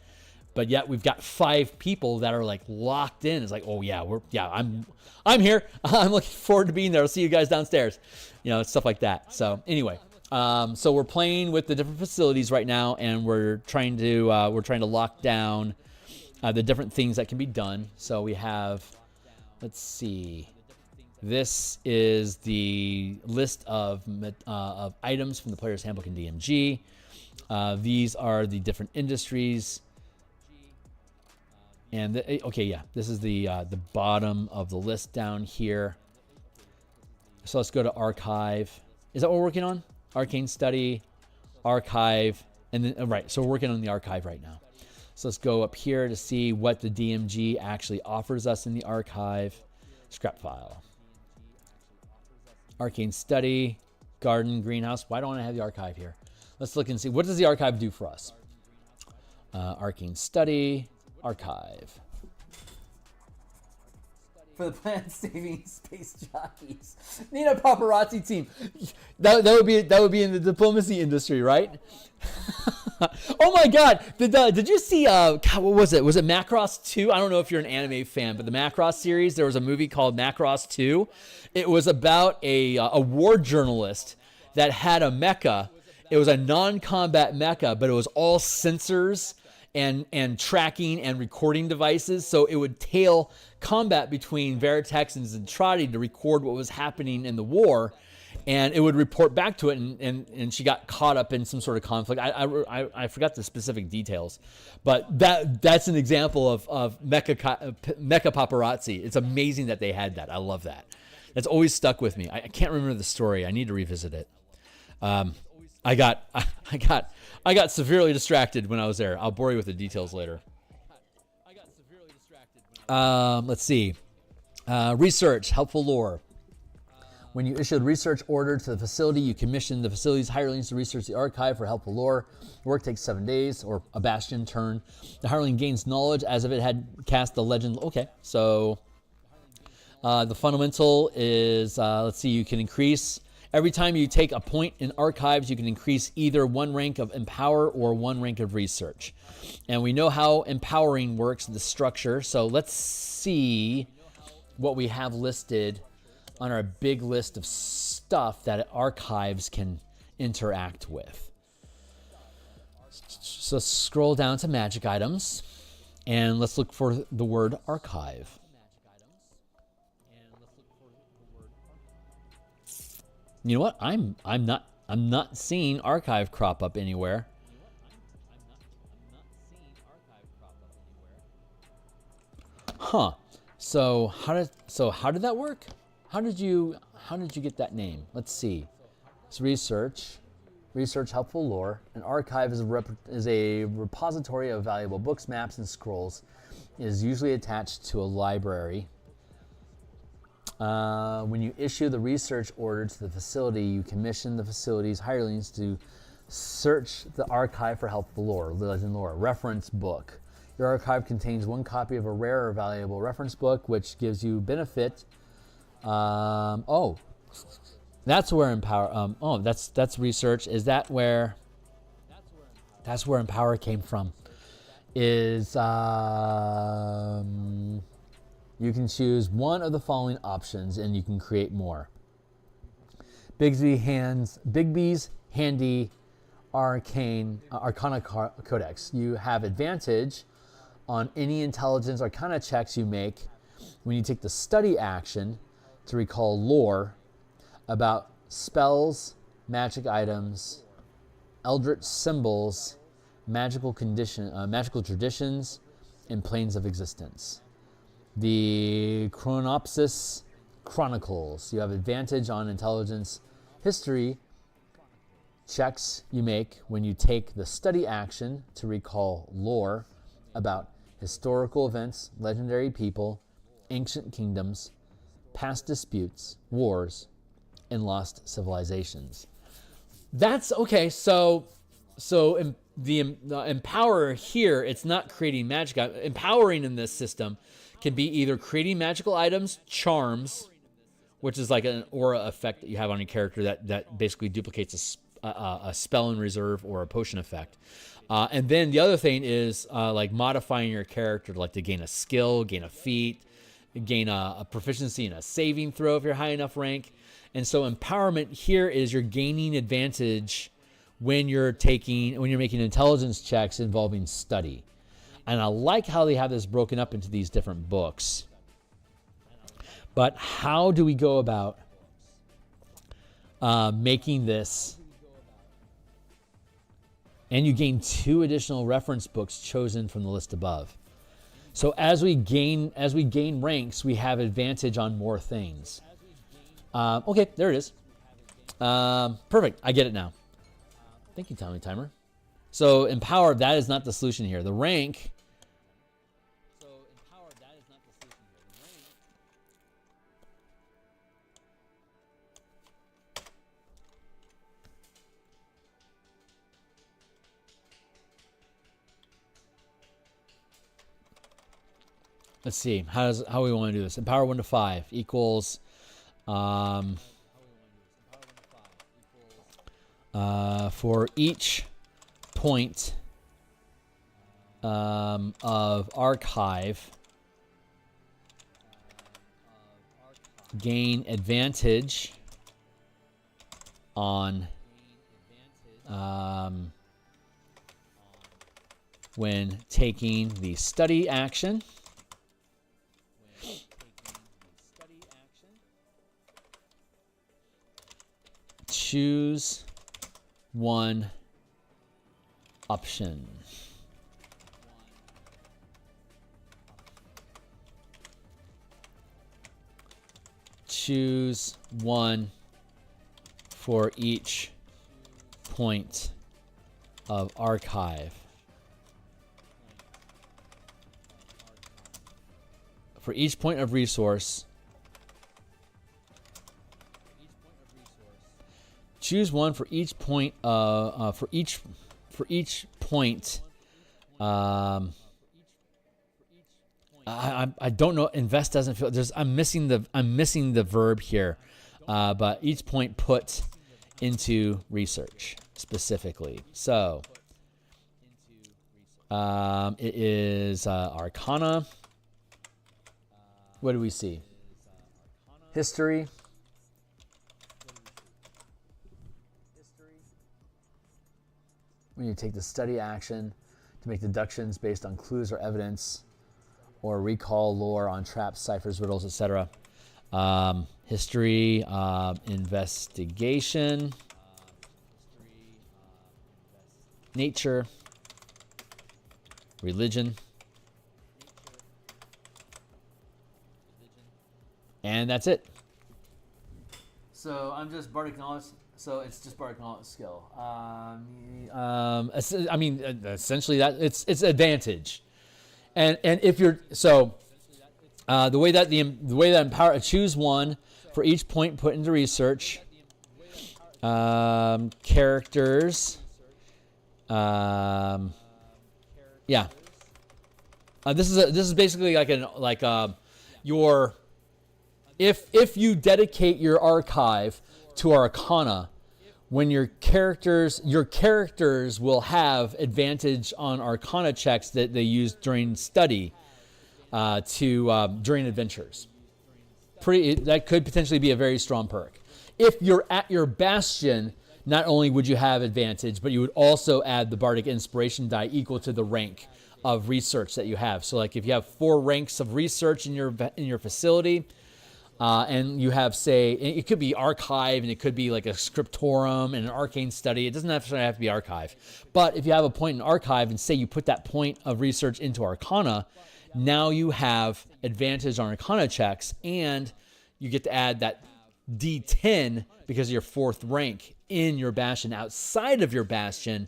but yet we've got 5 people that are like locked in. It's like, oh yeah, I'm here. I'm looking forward to being there. I'll see you guys downstairs. Stuff like that. So anyway, so we're playing with the different facilities right now, and we're trying to lock down the different things that can be done. So we have, let's see. This is the list of items from the Player's Handbook in DMG. These are the different industries. And this is the bottom of the list down here. So let's go to archive. Is that what we're working on? Arcane study, archive, and then right. So we're working on the archive right now. So let's go up here to see what the DMG actually offers us in the archive. Scrap file. Arcane study, garden, greenhouse. Why don't I have the archive here? Let's look and see. What does the archive do for us? Arcane study, archive. For the planet-saving space jockeys, need a paparazzi team. That would be in the diplomacy industry, right? Oh my God! Did you see? What was it? Was it Macross 2? I don't know if you're an anime fan, but the Macross series. There was a movie called Macross 2. It was about a war journalist that had a mecha. It was a non-combat mecha, but it was all sensors and tracking and recording devices. So it would tail combat between Veritex and Zentradi to record what was happening in the war, and it would report back to it, and she got caught up in some sort of conflict. I forgot the specific details, but that's an example of mecha paparazzi. It's amazing that they had that. I love that. That's always stuck with me. I can't remember the story. I need to revisit it. I got severely distracted when I was there. I'll bore you with the details later. Let's see. Research, helpful lore. When you issue a research order to the facility, you commission the facility's hirelings to research the archive for helpful lore. The work takes 7 days, or a Bastion turn. The hireling gains knowledge as if it had cast the legend. Okay, so the fundamental is, let's see, you can increase. Every time you take a point in archives, you can increase either 1 rank of empower or 1 rank of research. And we know how empowering works, the structure. So let's see what we have listed on our big list of stuff that archives can interact with. So scroll down to magic items, and let's look for the word archive. You know what? I'm not seeing archive crop up anywhere. Huh. So how did that work? How did you get that name? Let's see. It's research helpful lore. An archive is a repository of valuable books, maps, and scrolls. It is usually attached to a library. When you issue the research order to the facility, you commission the facility's hirelings to search the archive for helpful lore, legend lore. Reference book. Your archive contains 1 copy of a rare or valuable reference book, which gives you benefit. That's where empower. That's research. Is that where? That's where empower came from. Is you can choose one of the following options, and you can create more. Bigby's Handy Arcana Codex. You have advantage on any intelligence Arcana checks you make when you take the study action to recall lore about spells, magic items, eldritch symbols, magical traditions, and planes of existence. The Chronopsis Chronicles. You have advantage on intelligence history checks you make when you take the study action to recall lore about historical events, legendary people, ancient kingdoms, past disputes, wars, and lost civilizations. That's okay. So the empower here, it's not creating magic. Empowering in this system can be either creating magical items, charms, which is like an aura effect that you have on your character that basically duplicates a spell in reserve or a potion effect. And then the other thing is like modifying your character, like to gain a skill, gain a feat, gain a proficiency in a saving throw if you're high enough rank. And so empowerment here is you're gaining advantage when you're making intelligence checks involving study. And I like how they have this broken up into these different books. But how do we go about making this? And you gain 2 additional reference books chosen from the list above. So as we gain ranks, we have advantage on more things. Okay, there it is. Perfect. I get it now. Thank you, Tommy Timer. So empower, that is not the solution here. The rank. Let's see how we want to do this. Empower 1 to 5 equals for each point of archive, gain advantage on when taking the study action. Choose one option. Choose one for each point of archive. For each point of resource, choose one for each point. For each point. I don't know. Invest doesn't feel. I'm missing the verb here. But each point put into research specifically. So it is Arcana. What do we see? History. When you take the study action to make deductions based on clues or evidence, or recall lore on traps, ciphers, riddles, etc. History, investigation, nature, religion, and that's it. So I'm just bardic knowledge. So it's just bardic knowledge skill. I mean, essentially that it's advantage, and if you're the way that empower, choose one for each point put into research. Characters. Yeah. This is basically your if you dedicate your archive to Arcana, when your characters will have advantage on Arcana checks that they use during study during adventures. That could potentially be a very strong perk. If you're at your Bastion, not only would you have advantage, but you would also add the Bardic Inspiration die equal to the rank of research that you have. So like if you have 4 ranks of research in your facility, and you have, say, it could be archive, and it could be like a scriptorum and an arcane study. It doesn't necessarily have to be archive. But if you have a point in archive and say you put that point of research into Arcana, now you have advantage on Arcana checks, and you get to add that D10 because of your 4th rank in your Bastion. Outside of your Bastion,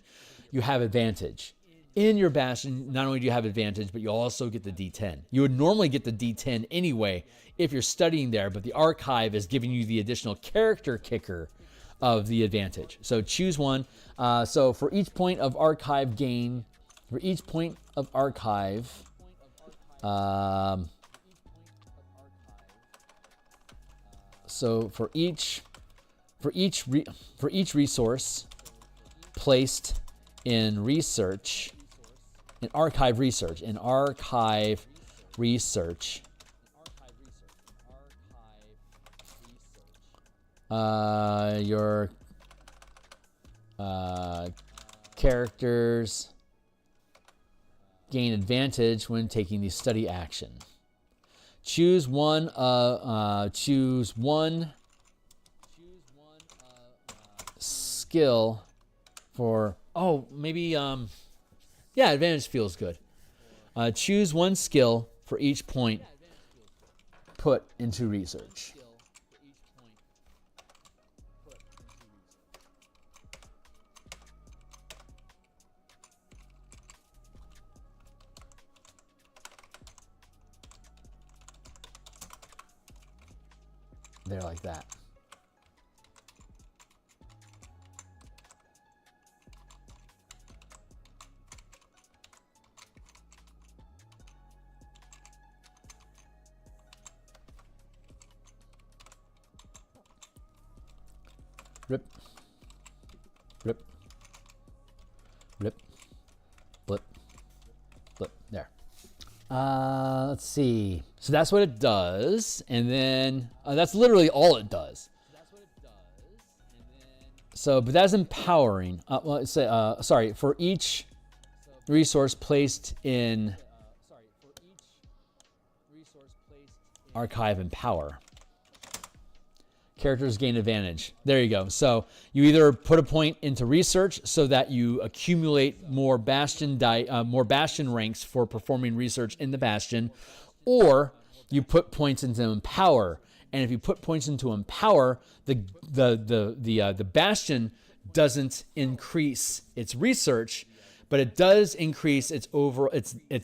you have advantage. In your Bastion, not only do you have advantage, but you also get the D10. You would normally get the D10 anyway if you're studying there, but the archive is giving you the additional character kicker of the advantage. So choose one. So for each point of archive gain, for each point of archive, so for each resource, placed in research, in archive research, your characters gain advantage when taking the study action. Choose one skill for, advantage feels good. Choose one skill for each point put into research. There, like that. Rip, rip, rip, flip, flip. There. Let's see. So that's what it does, and then that's literally all it does. So, but that's empowering. For each resource placed in archive and power, characters gain advantage. There you go. So you either put a point into research so that you accumulate more bastion ranks for performing research in the bastion, or you put points into empower. And if you put points into empower, the bastion doesn't increase its research, but it does increase its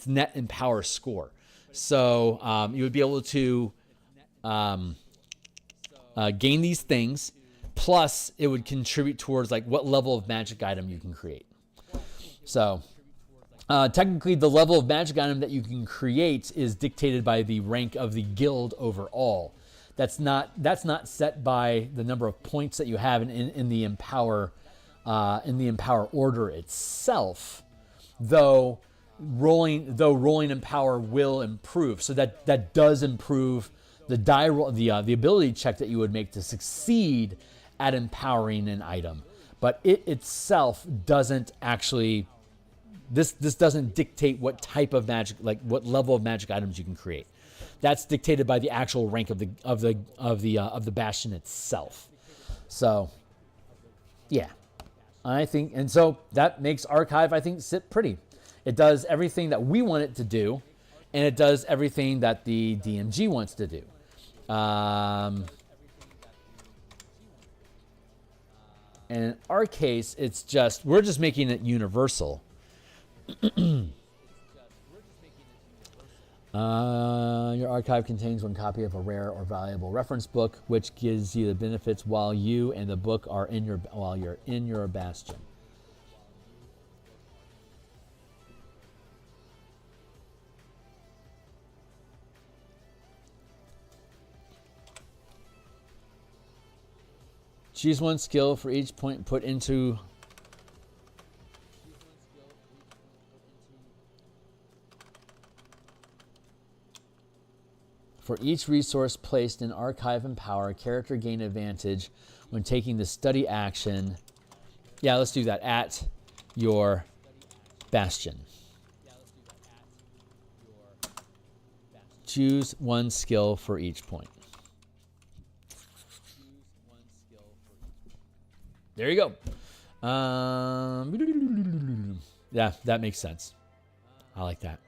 net empower score. So you would be able to gain these things, plus it would contribute towards like what level of magic item you can create. So technically the level of magic item that you can create is dictated by the rank of the guild overall. That's not set by the number of points that you have in the empower order itself, though rolling empower will improve. So that does improve the die roll, the ability check that you would make to succeed at empowering an item. But it itself doesn't actually. This doesn't dictate what type of magic, like what level of magic items you can create. That's dictated by the actual rank of the bastion itself. So, yeah, I think, and so that makes archive, I think, sit pretty. It does everything that we want it to do, and it does everything that the DMG wants to do. And in our case, we're just making it universal. Your archive contains one copy of a rare or valuable reference book, which gives you the benefits while you and the book are while you're in your bastion. Choose one skill for each point put into For each resource placed in archive and power, character gain advantage when taking the study action. Yeah, let's do that. At your bastion. Choose one skill for each point. There you go. Yeah, that makes sense. I like that.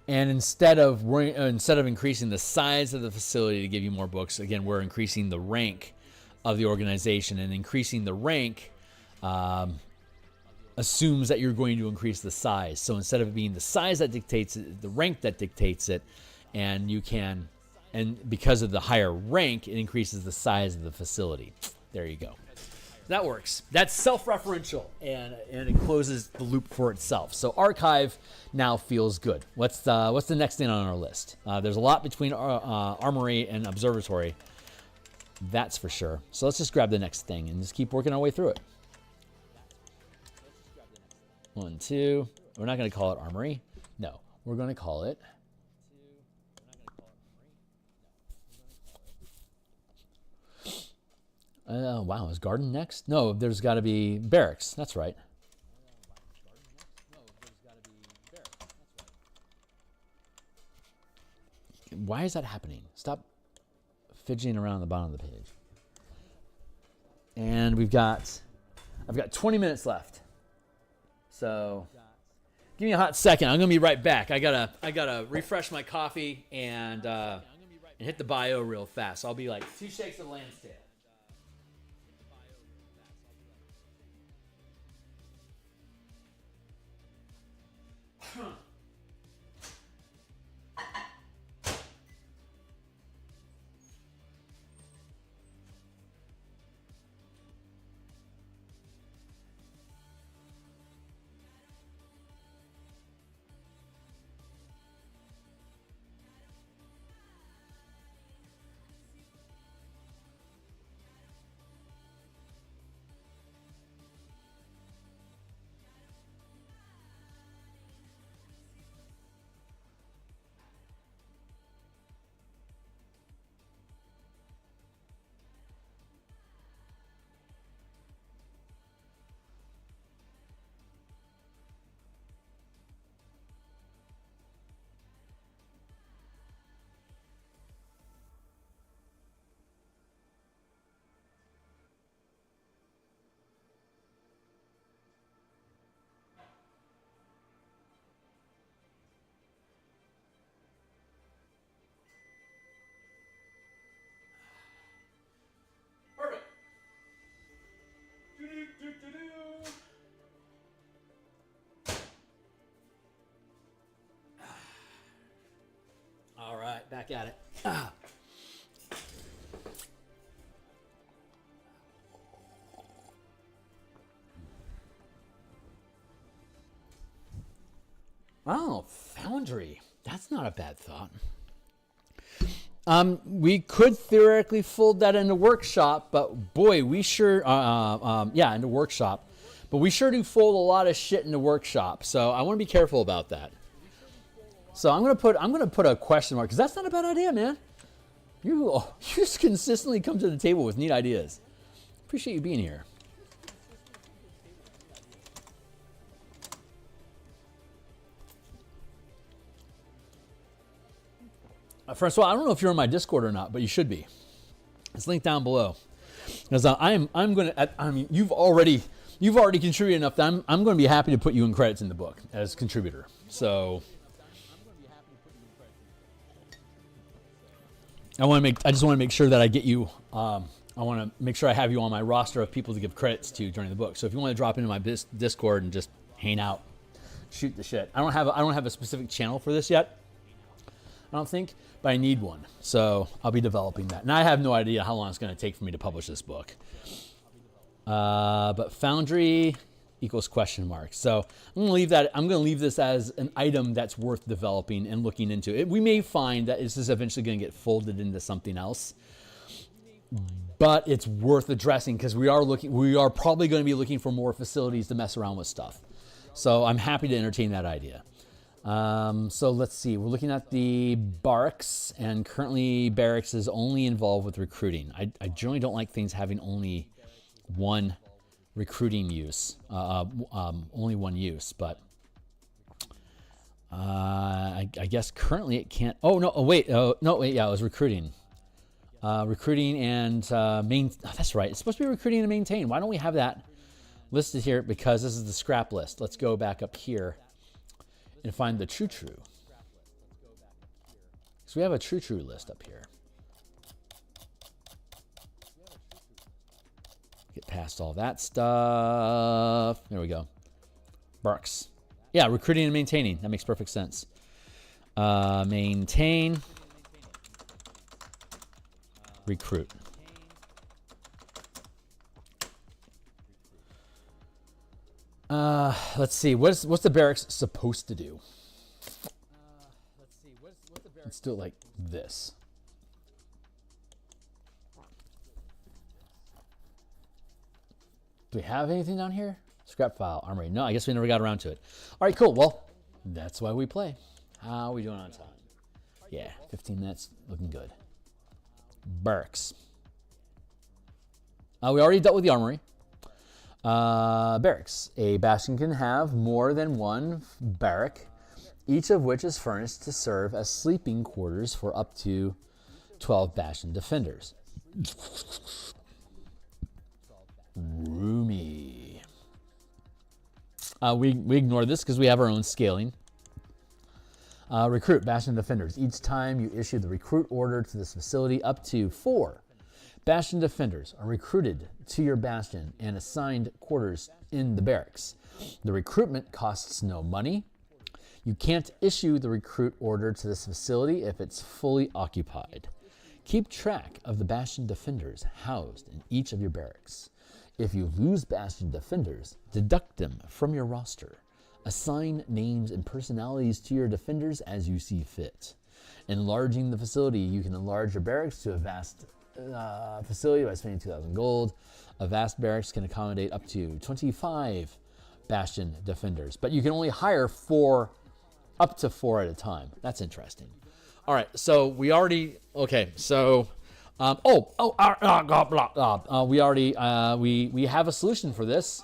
And instead of increasing the size of the facility to give you more books, again, we're increasing the rank of the organization. And increasing the rank assumes that you're going to increase the size. So instead of it being the size that dictates it, the rank that dictates it, and because of the higher rank, it increases the size of the facility. There you go. That works. That's self-referential, and it closes the loop for itself. So archive now feels good. What's the next thing on our list? There's a lot between armory and observatory. That's for sure. So let's just grab the next thing and just keep working our way through it. 1, 2. We're not going to call it armory. No, we're going to call it. Wow, is garden next? No, there's got to be barracks. That's right. Why is that happening? Stop fidgeting around the bottom of the page. And I've got 20 minutes left. So give me a hot second. I'm gonna be right back. I gotta refresh my coffee and hit the bio real fast. I'll be like 2 shakes of lamb's tail. All right, back at it. Oh, Foundry. That's not a bad thought. We could theoretically fold that into Workshop, but boy, we sure, into Workshop. But we sure do fold a lot of shit into Workshop, so I want to be careful about that. So I'm gonna put a question mark, because that's not a bad idea, man. You just consistently come to the table with neat ideas. Appreciate you being here. Francois, I don't know if you're on my Discord or not, but you should be. It's linked down below. Because you've already contributed enough that I'm going to be happy to put you in credits in the book as contributor. So I just want to make sure that I get you. I want to make sure I have you on my roster of people to give credits to during the book. So if you want to drop into my Discord and just hang out, shoot the shit. I don't have a specific channel for this yet. I don't think, but I need one. So I'll be developing that. And I have no idea how long it's going to take for me to publish this book. But Foundry equals question mark. So I'm going to leave this as an item that's worth developing and looking into. We may find that this is eventually going to get folded into something else. But it's worth addressing because we are probably going to be looking for more facilities to mess around with stuff. So I'm happy to entertain that idea. So let's see. We're looking at the barracks, and currently barracks is only involved with recruiting. I generally don't like things having only one recruiting use, only one use, but I guess currently it can't. Oh no! Wait! Yeah, it was recruiting. Recruiting and that's right. It's supposed to be recruiting and maintain. Why don't we have that listed here? Because this is the scrap list. Let's go back up here and find the true. So we have a true list up here. Get past all that stuff. There we go. Barks. Yeah, recruiting and maintaining. That makes perfect sense. Maintain. Recruit. Let's see. What's the barracks supposed to do? Let's do it like this. Do we have anything down here? Scrap file, armory. No, I guess we never got around to it. All right, cool. Well, that's why we play. How are we doing on time? Yeah, 15 minutes. Looking good. Barracks. We already dealt with the armory. Barracks. A bastion can have more than one barrack, each of which is furnished to serve as sleeping quarters for up to 12 bastion defenders. Roomy. We ignore this because we have our own scaling. Recruit bastion defenders. Each time you issue the recruit order to this facility, up to 4 bastion defenders are recruited to your bastion and assigned quarters in the barracks. The recruitment costs no money. You can't issue the recruit order to this facility if it's fully occupied. Keep track of the bastion defenders housed in each of your barracks. If you lose bastion defenders, deduct them from your roster. Assign names and personalities to your defenders as you see fit. Enlarging the facility, you can enlarge your barracks to a vast facility by spending 2,000 gold. A vast barracks can accommodate up to 25 bastion defenders, but you can only hire up to 4 at a time. That's interesting. All right, so we already, okay, so, we have a solution for this.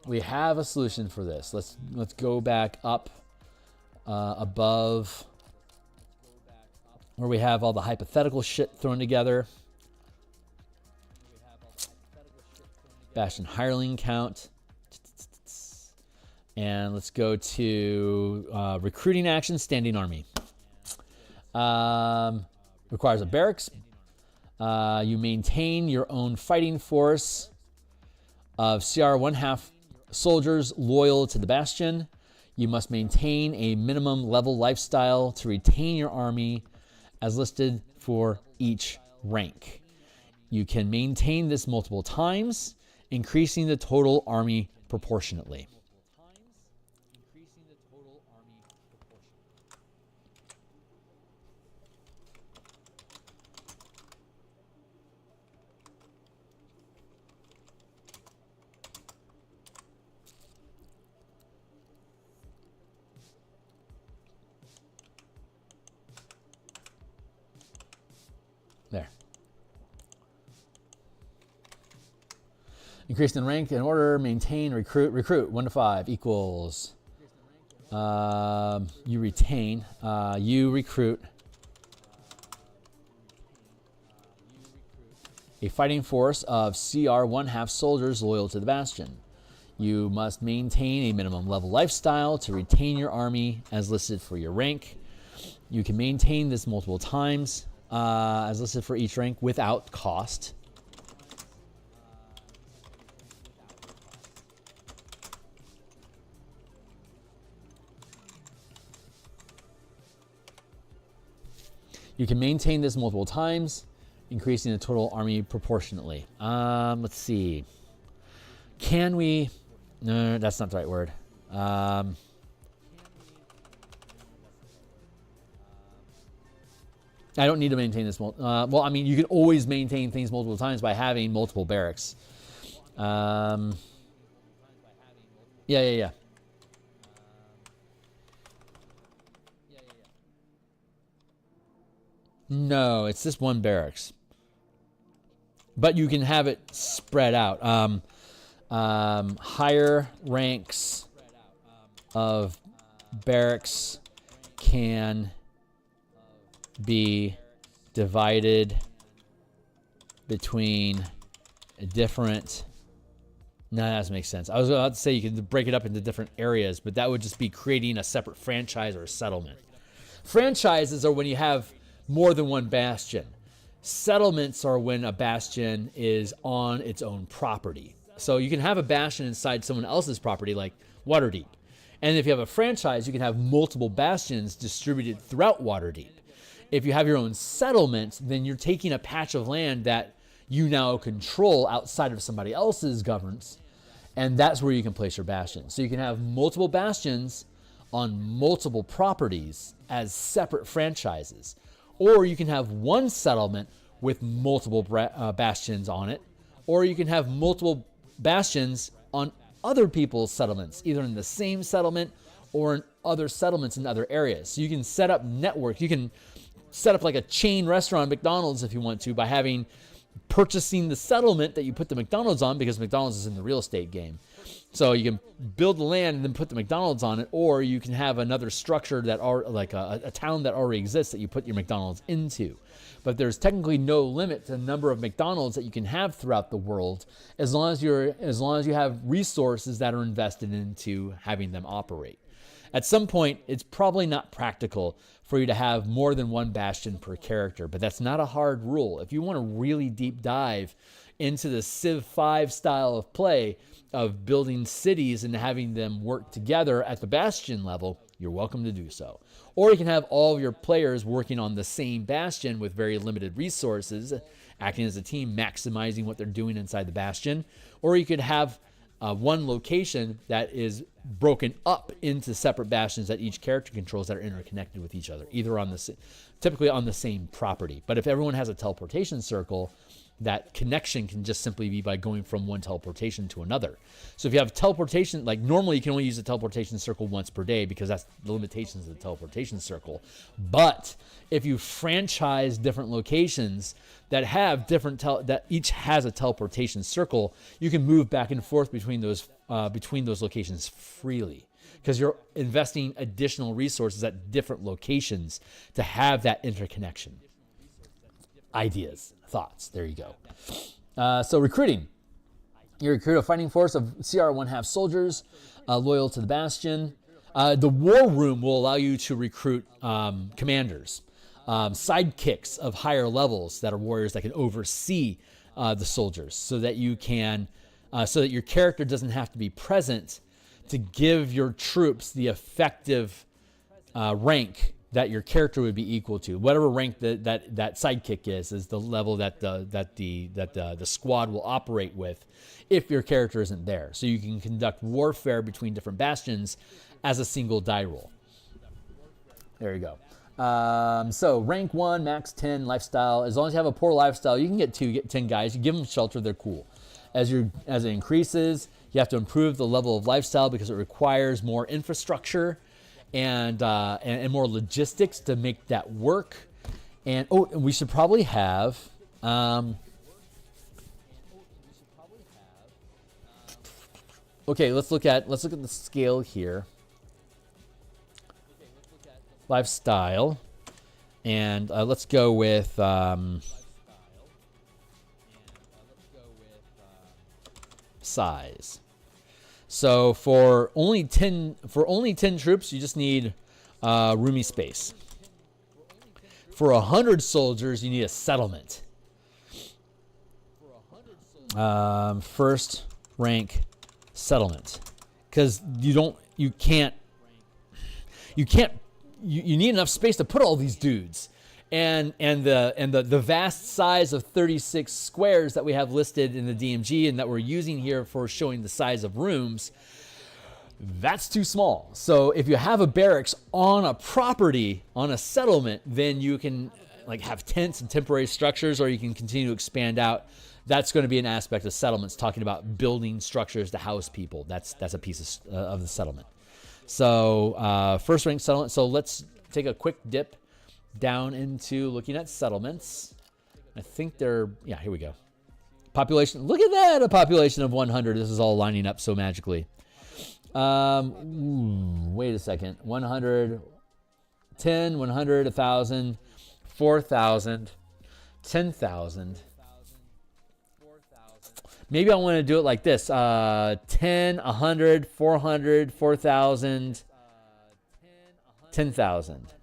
We have a solution for this. Let's go back up above where we have all the hypothetical shit thrown together. Bastion hireling count. And let's go to recruiting action, standing army. Requires a barracks. You maintain your own fighting force of CR 1/2 soldiers loyal to the bastion. You must maintain a minimum level lifestyle to retain your army as listed for each rank. You can maintain this multiple times, increasing the total army proportionately. There. Increase in rank and order, maintain, recruit. Recruit 1 to 5 equals. You retain. You recruit a fighting force of CR 1/2 soldiers loyal to the bastion. You must maintain a minimum level lifestyle to retain your army as listed for your rank. You can maintain this multiple times. As listed for each rank without cost. You can maintain this multiple times, increasing the total army proportionately. Let's see. Can we? No, that's not the right word. I don't need to maintain this. Well, I mean, you can always maintain things multiple times by having multiple barracks. Yeah. No, it's just one barracks. But you can have it spread out. Higher ranks of barracks can be divided between different. No, that doesn't make sense. I was about to say you can break it up into different areas, but that would just be creating a separate franchise or a settlement. Franchises are when you have more than one bastion. Settlements are when a bastion is on its own property. So you can have a bastion inside someone else's property, like Waterdeep. And if you have a franchise, you can have multiple bastions distributed throughout Waterdeep. If you have your own settlement, then you're taking a patch of land that you now control outside of somebody else's governance, And that's where you can place your bastions. So you can have multiple bastions on multiple properties as separate franchises. Or you can have one settlement with multiple bastions on it. Or you can have multiple bastions on other people's settlements, either in the same settlement or in other settlements in other areas. So you can set up networks. You can set up like a chain restaurant, McDonald's, if you want to, by purchasing the settlement that you put the McDonald's on, because McDonald's is in the real estate game. So you can build the land and then put the McDonald's on it, or you can have another structure that are like a town that already exists that you put your McDonald's into. But there's technically no limit to the number of McDonald's that you can have throughout the world, as long as you have resources that are invested into having them operate. At some point, it's probably not practical for you to have more than one bastion per character, but that's not a hard rule. If you want to really deep dive into the Civ 5 style of play, of building cities and having them work together at the bastion level, you're welcome to do so. Or you can have all of your players working on the same bastion with very limited resources, acting as a team, maximizing what they're doing inside the bastion. Or you could have one location that is broken up into separate bastions that each character controls that are interconnected with each other, typically on the same property. But if everyone has a teleportation circle, that connection can just simply be by going from one teleportation to another. So if you have teleportation, like normally you can only use a teleportation circle once per day because that's the limitations of the teleportation circle. But if you franchise different locations that have that each has a teleportation circle, you can move back and forth between those locations freely, because you're investing additional resources at different locations to have that interconnection. Ideas, thoughts, there you go. So recruiting. You recruit a fighting force of CR 1/2 soldiers loyal to the Bastion. The War Room will allow you to recruit commanders, sidekicks of higher levels that are warriors that can oversee the soldiers, so that you can, so that your character doesn't have to be present to give your troops the effective rank that your character would be equal to. Whatever rank that sidekick is the level that the squad will operate with if your character isn't there. So you can conduct warfare between different bastions as a single die roll. There you go. So rank 1, max 10, lifestyle. As long as you have a poor lifestyle, you can get 10 guys. You give them shelter, they're cool. As it increases, you have to improve the level of lifestyle because it requires more infrastructure and more logistics to make that work. And we should probably have okay, let's look at the scale here. Lifestyle, and let's go with size. So for only 10 troops, you just need roomy space. For 100 soldiers, you need a settlement. First rank settlement, because you need enough space to put all these dudes. And the vast size of 36 squares that we have listed in the DMG and that we're using here for showing the size of rooms, that's too small. So if you have a barracks on a property, on a settlement, then you can like have tents and temporary structures, or you can continue to expand out. That's going to be an aspect of settlements, talking about building structures to house people. That's a piece of the settlement. So first rank settlement. So let's take a quick dip down into looking at settlements. I think here we go. Population, look at that, a population of 100. This is all lining up so magically. Wait a second. 100, 10, 100, 1,000, 4,000, 10,000. Maybe I want to do it like this. 10, 100, 400, 4,000, 10,000.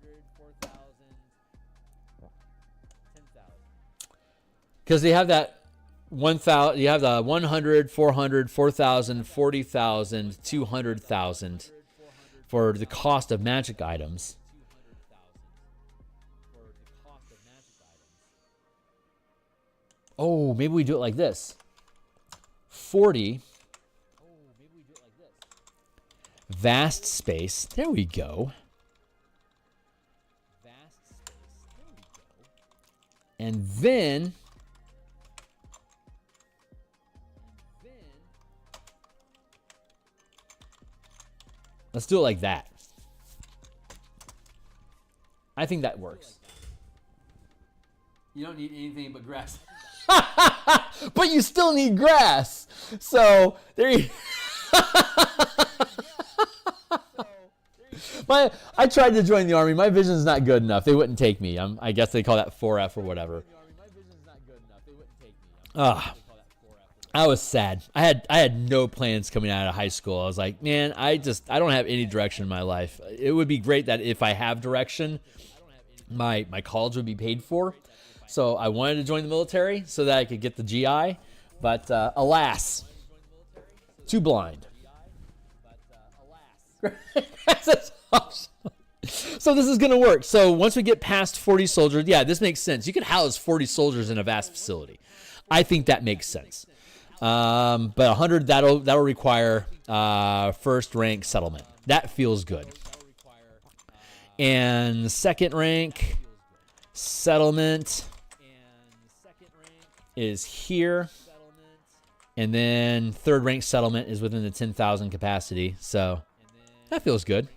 Because they have that 1,000, you have the 100, 400, 4,000, 40,000, 200,000 for the cost of magic items. Oh, maybe we do it like this. 40 Vast space. There we go. And then let's do it like that. I think that works. You don't need anything but grass. But you still need grass. So there you I tried to join the army. My vision's not good enough. They wouldn't take me. I guess they call that 4F or whatever. I was sad. I had no plans coming out of high school. I was like, man, I don't have any direction in my life. It would be great that if I have direction, my college would be paid for. So I wanted to join the military so that I could get the GI, but alas, too blind. So this is going to work. So once we get past 40 soldiers, yeah, this makes sense. You could house 40 soldiers in a vast facility. I think that makes sense. But 100, that'll require first rank settlement. That feels good. And second rank settlement is here. And then third rank settlement is within the 10,000 capacity. So that feels good.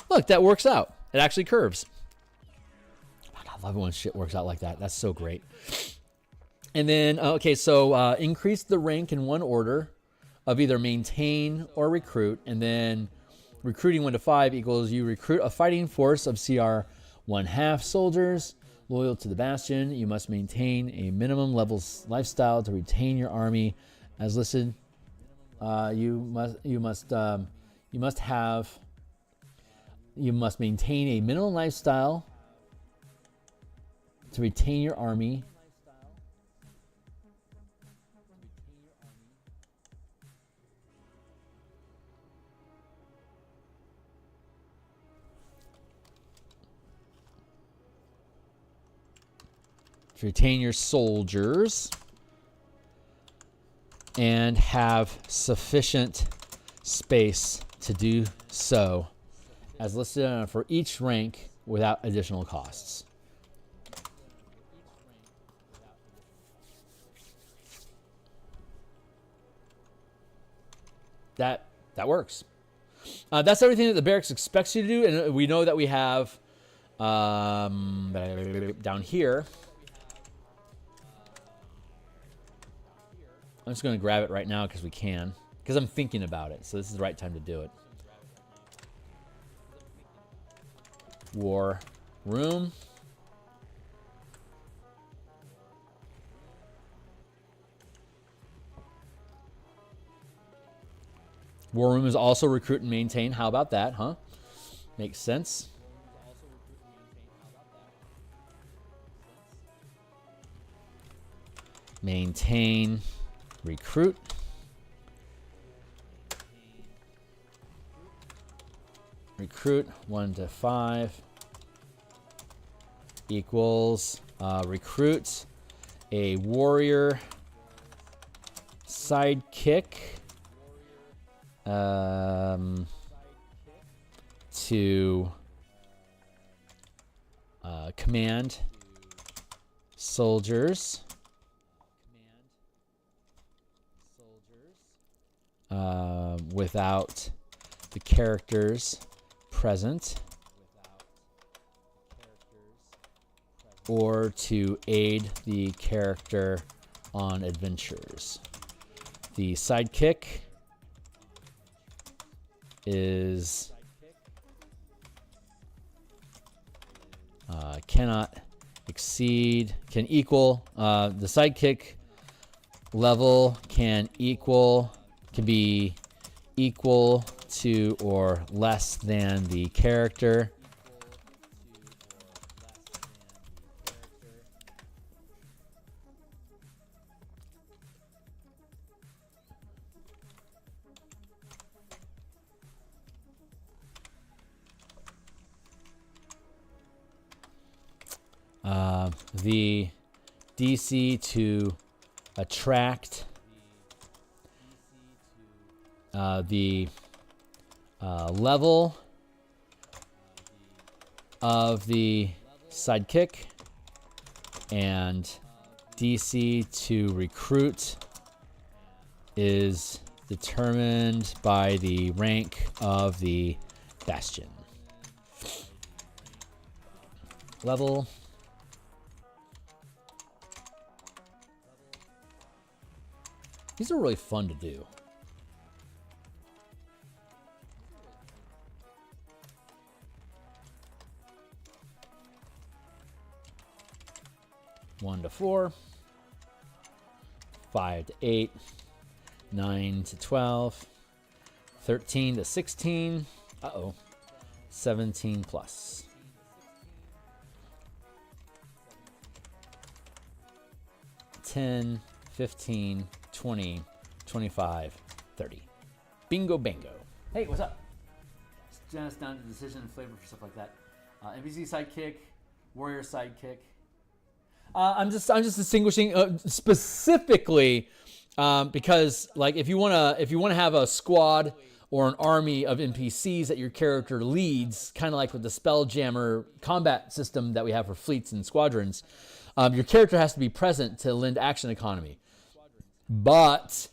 Look, that works out. It actually curves. I love it when shit works out like that. That's so great. And then, okay, so increase the rank in one order of either maintain or recruit. And then recruiting 1 to 5 equals you recruit a fighting force of CR 1/2 soldiers loyal to the Bastion. You must maintain a minimum level lifestyle to retain your army as listed. You must maintain a minimum lifestyle to retain your army. To retain your soldiers and have sufficient space to do so as listed for each rank without additional costs. That works. That's everything that the barracks expects you to do, and we know that we have down here. I'm just going to grab it right now because we can, because I'm thinking about it. So this is the right time to do it. War room. War room is also recruit and maintain. How about that, huh? Makes sense. Maintain, recruit. Recruit 1 to 5 equals recruit a warrior sidekick to command soldiers without the characters present or to aid the character on adventures. The sidekick is cannot exceed, can equal, the sidekick level can be equal to or less than the character. The DC to attract the level of the sidekick and DC to recruit is determined by the rank of the Bastion. Level. These are really fun to do. One to 4, 5 to 8, 9 to 12, 13 to 16, 17 plus. 10, 15, 20, 25, 30. Bingo bango. Hey, what's up? Just down to decision and flavor for stuff like that. NPC sidekick, warrior sidekick. I'm just distinguishing specifically because, like, if you wanna have a squad or an army of NPCs that your character leads, kind of like with the Spelljammer combat system that we have for fleets and squadrons, your character has to be present to lend action economy. But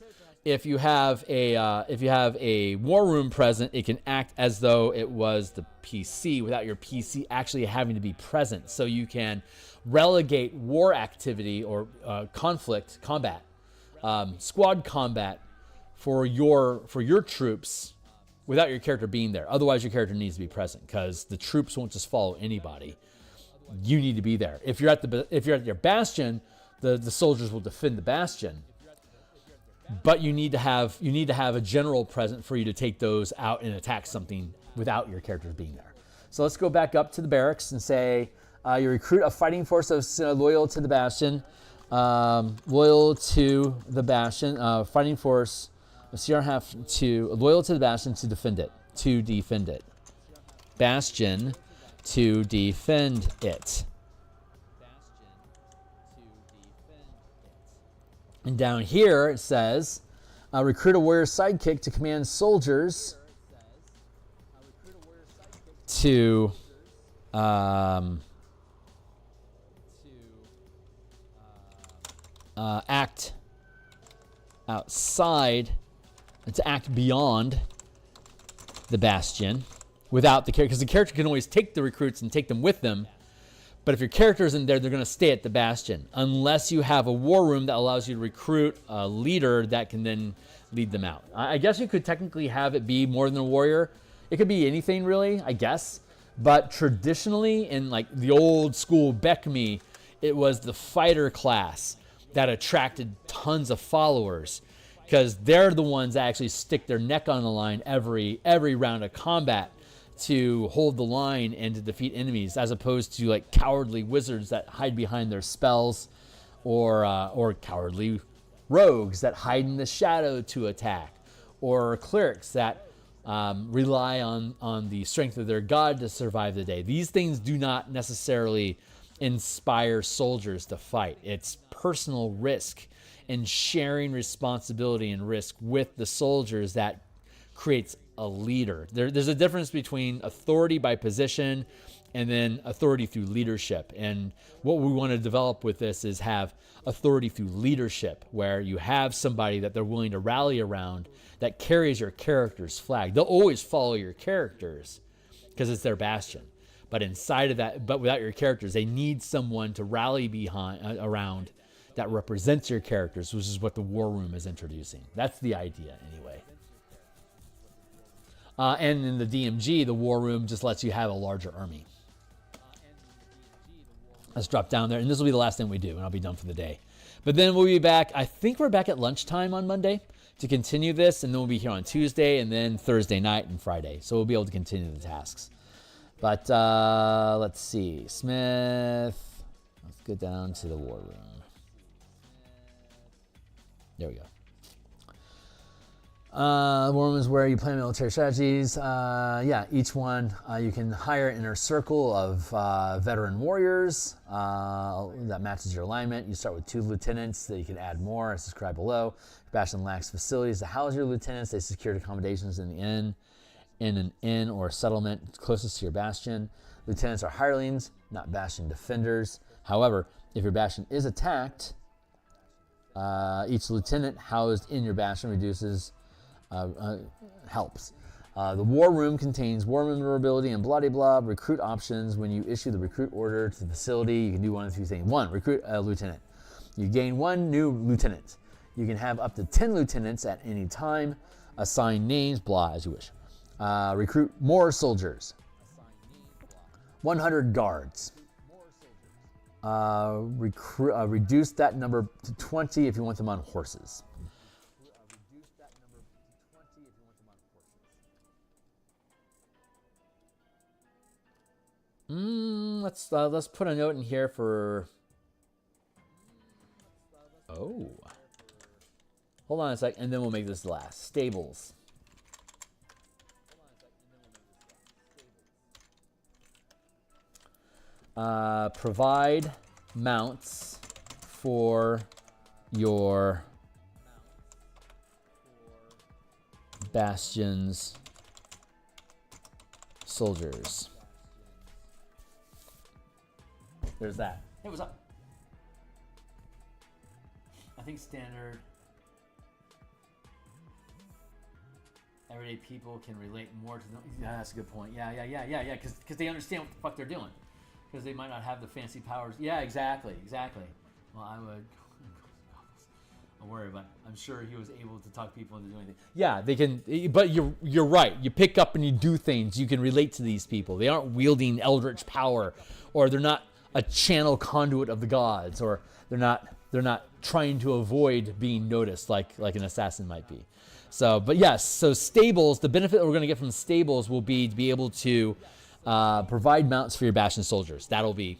if you have a war room present, it can act as though it was the PC without your PC actually having to be present. So you can relegate war activity or combat, squad combat for your troops without your character being there. Otherwise, your character needs to be present because the troops won't just follow anybody. You need to be there. If you're at your bastion, the soldiers will defend the bastion. But you need to have a general present for you to take those out and attack something without your characters being there. So let's go back up to the barracks and say you recruit a fighting force that's loyal to the bastion. Loyal to the bastion. Fighting force of CR half to loyal to the bastion to defend it. To defend it. Bastion to defend it. And down here it says, recruit a warrior sidekick to command soldiers to act outside, to act beyond the bastion without the character, because the character can always take the recruits and take them with them. But if your character isn't there, they're going to stay at the bastion unless you have a war room that allows you to recruit a leader that can then lead them out. I guess you could technically have it be more than a warrior. It could be anything really, I guess. But traditionally, in like the old school Beckme, it was the fighter class that attracted tons of followers because they're the ones that actually stick their neck on the line every round of combat to hold the line and to defeat enemies, as opposed to like cowardly wizards that hide behind their spells, or cowardly rogues that hide in the shadow to attack, or clerics that rely on the strength of their god to survive the day. These things do not necessarily inspire soldiers to fight. It's personal risk and sharing responsibility and risk with the soldiers that creates a leader. There's a difference between authority by position and then authority through leadership. And what we want to develop with this is have authority through leadership, where you have somebody that they're willing to rally around that carries your character's flag. They'll always follow your characters because it's their bastion. But inside of that, but without your characters, they need someone to rally around that represents your characters, which is what the war room is introducing. That's the idea anyway. And in the DMG, the war room just lets you have a larger army. Let's drop down there, and this will be the last thing we do, and I'll be done for the day. But then we'll be back. I think we're back at lunchtime on Monday to continue this, and then we'll be here on Tuesday, and then Thursday night and Friday. So we'll be able to continue the tasks. But let's see. Smith. Let's go down to the war room. There we go. Warm is where you plan military strategies. Yeah, each one you can hire an inner circle of veteran warriors that matches your alignment. You start with 2 lieutenants that you can add more as described below. Bastion lacks facilities to house your lieutenants. They secured accommodations in an inn or settlement closest to your bastion. Lieutenants are hirelings, not bastion defenders. However, if your bastion is attacked, each lieutenant housed in your bastion reduces helps. The war room contains war memorability and blah blah. Recruit options. When you issue the recruit order to the facility, you can do one of 2 things. 1, recruit a lieutenant. You gain 1 new lieutenant. You can have up to 10 lieutenants at any time. Assign names, blah, as you wish. Recruit more soldiers. 100 guards. Reduce that number to 20 if you want them on horses. Let's put a note in here for. Oh, hold on a sec, and then we'll make this last. Stables. Provide mounts for your bastions soldiers. There's that. Hey, what's up? I think standard everyday people can relate more to them. Yeah, that's a good point. Yeah. Because they understand what the fuck they're doing. Because they might not have the fancy powers. Yeah, exactly. Well, I would. Don't worry about it. I'm sure he was able to talk people into doing things. Yeah, they can. But you're right. You pick up and you do things. You can relate to these people. They aren't wielding eldritch power, or they're not a channel conduit of the gods, or they're not trying to avoid being noticed like an assassin might be. So, but yes. So stables. The benefit that we're going to get from stables will be to be able to provide mounts for your bastion soldiers. That'll be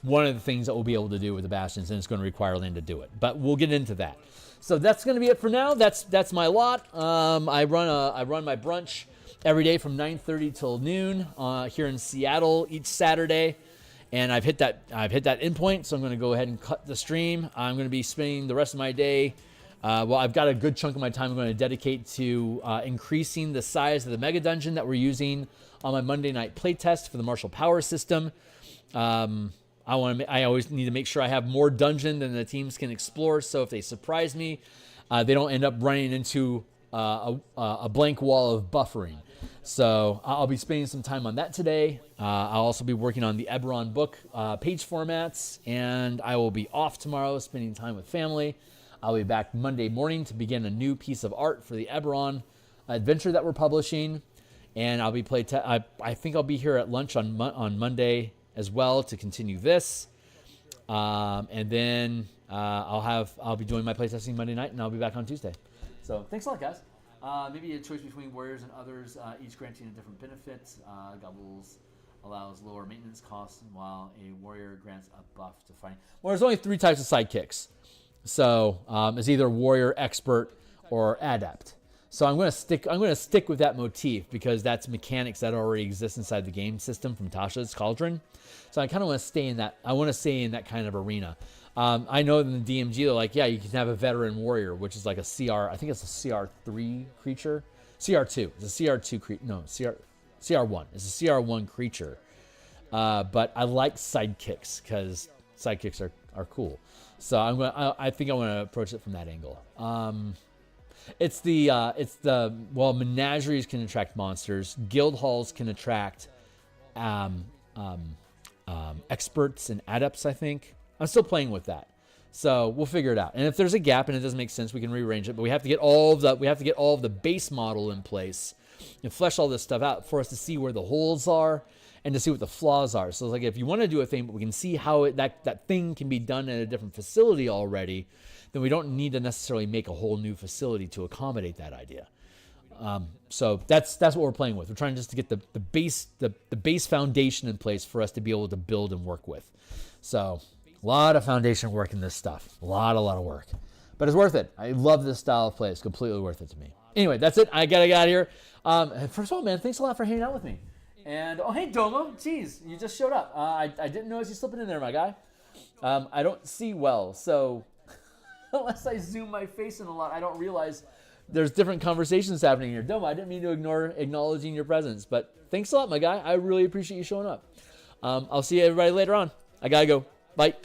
one of the things that we'll be able to do with the bastions, and it's going to require land to do it. But we'll get into that. So that's going to be it for now. That's my lot. I run my brunch every day from 9:30 till noon here in Seattle each Saturday, and I've hit that endpoint. So I'm going to go ahead and cut the stream. I'm going to be spending the rest of my day. Well, I've got a good chunk of my time I'm going to dedicate to increasing the size of the mega dungeon that we're using on my Monday night playtest for the martial power system. I always need to make sure I have more dungeon than the teams can explore. So if they surprise me, they don't end up running into a blank wall of buffering. So I'll be spending some time on that today. I'll also be working on the Eberron book page formats, and I will be off tomorrow, spending time with family. I'll be back Monday morning to begin a new piece of art for the Eberron adventure that we're publishing, and I'll be I think I'll be here at lunch on Monday as well to continue this, and then I'll be doing my playtesting Monday night, and I'll be back on Tuesday. So thanks a lot, guys. Maybe a choice between warriors and others, each granting a different benefit. Gobbles allows lower maintenance costs, while a warrior grants a buff to fighting. Well, there's only 3 types of sidekicks. So it's either warrior, expert, or adept. So I'm going to stick with that motif because that's mechanics that already exist inside the game system from Tasha's Cauldron. So I kind of want to stay in that. I want to stay in that kind of arena. I know in the DMG they're like, yeah, you can have a veteran warrior, which is like a CR. I think it's a CR3 creature. CR2. It's a CR2 creature. No, CR1. It's a CR1 creature. But I like sidekicks because sidekicks are cool. So I think I want to approach it from that angle. Menageries can attract monsters. Guild halls can attract experts and adepts, I think. I'm still playing with that. So we'll figure it out. And if there's a gap and it doesn't make sense, we can rearrange it. But we have to get all of the base model in place and flesh all this stuff out for us to see where the holes are and to see what the flaws are. So it's like if you want to do a thing, but we can see how that thing can be done in a different facility already, then we don't need to necessarily make a whole new facility to accommodate that idea. So that's what we're playing with. We're trying just to get the base foundation in place for us to be able to build and work with. So a lot of foundation work in this stuff. A lot of work. but it's worth it. I love this style of play. It's completely worth it to me. Anyway, that's it. I gotta get out of here. First of all, man, thanks a lot for hanging out with me. And, oh, hey, Domo. Jeez, you just showed up. I didn't notice you slipping in there, my guy. I don't see well, so unless I zoom my face in a lot, I don't realize there's different conversations happening here. Domo, I didn't mean to ignore acknowledging your presence, but thanks a lot, my guy. I really appreciate you showing up. I'll see everybody later on. I gotta go. Bye.